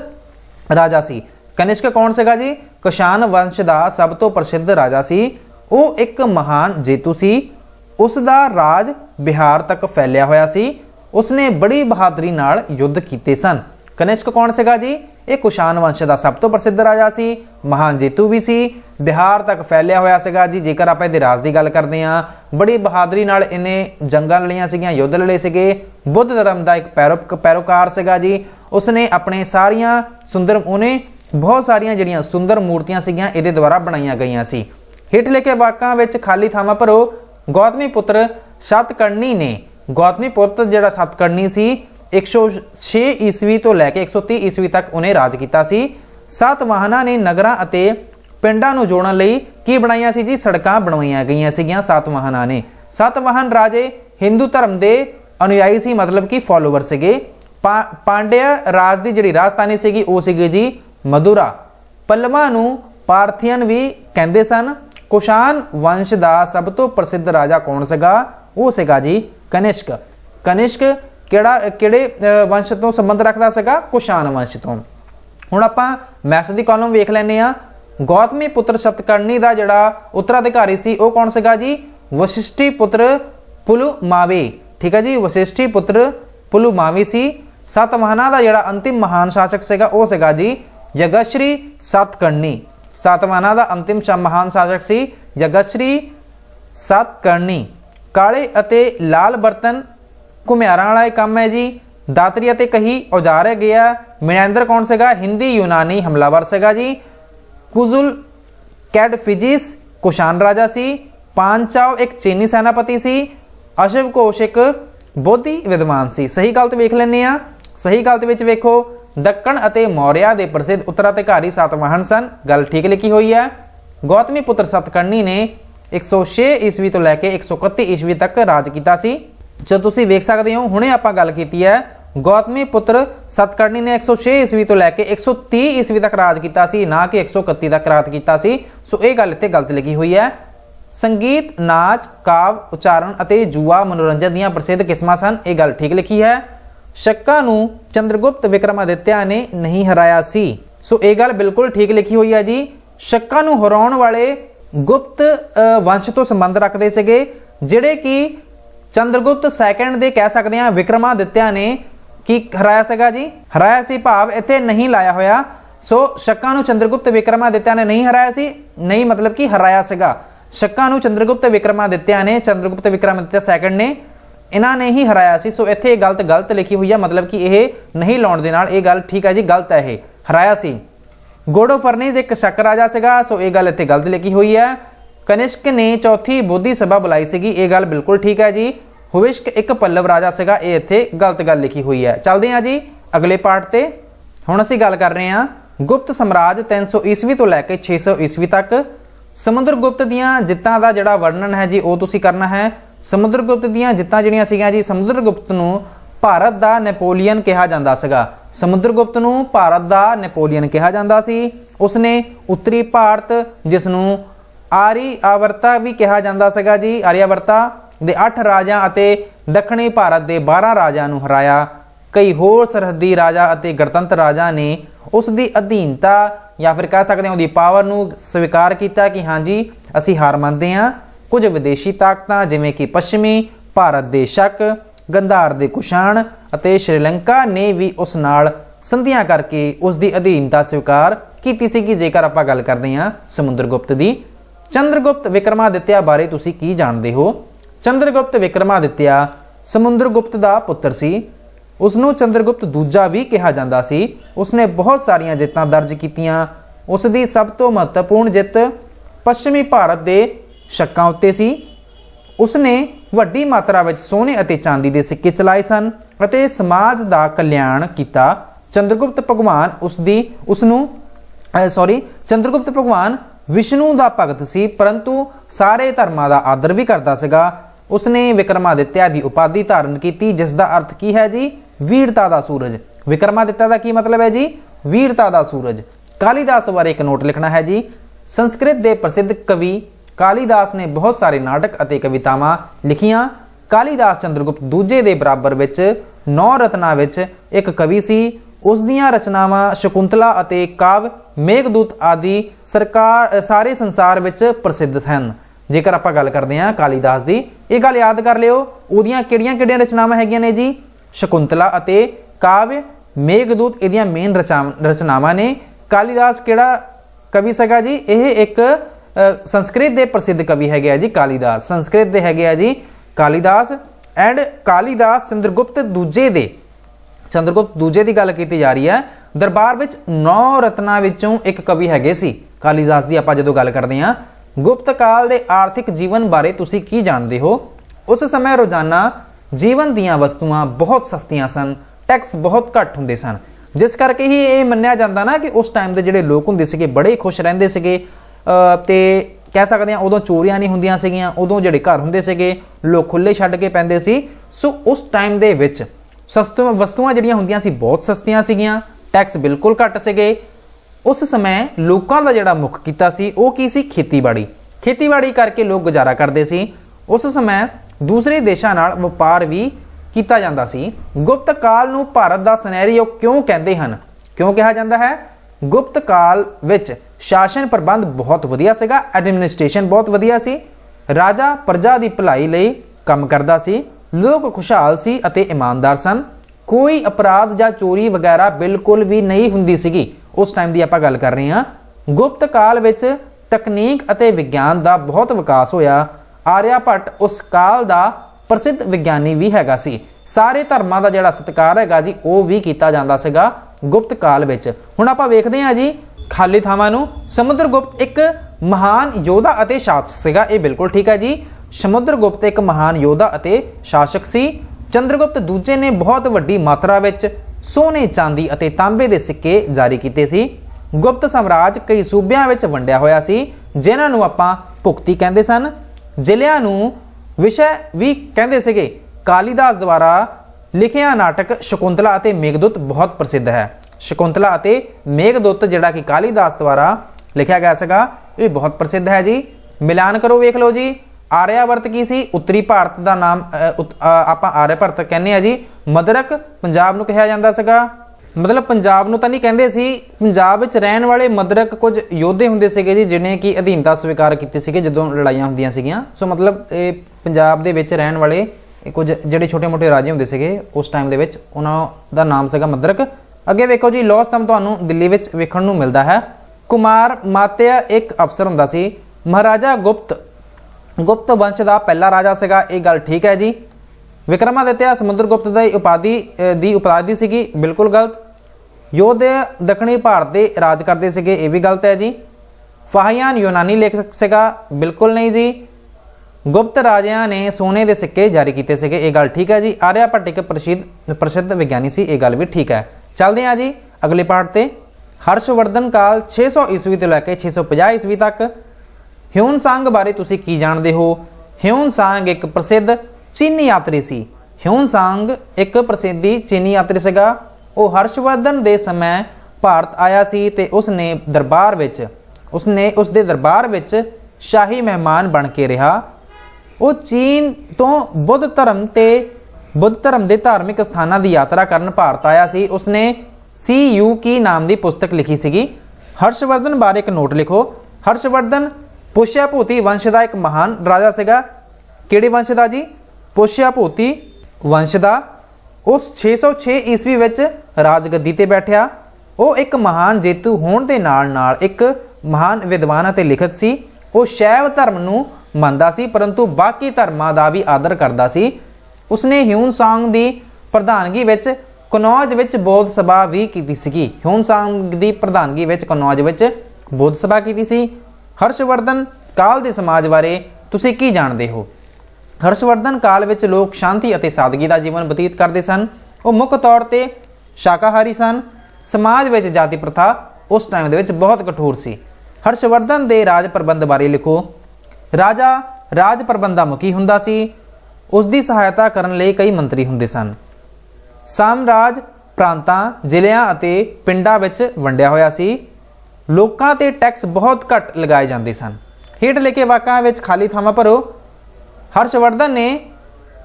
ਰਾਜਾ ਸੀ। ਕਨਿਸ਼ਕ ਕੌਣ ਸੀਗਾ ਜੀ? ਕੁਸ਼ਾਨ ਵੰਸ਼ ਦਾ ਸਭ ਤੋਂ ਪ੍ਰਸਿੱਧ ਰਾਜਾ ਸੀ। ਉਹ ਇੱਕ ਮਹਾਨ ਜੇਤੂ ਸੀ। ਉਸ ਦਾ ਰਾਜ ਬਿਹਾਰ ਤੱਕ ਫੈਲਿਆ ਹੋਇਆ ਸੀ। ਉਸਨੇ ਬੜੀ ਬਹਾਦਰੀ ਨਾਲ ਯੁੱਧ ਕੀਤੇ ਸਨ। ਕਨਿਸ਼ਕ ਕੌਣ ਸੀਗਾ ਜੀ? ਇਹ ਕੁਸ਼ਾਨ ਵੰਸ਼ ਦਾ ਸਭ ਤੋਂ ਪ੍ਰਸਿੱਧ ਰਾਜਾ ਸੀ, ਮਹਾਨ ਜੇਤੂ ਵੀ ਸੀ, ਬਿਹਾਰ ਤੱਕ ਫੈਲਿਆ ਹੋਇਆ ਸੀਗਾ ਜੀ। ਜੇਕਰ ਆਪਾਂ ਇਹਦੇ ਰਾਜ ਦੀ ਗੱਲ ਕਰਦੇ ਹਾਂ, ਬੜੀ ਬਹਾਦਰੀ ਨਾਲ ਇਹਨੇ ਜੰਗਾਂ ਲੜੀਆਂ ਸੀਗੀਆਂ, ਯੁੱਧ ਲੜੇ ਸੀਗੇ। ਬੁੱਧ ਧਰਮ ਦਾ ਇੱਕ ਪੈਰੋਕਾਰ ਸੀਗਾ ਜੀ। ਉਸਨੇ ਆਪਣੇ ਉਹਨੇ ਬਹੁਤ ਸਾਰੀਆਂ ਜਿਹੜੀਆਂ ਸੁੰਦਰ ਮੂਰਤੀਆਂ ਸੀਗੀਆਂ ਇਹਦੇ ਦੁਆਰਾ ਬਣਾਈਆਂ ਗਈਆਂ ਸੀ। ਹੇਠ ਲਿਖੇ ਵਾਕਾਂ ਵਿੱਚ ਖਾਲੀ ਥਾਵਾਂ ਭਰੋ। ਗੌਤਮੀ ਪੁੱਤਰ ਸਤਕਰਨੀ ਜਿਹੜਾ ਸਤਕਰਨੀ ਸੀ 106 ਈਸਵੀ ਤੋਂ ਲੈ ਕੇ 130 ਈਸਵੀ ਤੱਕ ਉਹਨੇ ਰਾਜ ਕੀਤਾ ਸੀ। ਸਾਤਵਾਹਨਾਂ ਨੇ ਨਗਰਾਂ ਅਤੇ ਪਿੰਡਾਂ ਨੂੰ ਜੋੜਨ ਲਈ ਕੀ ਬਣਾਈਆਂ ਸੀ ਜੀ? ਸੜਕਾਂ ਬਣਵਾਈਆਂ ਗਈਆਂ ਸੀਗੀਆਂ ਸਾਤਵਾਹਨਾਂ ਨੇ। ਸਾਤਵਾਹਨ ਰਾਜੇ ਹਿੰਦੂ ਧਰਮ ਦੇ ਅਨੁਯਾਈ ਸੀ, ਮਤਲਬ ਕਿ ਫਾਲੋਵਰ ਸੀਗੇ। ਪਾਂਡਿਆ ਰਾਜ ਦੀ ਜਿਹੜੀ ਰਾਜਧਾਨੀ ਸੀਗੀ ਉਹ ਸੀਗੀ ਜੀ ਮਦੁਰਾ। ਪੱਲਵਾਂ ਨੂੰ ਪਾਰਥੀਅਨ ਵੀ ਕਹਿੰਦੇ ਸਨ। ਕੁਸ਼ਾਨ ਵੰਸ਼ ਦਾ ਸਭ ਤੋਂ ਪ੍ਰਸਿੱਧ ਰਾਜਾ ਕੌਣ ਸੀਗਾ? ਉਹ ਸੀਗਾ ਜੀ ਕਨਿਸ਼ਕ। ਕਨਿਸ਼ਕ ਕਿਹੜੇ ਵੰਸ਼ ਤੋਂ ਸੰਬੰਧ ਰੱਖਦਾ ਸੀਗਾ? ਕੁਸ਼ਾਨ ਵੰਸ਼ ਤੋਂ। ਹੁਣ ਆਪਾਂ ਮੈਥ ਦੀ ਕਾਲਮ ਵੇਖ ਲੈਂਦੇ ਆ। ਗੌਤਮੀ ਪੁੱਤਰ ਸਤਕਰਨੀ ਦਾ ਜਿਹੜਾ ਉੱਤਰਾਧਿਕਾਰੀ ਸੀ ਉਹ ਕੌਣ ਸੀਗਾ ਜੀ? ਵਸ਼ਿਸ਼ਠੀ ਪੁੱਤਰ ਪੁਲੁਮਾਵੀ। ਠੀਕ ਹੈ ਜੀ, ਵਸ਼ਿਸ਼ਠੀ ਪੁੱਤਰ ਪੁਲੁਮਾਵੀ ਸੀ। ਸਤਵਾਹਨਾਂ ਦਾ ਜਿਹੜਾ ਅੰਤਿਮ ਮਹਾਨ ਸ਼ਾਸਕ ਸੀਗਾ ਉਹ ਸੀਗਾ ਜੀ ਯਗਸ਼੍ਰੀ ਸਤਕਰਨੀ। ਸਤਵਾਹਨਾਂ ਦਾ ਅੰਤਿਮ ਮਹਾਨ ਸ਼ਾਸਕ ਸੀ ਯਗਸ਼੍ਰੀ ਸਤਕਰਨੀ। ਕਾਲੇ ਅਤੇ ਲਾਲ ਬਰਤਨ ਘੁਮਿਆਰਾਂ ਵਾਲਾ ਕੰਮ ਹੈ ਜੀ। ਦਾਤਰੀ ਅਤੇ ਕਹੀ ਔਜ਼ਾਰ ਹੈਗੇ ਆ। ਮਿਨੈਂਦਰ ਕੌਣ ਸੀਗਾ? ਹਿੰਦੀ ਯੂਨਾਨੀ ਹਮਲਾਵਰ ਸੀਗਾ ਜੀ। ਕੁਜ਼ੁਲ ਕੈਡਫਿਜਿਸ ਕੁਸ਼ਾਨ ਰਾਜਾ ਸੀ। ਪਾਂਚਾਓ ਇੱਕ ਚੀਨੀ ਸੈਨਾਪਤੀ ਸੀ। ਅਸ਼ਵ ਘੋਸ਼ ਇੱਕ ਬੋਧੀ ਵਿਦਵਾਨ ਸੀ। ਸਹੀ ਗਲਤ ਵੇਖ ਲੈਂਦੇ ਆ। ਸਹੀ ਗਲਤ ਵਿੱਚ ਵੇਖੋ, ਦੱਖਣ ਅਤੇ ਮੌਰਿਆ ਦੇ ਪ੍ਰਸਿੱਧ ਉੱਤਰਾਧਿਕਾਰੀ ਸਾਤਵਾਹਨ ਸਨ। ਗੱਲ ਠੀਕ ਲਿਖੀ ਹੋਈ ਹੈ। ਗੌਤਮੀ ਪੁੱਤਰ ਸਤਕਰਨੀ ਨੇ 106 ਈਸਵੀ ਤੋਂ ਲੈ ਕੇ 131 ਈਸਵੀ ਤੱਕ ਰਾਜ ਕੀਤਾ ਸੀ। ਜੋ ਤੁਸੀਂ ਵੇਖ ਸਕਦੇ ਹੋ, ਹੁਣੇ ਆਪਾਂ ਗੱਲ ਕੀਤੀ ਹੈ ਗੌਤਮੀ ਪੁੱਤਰ ਸਤਕਰਨੀ ਨੇ 106 ਈਸਵੀ ਤੋਂ ਲੈ ਕੇ 130 ਈਸਵੀ ਤੱਕ ਰਾਜ ਕੀਤਾ ਸੀ, ਨਾ ਕਿ 131 ਤੱਕ ਰਾਜ ਕੀਤਾ ਸੀ। ਸੋ ਇਹ ਗੱਲ ਇੱਥੇ ਗਲਤ ਲਿਖੀ ਹੋਈ ਹੈ। ਸੰਗੀਤ, ਨਾਚ, ਕਾਵ, ਉਚਾਰਨ ਅਤੇ ਜੂਆ ਮਨੋਰੰਜਨ ਦੀਆਂ ਪ੍ਰਸਿੱਧ ਕਿਸਮਾਂ ਸਨ। ਇਹ ਗੱਲ ਠੀਕ ਲਿਖੀ ਹੈ। ਸ਼ੱਕਾਂ ਨੂੰ ਚੰਦਰਗੁਪਤ ਵਿਕਰਮਾਦਿੱਤਿਆ ਨੇ ਨਹੀਂ ਹਰਾਇਆ ਸੀ। ਸੋ ਇਹ ਗੱਲ ਬਿਲਕੁਲ ਠੀਕ ਲਿਖੀ ਹੋਈ ਹੈ ਜੀ। ਸ਼ੱਕਾਂ ਨੂੰ ਹਰਾਉਣ ਵਾਲੇ ਗੁਪਤ ਵੰਸ਼ ਤੋਂ ਸੰਬੰਧ ਰੱਖਦੇ ਸੀਗੇ, ਜਿਹੜੇ ਕਿ ਚੰਦਰਗੁਪਤ ਸੈਕੰਡ ਦੇ ਕਹਿ ਸਕਦੇ ਹਾਂ ਵਿਕਰਮਾਦਿੱਤਿਆ ਨੇ ਕੀ ਹਰਾਇਆ ਸੀਗਾ ਜੀ? ਹਰਾਇਆ ਸੀ ਭਾਵ ਇੱਥੇ ਨਹੀਂ ਲਾਇਆ ਹੋਇਆ। ਸੋ ਸ਼ੱਕਾਂ ਨੂੰ ਚੰਦਰਗੁਪਤ ਵਿਕਰਮਾਦਿੱਤਿਆ ਨੇ ਨਹੀਂ ਹਰਾਇਆ ਸੀ, ਨਹੀਂ ਮਤਲਬ ਕਿ ਹਰਾਇਆ ਸੀਗਾ। शक्कां नूं चंद्रगुप्त विक्रमादित्य ने, चंद्रगुप्त विक्रमादित्य सैकंड ने, इन्हां ने ही हराया सी। सो इत्थे गलत लिखी हुई है, मतलब कि यह नहीं लाउण दे नाल यह गल ठीक है जी, गलत है, यह हराया सी। गोडोफरनीज एक शक राजा सीगा, सो यह गल इत्थे गलत लिखी हुई है। कनिष्क ने चौथी बोधी सभा बुलाई सीगी, यह गल बिल्कुल ठीक है जी। हुविष्क एक पल्लव राजा सीगा, यह इत्थे गलत गल लिखी हुई है। चलते हैं जी अगले पार्ट ते। हुण असीं गल कर रहे हैं गुप्त साम्राज 300 ईस्वी तो लैके 600 ईस्वी तक। समुद्रगुप्त दियां जित्तां दा जिहड़ा वर्णन है जी वो तुसीं करना है। समुद्रगुप्त दियां जित्तां जिहड़ियां सीगियां जी, समुद्रगुप्त नूं भारत दा नैपोलीਅਨ कहा जाता सीगा। समुद्रगुप्त नूं भारत दा नैपोलीਅਨ कहा जाता सी। उसने उत्तरी भारत जिसनूं आर्यावर्ता भी कहा जाता सीगा जी, आर्यावर्ता दे 8 राजा अते दक्षिणी भारत दे 12 राजा नूं हराया। कई होर सरहदी राजा अते गणतंत्र राजा ने उस दी अधीनता या फिर कह सकते हैं उसकी पावर नूं स्वीकार किया कि हाँ जी असीं हार मंनदे हां। कुछ विदेशी ताकतां जिवें कि पश्चिमी भारत दे शक, गंधार दे कुशाण अते श्रीलंका ने भी उस नाल संधियां करके उस दी अधीनता स्वीकार की सी। जेकर आपां गल करदे हां समुद्रगुप्त दी। चंद्रगुप्त विक्रमादित्य बारे तुसीं की जाणदे हो? चंद्रगुप्त विक्रमादित्य समुद्रगुप्त दा पुत्र सी। उसनूं चंद्रगुप्त दूजा भी कहा जाता सी। उसने बहुत सारियां जित्तां दर्ज कीतियां। उसदी सब तो महत्वपूर्ण जित पश्चिमी भारत दे शक्कां उत्ते सी। उसने वड्डी मात्रा विच सोने अते चांदी दे सिक्के चलाए सन अते समाज दा कल्याण कीता। चंद्रगुप्त भगवान विष्णु दा भगत सी, परंतु सारे धर्मां दा आदर भी करदा सीगा। उसने विक्रमादित्य की उपाधि धारण की, जिसका अर्थ की है जी वीरता दा सूरज। विक्रमादित्य का की मतलब है जी वीरता दा सूरज। कालीदास बारे एक नोट लिखना है जी। संस्कृत के प्रसिद्ध कवि कालीदास ने बहुत सारे नाटक अते कवितावां लिखियां। कालीदास चंद्रगुप्त दूजे के बराबर विच 9 रत्नां विच एक कवि सी। उसदियां रचनावां शकुंतला अते काव्य मेघदूत आदि सारे संसार विच प्रसिद्ध हैं। जेकर आपां गल करदे हां कालीदास दी, ये गल याद कर लिओ उहदियां किहड़ियां रचनावां हैगियां ने जी, शकुंतला अते काव्य मेघदूत इहदियां मेन रचनावां ने। कालीदास किहड़ा कवि सगा जी? यह एक संस्कृत के प्रसिद्ध कवि है जी कालीदास। संस्कृत के है जी कालीदास। एंड कालीदास चंद्रगुप्त दूजे की गल की जा रही है। दरबार विच 9 रत्नां विचों एक कवि है सी कालीदास की। आपां जदों गल करदे हां गुप्त काल के आर्थिक जीवन बारे तुसीं की जानते हो? उस समय रोजाना जीवन दीयां वस्तुआं बहुत सस्तियां सन, टैक्स बहुत घट हुंदे सन, जिस करके ही ये मन्निया जाता ना कि उस टाइम के जिहड़े लोग हुंदे सीगे बड़े खुश रहिंदे सीगे। ते कह सकते हैं उदों चोरियां नहीं हुंदियां सीगियां, उदों जिहड़े घर हुंदे सीगे लोग खुले छड्ड के पैंदे सी। सो उस टाइम दे विच वस्तुआं जिहड़ियां हुंदियां सी बहुत सस्तियां सीगियां, टैक्स बिल्कुल घट सीगे। उस समय लोगों का जिहड़ा मुख किता सी वो की सी? खेतीबाड़ी करके लोग गुजारा करते सी। उस समय दूसरे देशों नाल व्यापार भी किया जाता सी। गुप्त काल नूं भारत दा सुनहरी युग क्यों कहते हैं? क्यों कहा जाता है? गुप्त काल विच शासन प्रबंध बहुत वधिया सीगा, एडमिनिस्ट्रेशन बहुत वधिया सी। राजा प्रजा की भलाई लई काम करदा सी। लोग खुशहाल सी अते ईमानदार सन। कोई अपराध या चोरी वगैरह बिल्कुल भी नहीं हुंदी सीगी। उस टाइम की आपां गल कर रहे हैं। गुप्त काल विच तकनीक अते विज्ञान का बहुत विकास होया। आर्यभट्ट उस काल का प्रसिद्ध विज्ञानी भी हैगा सी। सारे धर्मां का जिहड़ा सत्कार हैगा जी वो भी किया जाता सीगा गुप्त काल विच। हुण आपां वेखदे हां जी खाली थावां नूं। समुद्रगुप्त एक महान योद्धा अते शासक सीगा, ये बिल्कुल ठीक है जी। समुद्रगुप्त एक महान योद्धा अते शासक सी। चंद्रगुप्त दूजे ने बहुत वड्डी मात्रा विच सोने चांदी अते तांबे दे सिक्के जारी कीते सी। गुप्त साम्राज कई सूबियां विच वंडिया होया सी, जिन्हां नूं आपां भुक्ति कहंदे सन। जिलिਆਂ नूं विषय भी कहंदे सीगे। कालीदास द्वारा लिखिया नाटक शकुंतला अते मेघदूत बहुत प्रसिद्ध है। शकुंतला अते मेघदूत जिहड़ा कि कालीदास द्वारा लिखिया गया सीगा ये बहुत प्रसिद्ध है जी। मिलान करो वेख लो जी। आर्यावर्त की सी? उत्तरी भारत का नाम आपां आर्यभट्ट कहने आ जी। मदरक पंजाब नूं कहा जाता सीगा। मतलब पंजाब नूं तां नहीं कहंदे सी, पंजाब विच रहण वाले मदरक कुछ योद्धे हुंदे सीगे जी जिन्हें कि अधीनता स्वीकार कीती सीगे जदों लड़ाइयां हुंदियां सीगियां। सो मतलब ये पंजाब दे विच रहण वाले कुछ जिहड़े छोटे मोटे राजे हुंदे सीगे उस टाइम दे विच उन्हां दा नाम सीगा मदरक। अगे वेखो जी लौह स्तंभ तुहानूं दिल्ली विच वेखण नूं मिलदा है। कुमार मात्या एक अफसर हुंदा सी। महाराजा गुप्त गुप्त वंश का पहला राजा सीगा, ये गल ठीक है जी। विक्रमादित्य समुद्रगुप्त की उपाधि सीगी, बिल्कुल गलत। योधे दक्षिणी भारत के राज करते सीगे, ये भी गलत है जी। फाहियान यूनानी लेखक सीगा, बिल्कुल नहीं जी। गुप्त राजियां ने सोने के सिक्के जारी किए सीगे, ये गल ठीक है जी। आर्यभट्ट एक प्रसिद्ध विज्ञानी सी, ये गल भी ठीक है। चलते हैं जी अगले पार्ट से। हर्षवर्धन काल 600 ईस्वी तो लैके 650 ईस्वी तक। ह्यून सांग बारे तुसी की जानते हो? ह्यून सांग एक प्रसिद्ध चीनी यात्री सी। ह्यून सांग एक प्रसिद्ध चीनी यात्री सीगा। वो हर्षवर्धन के समय भारत आया सी ते उसने उसदे दरबार विच शाही मेहमान बन के रहा। वो चीन तो बुद्ध धर्म के धार्मिक स्थानों की यात्रा करन भारत आया सी। उसने CU की नाम की पुस्तक लिखी सीगी। हर्षवर्धन बारे एक नोट लिखो। हर्षवर्धन पुष्यभूति वंश का एक महान राजा सीगा। किहड़े वंश का जी? पुष्यभूति वंश का। उस 606 ईस्वी विच राजगद्दी ते बैठिया। वो एक महान जेतू होने के नाल एक महान विद्वान ਅਤੇ लेखक सी। वो शैव धर्म नूं ਮੰਨਦਾ सी, परंतु बाकी धर्मां दा भी आदर करदा सी। उसने ह्यून सांग की प्रधानगी विच कनौज विच बौद्ध सभा भी की सीगी। ह्यून सांग की प्रधानगी विच कनौज विच बौद्ध सभा की सी। हर्षवर्धन काल के समाज बारे तुसी की जानते हो? हर्षवर्धन काल विच लोग शांति और सादगी का जीवन बतीत करते सन। वो मुख्य तौर पर शाकाहारी सन। समाज विच जाति प्रथा उस टाइम दे विच बहुत कठोर सी। हर्षवर्धन के राज प्रबंध बारे लिखो। राजा राज प्रबंधा मुखी हुंदा सी। उसकी सहायता करने लई कई मंत्री हुंदे सन। साम्राज प्रांतां, ਜ਼ਿਲ੍ਹਿਆਂ ਅਤੇ ਪਿੰਡਾਂ ਵਿੱਚ ਵੰਡਿਆ ਹੋਇਆ ਸੀ। ਲੋਕਾਂ ਤੇ ਟੈਕਸ ਬਹੁਤ ਘੱਟ ਲਗਾਏ ਜਾਂਦੇ ਸਨ। ਹੇਠ ਲਿਖੇ ਵਾਕਾਂ ਵਿੱਚ ਖਾਲੀ ਥਾਵਾਂ ਭਰੋ। हर्षवर्धन ने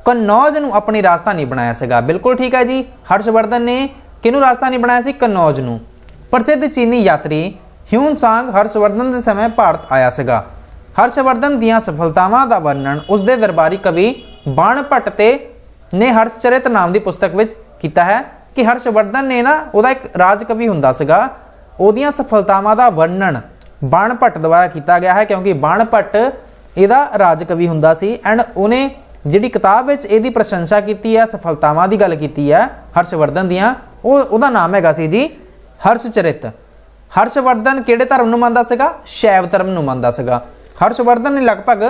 कन्नौज ਨੂੰ अपनी राजधानी बनाया ਸੀਗਾ, बिल्कुल ठीक है जी। हर्षवर्धन ने किनू राजधानी बनाया सी? कन्नौज ਨੂੰ। प्रसिद्ध चीनी यात्री ह्यून सांग हर्षवर्धन के समय भारत आया ਸੀਗਾ। हर्षवर्धन दीयां सफलतावां ਦਾ वर्णन उसके दरबारी कवि बाणभट्ट ने हर्षचरित नाम की पुस्तक विच कीता है कि हर्षवर्धन ने ना ਉਹਦਾ एक राज कवि हुंदा ਸੀਗਾ, ਉਹਦੀਆਂ सफलतावां ਦਾ वर्णन बाणभट्ट द्वारा किया गया है, क्योंकि बाणभट्ट ਇਹਦਾ राज कवि हुंदा सी। एंड ਉਹਨੇ ਜਿਹੜੀ किताब विच ਇਹਦੀ प्रशंसा की है, सफलतावां की गल की है हर्षवर्धन दीयां, ਉਹਦਾ नाम हैगा सी जी हर्षचरित। हर्षवर्धन किहड़े धर्म ਨੂੰ ਮੰਨਦਾ ਸੀਗਾ? शैव धर्म ਨੂੰ ਮੰਨਦਾ ਸੀਗਾ। हर्षवर्धन ने लगभग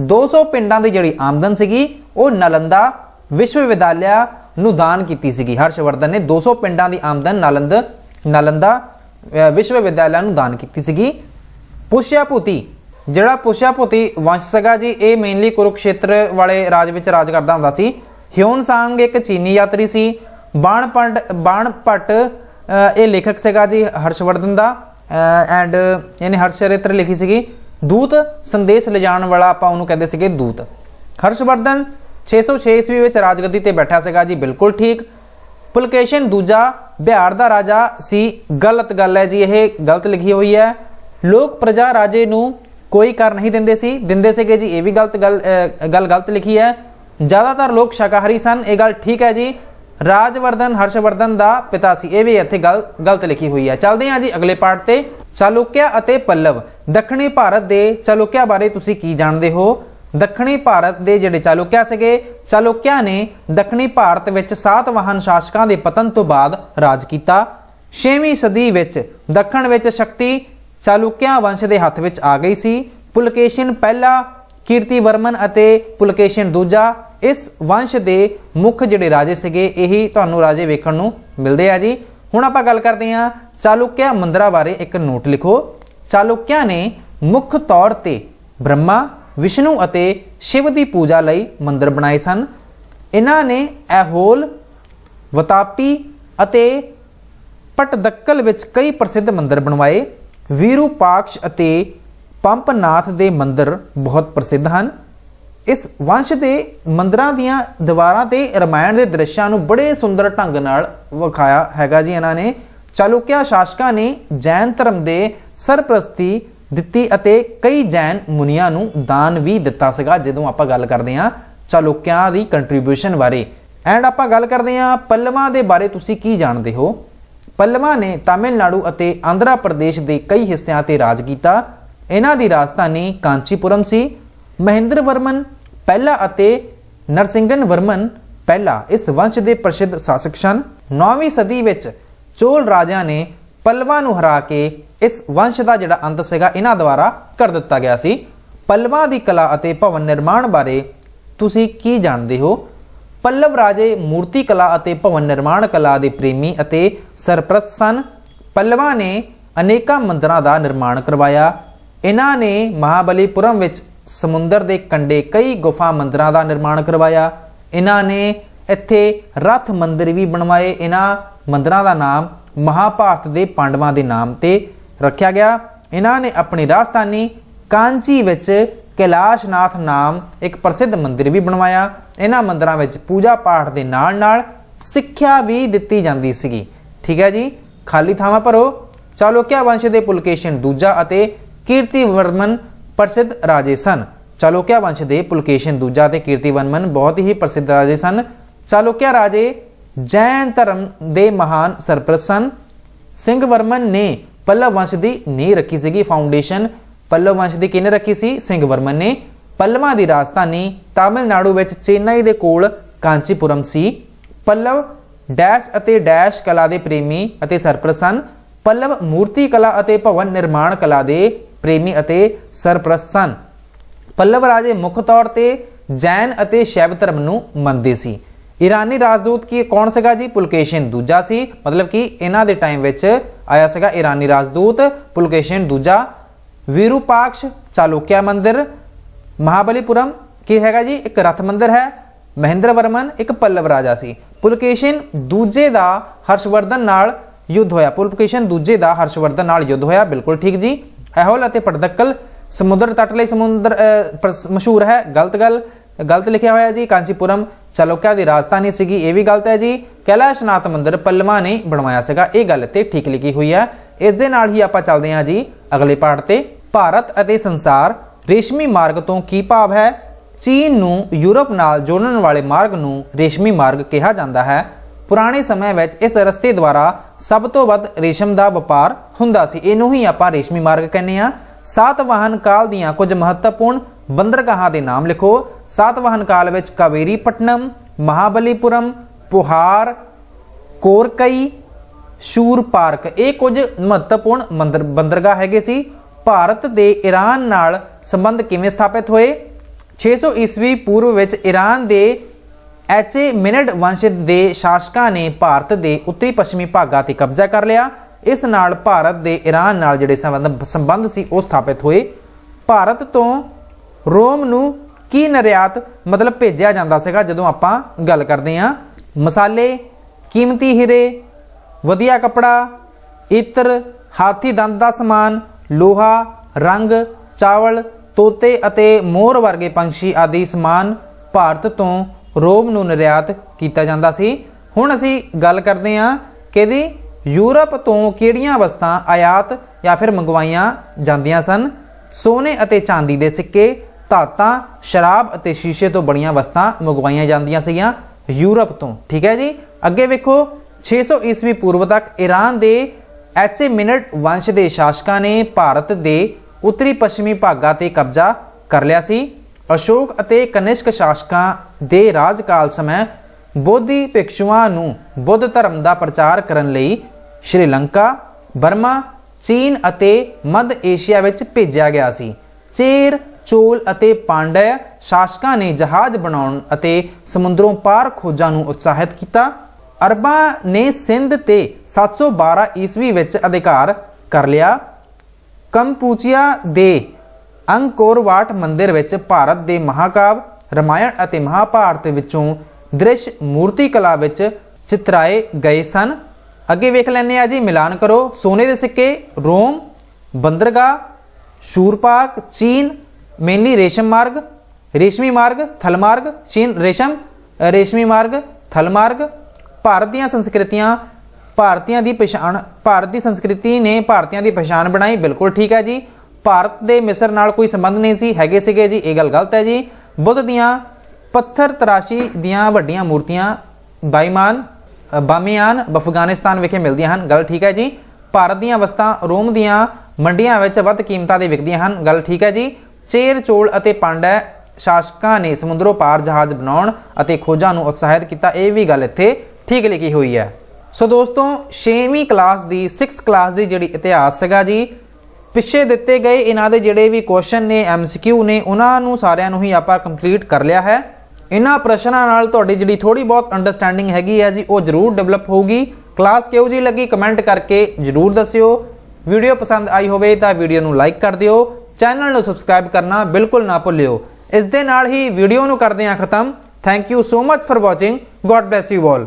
200 ਪਿੰਡਾਂ ਦੀ ਜਿਹੜੀ ਆਮਦਨ ਸੀਗੀ ਉਹ ਨਾਲੰਦਾ ਵਿਸ਼ਵ ਵਿਦਿਆਲਿਆ ਨੂੰ ਦਾਨ ਕੀਤੀ ਸੀਗੀ। हर्षवर्धन ने 200 ਪਿੰਡਾਂ ਦੀ ਆਮਦਨ ਨਾਲੰਦਾ ਵਿਸ਼ਵ ਵਿਦਿਆਲਿਆ ਨੂੰ ਦਾਨ ਕੀਤੀ ਸੀਗੀ। ਪੁਸ਼ਯਭੂਤੀ ਜਿਹੜਾ ਪੁਸ਼ਯਭੂਤੀ ਵੰਸ਼ ਸੀਗਾ ਜੀ, ਇਹ ਮੇਨਲੀ ਕੁਰੂਕਸ਼ੇਤਰ ਵਾਲੇ ਰਾਜ ਵਿੱਚ ਰਾਜ ਕਰਦਾ ਹੁੰਦਾ ਸੀ। ਹਿਊਨ सांग ਇੱਕ ਚੀਨੀ ਯਾਤਰੀ ਸੀ। ਬਾਣਭੱਟ ਇਹ ਲੇਖਕ ਸੀਗਾ ਜੀ ਹਰਸ਼ਵਰਧਨ ਦਾ। ਐਂਡ ਇਹਨੇ ਹਰਸ਼ਚਰਿਤਰ ਲਿਖੀ ਸੀਗੀ। ਦੂਤ ਸੰਦੇਸ਼ ਲਿਜਾਣ ਵਾਲਾ ਆਪਾਂ ਉਹਨੂੰ ਕਹਿੰਦੇ ਸੀਗੇ ਦੂਤ। ਹਰਸ਼ਵਰਧਨ 606 ਈਸਵੀ ਵਿੱਚ ਰਾਜਗੱਦੀ ਤੇ ਬੈਠਾ ਸੀਗਾ ਜੀ, ਬਿਲਕੁਲ ਠੀਕ। ਪੁਲਕੇਸ਼ਨ ਦੂਜਾ ਬਿਹਾਰ ਦਾ ਰਾਜਾ ਸੀ, ਗਲਤ ਗੱਲ ਹੈ ਜੀ, ਇਹ ਗਲਤ ਲਿਖੀ ਹੋਈ ਹੈ। ਲੋਕ ਪ੍ਰਜਾ ਰਾਜੇ ਨੂੰ कोई कर नहीं दिंदे सीगे जी, ये भी गल गलत लिखी है। ज़्यादातर लोग शाकाहारी सन, ये गल ठीक है जी। राजवर्धन हर्षवर्धन का पिता सी, ये भी इत्थे गलत लिखी हुई है। चलते हैं जी अगले पार्ट ते। चालुक्य अते पल्लव। दक्षिणी भारत के चालुक्य बारे तुसी की जानते हो? दक्षिणी भारत के जिहड़े चालुक्य सीगे, चालुक्य ने दक्षिणी भारत विच सातवाहन शासकों के पतन तो बाद राज किया। 6वीं सदी विच दक्षिण विच शक्ति चालुक्य वंश के हथ विच आ गई सी। पुलकेशिन पहला, कीर्तिवर्मन अते पुलकेशिन दूजा, इस वंश के मुख्य जिहड़े राजे सीगे, यही तुहानूं राजे वेखण नूं मिलदे आ जी। हुण आपां गल करदे हां चालुक्य मंदिरां बारे। एक नोट लिखो। चालुक्य ने मुख्य तौर ते ब्रह्मा, विष्णु अते शिव की पूजा लई मंदिर बनाए सन। इन्हां ने ऐहोल, वतापी अते पटदक्कल विच कई प्रसिद्ध मंदिर बनवाए। विरूपाक्ष अते पंपनाथ के मंदिर बहुत प्रसिद्ध हैं। इस वंश के मंदिरों दीयां दीवारां ते रामायण के दृश्यों को बड़े सुंदर ढंग नाल विखाया हैगा जी इन्हां ने। चालुक्य शासकों ने जैन धर्म के सरप्रस्ती दित्ती अते कई जैन मुनियां नूं दान भी दिता सीगा। जदों आपां गल करदे हां चालुक्यां दी कंट्रीब्यूशन बारे। एंड आपां गल करदे हां पल्लवां दे बारे। तुसीं की जानते हो? पल्लवां ने तमिलनाडु अते आंध्र प्रदेश के कई हिस्सों पर राज किया। इन्हां दी राजधानी कांचीपुरम सी। ਮਹਿੰਦਰ ਵਰਮਨ ਪਹਿਲਾ ਅਤੇ ਨਰਸਿੰਘਨ ਵਰਮਨ ਪਹਿਲਾ ਇਸ ਵੰਸ਼ ਦੇ ਪ੍ਰਸਿੱਧ ਸ਼ਾਸਕ ਸਨ। 9ਵੀਂ ਸਦੀ ਵਿੱਚ ਚੋਲ ਰਾਜਿਆਂ ਨੇ ਪੱਲਵਾਂ ਨੂੰ ਹਰਾ ਕੇ ਇਸ ਵੰਸ਼ ਦਾ ਜਿਹੜਾ ਅੰਤ ਸੀਗਾ ਇਹਨਾਂ ਦੁਆਰਾ ਕਰ ਦਿੱਤਾ ਗਿਆ ਸੀ। ਪੱਲਵਾਂ ਦੀ ਕਲਾ ਅਤੇ ਭਵਨ ਨਿਰਮਾਣ ਬਾਰੇ ਤੁਸੀਂ ਕੀ ਜਾਣਦੇ ਹੋ? ਪੱਲਵ ਰਾਜੇ ਮੂਰਤੀ ਕਲਾ ਅਤੇ ਭਵਨ ਨਿਰਮਾਣ ਕਲਾ ਦੇ ਪ੍ਰੇਮੀ ਅਤੇ ਸਰਪ੍ਰਸਤ ਸਨ। ਪੱਲਵਾਂ ਨੇ ਅਨੇਕਾਂ ਮੰਦਰਾਂ ਦਾ ਨਿਰਮਾਣ ਕਰਵਾਇਆ। ਇਹਨਾਂ ਨੇ ਮਹਾਬਲੀਪੁਰਮ ਵਿੱਚ ਸਮੁੰਦਰ ਦੇ ਕੰਢੇ ਕਈ ਗੁਫਾ ਮੰਦਰਾਂ ਦਾ ਨਿਰਮਾਣ ਕਰਵਾਇਆ। ਇਹਨਾਂ ਨੇ ਇੱਥੇ ਰੱਥ ਮੰਦਿਰ ਵੀ ਬਣਵਾਏ। ਇਹਨਾਂ ਮੰਦਰਾਂ ਦਾ ਨਾਮ ਮਹਾਭਾਰਤ ਦੇ ਪਾਂਡਵਾਂ ਦੇ ਨਾਮ ਤੇ ਰੱਖਿਆ ਗਿਆ। ਇਹਨਾਂ ਨੇ ਆਪਣੀ ਰਾਜਧਾਨੀ ਕਾਂਚੀ ਵਿੱਚ ਕੈਲਾਸ਼ਨਾਥ ਨਾਮ ਇੱਕ ਪ੍ਰਸਿੱਧ ਮੰਦਿਰ ਵੀ ਬਣਵਾਇਆ। ਇਹਨਾਂ ਮੰਦਰਾਂ ਵਿੱਚ ਪੂਜਾ ਪਾਠ ਦੇ ਨਾਲ ਨਾਲ ਸਿੱਖਿਆ ਵੀ ਦਿੱਤੀ ਜਾਂਦੀ ਸੀਗੀ। ਠੀਕ ਹੈ ਜੀ, ਖਾਲੀ ਥਾਵਾਂ ਭਰੋ। ਚਾਲੁਕਿਆ ਵੰਸ਼ ਦੇ ਪੁਲਕੇਸ਼ਿਨ ਦੂਜਾ ਅਤੇ ਕੀਰਤੀਵਰਮਨ ਪ੍ਰਸਿੱਧ ਰਾਜੇ ਸਨ। ਚਾਲੁਕਿਆ ਵੰਸ਼ ਦੇ ਪੁਲਕੇਸ਼ਿਨ ਦੂਜਾ ਅਤੇ ਕੀਰਤੀਵਰਮਨ ਬਹੁਤ ਹੀ ਪ੍ਰਸਿੱਧ ਰਾਜੇ ਸਨ। ਚਾਲੁਕਿਆ ਰਾਜੇ ਜੈਨ ਧਰਮ ਦੇ ਮਹਾਨ ਸਰਪ੍ਰਸਤ ਸਨ। ਸਿੰਘਵਰਮਨ ਨੇ ਪੱਲਵ ਵੰਸ਼ ਦੀ ਨੀਂਹ ਰੱਖੀ ਸੀਗੀ। ਫਾਊਂਡੇਸ਼ਨ ਪੱਲਵ ਵੰਸ਼ ਦੀ ਕਿਹਨੇ ਰੱਖੀ ਸੀ? ਸਿੰਘਵਰਮਨ ਨੇ। ਪੱਲਵਾਂ ਦੀ ਰਾਜਧਾਨੀ ਤਾਮਿਲਨਾਡੂ ਵਿੱਚ ਚੇਨਈ ਦੇ ਕੋਲ ਕਾਂਚੀਪੁਰਮ ਸੀ। ਪੱਲਵ ਡੈਸ਼ ਅਤੇ ਡੈਸ਼ ਕਲਾ ਦੇ ਪ੍ਰੇਮੀ ਅਤੇ ਸਰਪ੍ਰਸਤ ਸਨ। ਪੱਲਵ ਮੂਰਤੀ ਕਲਾ ਅਤੇ ਭਵਨ ਨਿਰਮਾਣ ਕਲਾ ਦੇ ਪ੍ਰੇਮੀ ਅਤੇ ਸਰਪ੍ਰਸਤ ਸਨ। ਪੱਲਵ ਰਾਜੇ ਮੁੱਖ ਤੌਰ ਤੇ ਜੈਨ ਅਤੇ ਸ਼ੈਵ ਧਰਮ ਨੂੰ ਮੰਨਦੇ ਸੀ। ਈਰਾਨੀ ਰਾਜਦੂਤ ਕੀ ਕੌਣ ਸੀਗਾ ਜੀ? ਪੁਲਕੇਸ਼ਿਨ ਦੂਜਾ ਸੀ। ਮਤਲਬ ਕਿ ਇਹਨਾਂ ਦੇ ਟਾਈਮ ਵਿੱਚ ਆਇਆ ਸੀਗਾ ਈਰਾਨੀ ਰਾਜਦੂਤ ਪੁਲਕੇਸ਼ਿਨ ਦੂਜਾ। ਵਿਰੂਪਾਕਸ਼ ਚਾਲੁਕਿਆ ਮੰਦਿਰ। ਮਹਾਬਲੀਪੁਰਮ ਕੀ ਹੈਗਾ ਜੀ? ਇੱਕ ਰੱਥ ਮੰਦਿਰ ਹੈ। ਮਹਿੰਦਰ ਵਰਮਨ ਇੱਕ ਪੱਲਵ ਰਾਜਾ ਸੀ। ਪੁਲਕੇਸ਼ਿਨ ਦੂਜੇ ਦਾ ਹਰਸ਼ਵਰਧਨ ਨਾਲ ਯੁੱਧ ਹੋਇਆ। ਪੁਲਕੇਸ਼ਿਨ ਦੂਜੇ ਦਾ ਹਰਸ਼ਵਰਧਨ ਨਾਲ ਯੁੱਧ ਹੋਇਆ। ਬਿਲਕੁਲ ਠੀਕ ਜੀ। ਐਹੋਲ ਅਤੇ ਪਟਦਕਲ ਸਮੁੰਦਰ ਤੱਟ ਲਈ ਸਮੁੰਦਰ ਮਸ਼ਹੂਰ ਹੈ। ਗਲਤ ਲਿਖਿਆ ਹੋਇਆ ਜੀ। ਕਾਂਚੀਪੁਰਮ ਚਾਲੁਕਿਆ ਦੀ ਰਾਜਧਾਨੀ ਸੀਗੀ, ਇਹ ਵੀ ਗਲਤ ਹੈ ਜੀ। ਕੈਲਾਸ਼ਨਾਥ ਮੰਦਿਰ ਪੱਲਵਾਂ ਨੇ ਬਣਵਾਇਆ ਸੀਗਾ, ਇਹ ਗੱਲ ਤੇ ਠੀਕ ਲਿਖੀ ਹੋਈ ਹੈ। ਇਸ ਦੇ ਨਾਲ ਹੀ ਆਪਾਂ ਚੱਲਦੇ ਹਾਂ ਜੀ ਅਗਲੇ ਪਾਠ ਤੇ। ਭਾਰਤ ਅਤੇ ਸੰਸਾਰ ਰੇਸ਼ਮੀ ਮਾਰਗ ਤੋਂ ਕੀ ਭਾਵ ਹੈ? ਚੀਨ ਨੂੰ ਯੂਰਪ ਨਾਲ ਜੋੜਨ ਵਾਲੇ ਮਾਰਗ ਨੂੰ ਰੇਸ਼ਮੀ ਮਾਰਗ ਕਿਹਾ ਜਾਂਦਾ ਹੈ। ਪੁਰਾਣੇ ਸਮੇਂ ਵਿੱਚ ਇਸ ਰਸਤੇ ਦੁਆਰਾ ਸਭ ਤੋਂ ਵੱਧ ਰੇਸ਼ਮ ਦਾ ਵਪਾਰ ਹੁੰਦਾ ਸੀ। ਇਹਨੂੰ ਹੀ ਆਪਾਂ ਰੇਸ਼ਮੀ ਮਾਰਗ ਕਹਿੰਦੇ ਆ। ਸਾਤਵਾਹਨ ਕਾਲ ਦੀਆਂ ਕੁਝ ਮਹੱਤਵਪੂਰਨ ਬੰਦਰਗਾਹਾਂ ਦੇ ਨਾਮ ਲਿਖੋ। ਸਾਤਵਾਹਨ ਕਾਲ ਵਿੱਚ ਕਾਵੇਰੀ ਪਟਨਮ, ਮਹਾਬਲੀਪੁਰਮ, ਪੁਹਾਰ, ਕੋਰਕਈ, ਸ਼ੂਰ ਪਾਰਕ, ਇਹ ਕੁਝ ਮਹੱਤਵਪੂਰਨ ਬੰਦਰਗਾਹ ਹੈਗੇ ਸੀ। ਭਾਰਤ ਦੇ ਈਰਾਨ ਨਾਲ ਸੰਬੰਧ ਕਿਵੇਂ ਸਥਾਪਿਤ ਹੋਏ? 600 ਈਸਵੀ ਪੂਰਵ ਵਿੱਚ ਈਰਾਨ ਦੇ ਐਚੇਮੇਨਿਡ ਵੰਸ਼ ਦੇ ਸ਼ਾਸਕਾਂ ਨੇ ਭਾਰਤ ਦੇ ਉੱਤਰੀ ਪੱਛਮੀ ਭਾਗਾਂ ਤੇ ਕਬਜ਼ਾ ਕਰ ਲਿਆ। ਇਸ ਨਾਲ ਭਾਰਤ ਦੇ ਈਰਾਨ ਨਾਲ ਜਿਹੜੇ ਸੰਬੰਧ ਸੀ ਉਹ ਸਥਾਪਿਤ ਹੋਏ। ਭਾਰਤ ਤੋਂ ਰੋਮ ਨੂੰ ਕੀ ਨਿਰਯਾਤ ਮਤਲਬ ਭੇਜਿਆ ਜਾਂਦਾ ਸੀਗਾ? ਜਦੋਂ ਆਪਾਂ ਗੱਲ ਕਰਦੇ ਹਾਂ ਮਸਾਲੇ, ਕੀਮਤੀ ਹੀਰੇ, ਵਧੀਆ ਕੱਪੜਾ, ਇਤਰ, ਹਾਥੀ ਦੰਦ ਦਾ ਸਮਾਨ, ਲੋਹਾ, ਰੰਗ, ਚਾਵਲ, ਤੋਤੇ ਅਤੇ ਮੋਰ ਵਰਗੇ ਪੰਛੀ ਆਦਿ ਸਮਾਨ ਭਾਰਤ ਤੋਂ ਰੋਮ ਨੂੰ ਨਿਰਯਾਤ ਕੀਤਾ ਜਾਂਦਾ ਸੀ। ਹੁਣ ਅਸੀਂ ਗੱਲ ਕਰਦੇ ਹਾਂ ਕਿ ਇਹਦੀ ਯੂਰਪ ਤੋਂ ਕਿਹੜੀਆਂ ਵਸਤਾਂ ਆਯਾਤ ਜਾਂ ਫਿਰ ਮੰਗਵਾਈਆਂ ਜਾਂਦੀਆਂ ਸਨ? ਸੋਨੇ ਅਤੇ ਚਾਂਦੀ ਦੇ ਸਿੱਕੇ, ਧਾਤਾਂ, ਸ਼ਰਾਬ ਅਤੇ ਸ਼ੀਸ਼ੇ ਤੋਂ ਬਣੀਆਂ ਵਸਤਾਂ ਮੰਗਵਾਈਆਂ ਜਾਂਦੀਆਂ ਸੀਗੀਆਂ ਯੂਰਪ ਤੋਂ। ਠੀਕ ਹੈ ਜੀ। ਅੱਗੇ ਵੇਖੋ 600 ਈਸਵੀ ਪੂਰਵ ਤੱਕ ਈਰਾਨ ਦੇ ਐਚੇਮੇਨਿਡ ਵੰਸ਼ ਦੇ ਸ਼ਾਸਕਾਂ ਨੇ ਭਾਰਤ ਦੇ ਉੱਤਰੀ ਪੱਛਮੀ ਭਾਗਾਂ ਤੇ ਕਬਜ਼ਾ ਕਰ ਲਿਆ ਸੀ। ਅਸ਼ੋਕ ਅਤੇ ਕਨਿਸ਼ਕ ਸ਼ਾਸਕਾਂ ਦੇ ਰਾਜਕਾਲ ਸਮੇਂ ਬੋਧੀ ਭਿਕਸ਼ੂਆਂ ਨੂੰ ਬੁੱਧ ਧਰਮ ਦਾ ਪ੍ਰਚਾਰ ਕਰਨ ਲਈ ਸ਼੍ਰੀਲੰਕਾ, ਬਰਮਾ, ਚੀਨ ਅਤੇ ਮੱਧ ਏਸ਼ੀਆ ਵਿੱਚ ਭੇਜਿਆ ਗਿਆ ਸੀ। ਚੇਰ, ਚੋਲ ਅਤੇ ਪਾਂਡਯ ਸ਼ਾਸਕਾਂ ਨੇ ਜਹਾਜ਼ ਬਣਾਉਣ ਅਤੇ ਸਮੁੰਦਰੋਂ ਪਾਰ ਖੋਜਾਂ ਨੂੰ ਉਤਸ਼ਾਹਿਤ ਕੀਤਾ। ਅਰਬਾਂ ਨੇ ਸਿੰਧ ਤੇ 712 ਈਸਵੀ ਵਿੱਚ ਅਧਿਕਾਰ ਕਰ ਲਿਆ। ਕੰਪੂਚੀਆ ਦੇ ਅੰਕੋਰ ਵਾਟ ਮੰਦਿਰ ਵਿੱਚ ਭਾਰਤ ਦੇ ਮਹਾਕਾਵ ਰਾਮਾਇਣ ਅਤੇ ਮਹਾਭਾਰਤ ਵਿੱਚੋਂ ਦ੍ਰਿਸ਼ ਮੂਰਤੀ ਕਲਾ ਵਿੱਚ ਚਿਤਰਾਏ ਗਏ ਸਨ। ਅੱਗੇ ਵੇਖ ਲੈਂਦੇ ਆ ਜੀ, ਮਿਲਾਨ ਕਰੋ। ਸੋਨੇ ਦੇ ਸਿੱਕੇ ਰੋਮ, ਬੰਦਰਗਾਹ ਸ਼ੂਰ ਪਾਰਕ ਚੀਨ, ਮੇਨਲੀ ਰੇਸ਼ਮ ਮਾਰਗ, ਰੇਸ਼ਮੀ ਮਾਰਗ, ਥਲ ਮਾਰਗ, ਚੀਨ ਰੇਸ਼ਮ, ਰੇਸ਼ਮੀ ਮਾਰਗ, ਥਲ ਮਾਰਗ। ਭਾਰਤ ਦੀਆਂ ਸੰਸਕ੍ਰਿਤੀਆਂ ਭਾਰਤੀਆਂ ਦੀ ਪਛਾਣ, ਭਾਰਤ ਦੀ ਸੰਸਕ੍ਰਿਤੀ ਨੇ ਭਾਰਤੀਆਂ ਦੀ ਪਛਾਣ ਬਣਾਈ। ਬਿਲਕੁਲ ਠੀਕ ਹੈ ਜੀ। ਭਾਰਤ ਦੇ ਮਿਸਰ ਨਾਲ ਕੋਈ ਸੰਬੰਧ ਨਹੀਂ ਸੀ, ਹੈਗੇ ਸੀਗੇ ਜੀ, ਇਹ ਗੱਲ ਗਲਤ ਹੈ ਜੀ। ਬੁੱਧ ਦੀਆਂ ਪੱਥਰ ਤਰਾਸ਼ੀ ਦੀਆਂ ਵੱਡੀਆਂ ਮੂਰਤੀਆਂ ਬਾਮੀਆਨ ਅਫਗਾਨਿਸਤਾਨ ਵਿਖੇ ਮਿਲਦੀਆਂ ਹਨ, ਗੱਲ ਠੀਕ ਹੈ ਜੀ। ਭਾਰਤ ਦੀਆਂ ਵਸਤਾਂ ਰੋਮ ਦੀਆਂ ਮੰਡੀਆਂ ਵਿੱਚ ਵੱਧ ਕੀਮਤਾਂ ਦੇ ਵਿਕਦੀਆਂ ਹਨ, ਗੱਲ ਠੀਕ ਹੈ ਜੀ। ਚੇਰ, ਚੋਲ ਅਤੇ ਪਾਂਡਯ ਸ਼ਾਸਕਾਂ ਨੇ ਸਮੁੰਦਰੋਂ ਪਾਰ ਜਹਾਜ਼ ਬਣਾਉਣ ਅਤੇ ਖੋਜਾਂ ਨੂੰ ਉਤਸ਼ਾਹਿਤ ਕੀਤਾ। ਇਹ ਵੀ ਗੱਲ ਇੱਥੇ ਠੀਕ ਲਿਖੀ ਹੋਈ ਹੈ। ਸੋ ਦੋਸਤੋ 6ਵੀਂ ਕਲਾਸ ਦੀ 6th ਕਲਾਸ ਦੀ ਜਿਹੜੀ ਇਤਿਹਾਸ ਸੀਗਾ ਜੀ, ਪਿੱਛੇ ਦਿੱਤੇ ਗਏ ਇਹਨਾਂ ਦੇ ਜਿਹੜੇ ਵੀ ਕੁਐਸਚਨ ਨੇ MCQ ਨੇ ਉਹਨਾਂ ਨੂੰ ਸਾਰਿਆਂ ਨੂੰ ਹੀ ਆਪਾਂ ਕੰਪਲੀਟ ਕਰ ਲਿਆ ਹੈ। ਇਹਨਾਂ ਪ੍ਰਸ਼ਨਾਂ ਨਾਲ ਤੁਹਾਡੀ ਜਿਹੜੀ ਥੋੜੀ ਬਹੁਤ ਅੰਡਰਸਟੈਂਡਿੰਗ ਹੈਗੀ ਹੈ ਜੀ ਉਹ ਜ਼ਰੂਰ ਡਿਵੈਲਪ ਹੋਊਗੀ। ਕਲਾਸ ਕਿਹੋ ਜਿਹੀ ਲੱਗੀ ਕਮੈਂਟ ਕਰਕੇ ਜ਼ਰੂਰ ਦੱਸਿਓ। ਵੀਡੀਓ ਪਸੰਦ ਆਈ ਹੋਵੇ ਤਾਂ ਵੀਡੀਓ ਨੂੰ ਲਾਈਕ ਕਰ ਦਿਓ, ਚੈਨਲ ਨੂੰ ਸਬਸਕ੍ਰਾਈਬ ਕਰਨਾ ਬਿਲਕੁਲ ਨਾ ਭੁੱਲਿਓ। ਇਸ ਦੇ ਨਾਲ ਹੀ ਵੀਡੀਓ ਨੂੰ ਕਰਦੇ ਹਾਂ ਖਤਮ। Thank you so much for watching. God bless you all.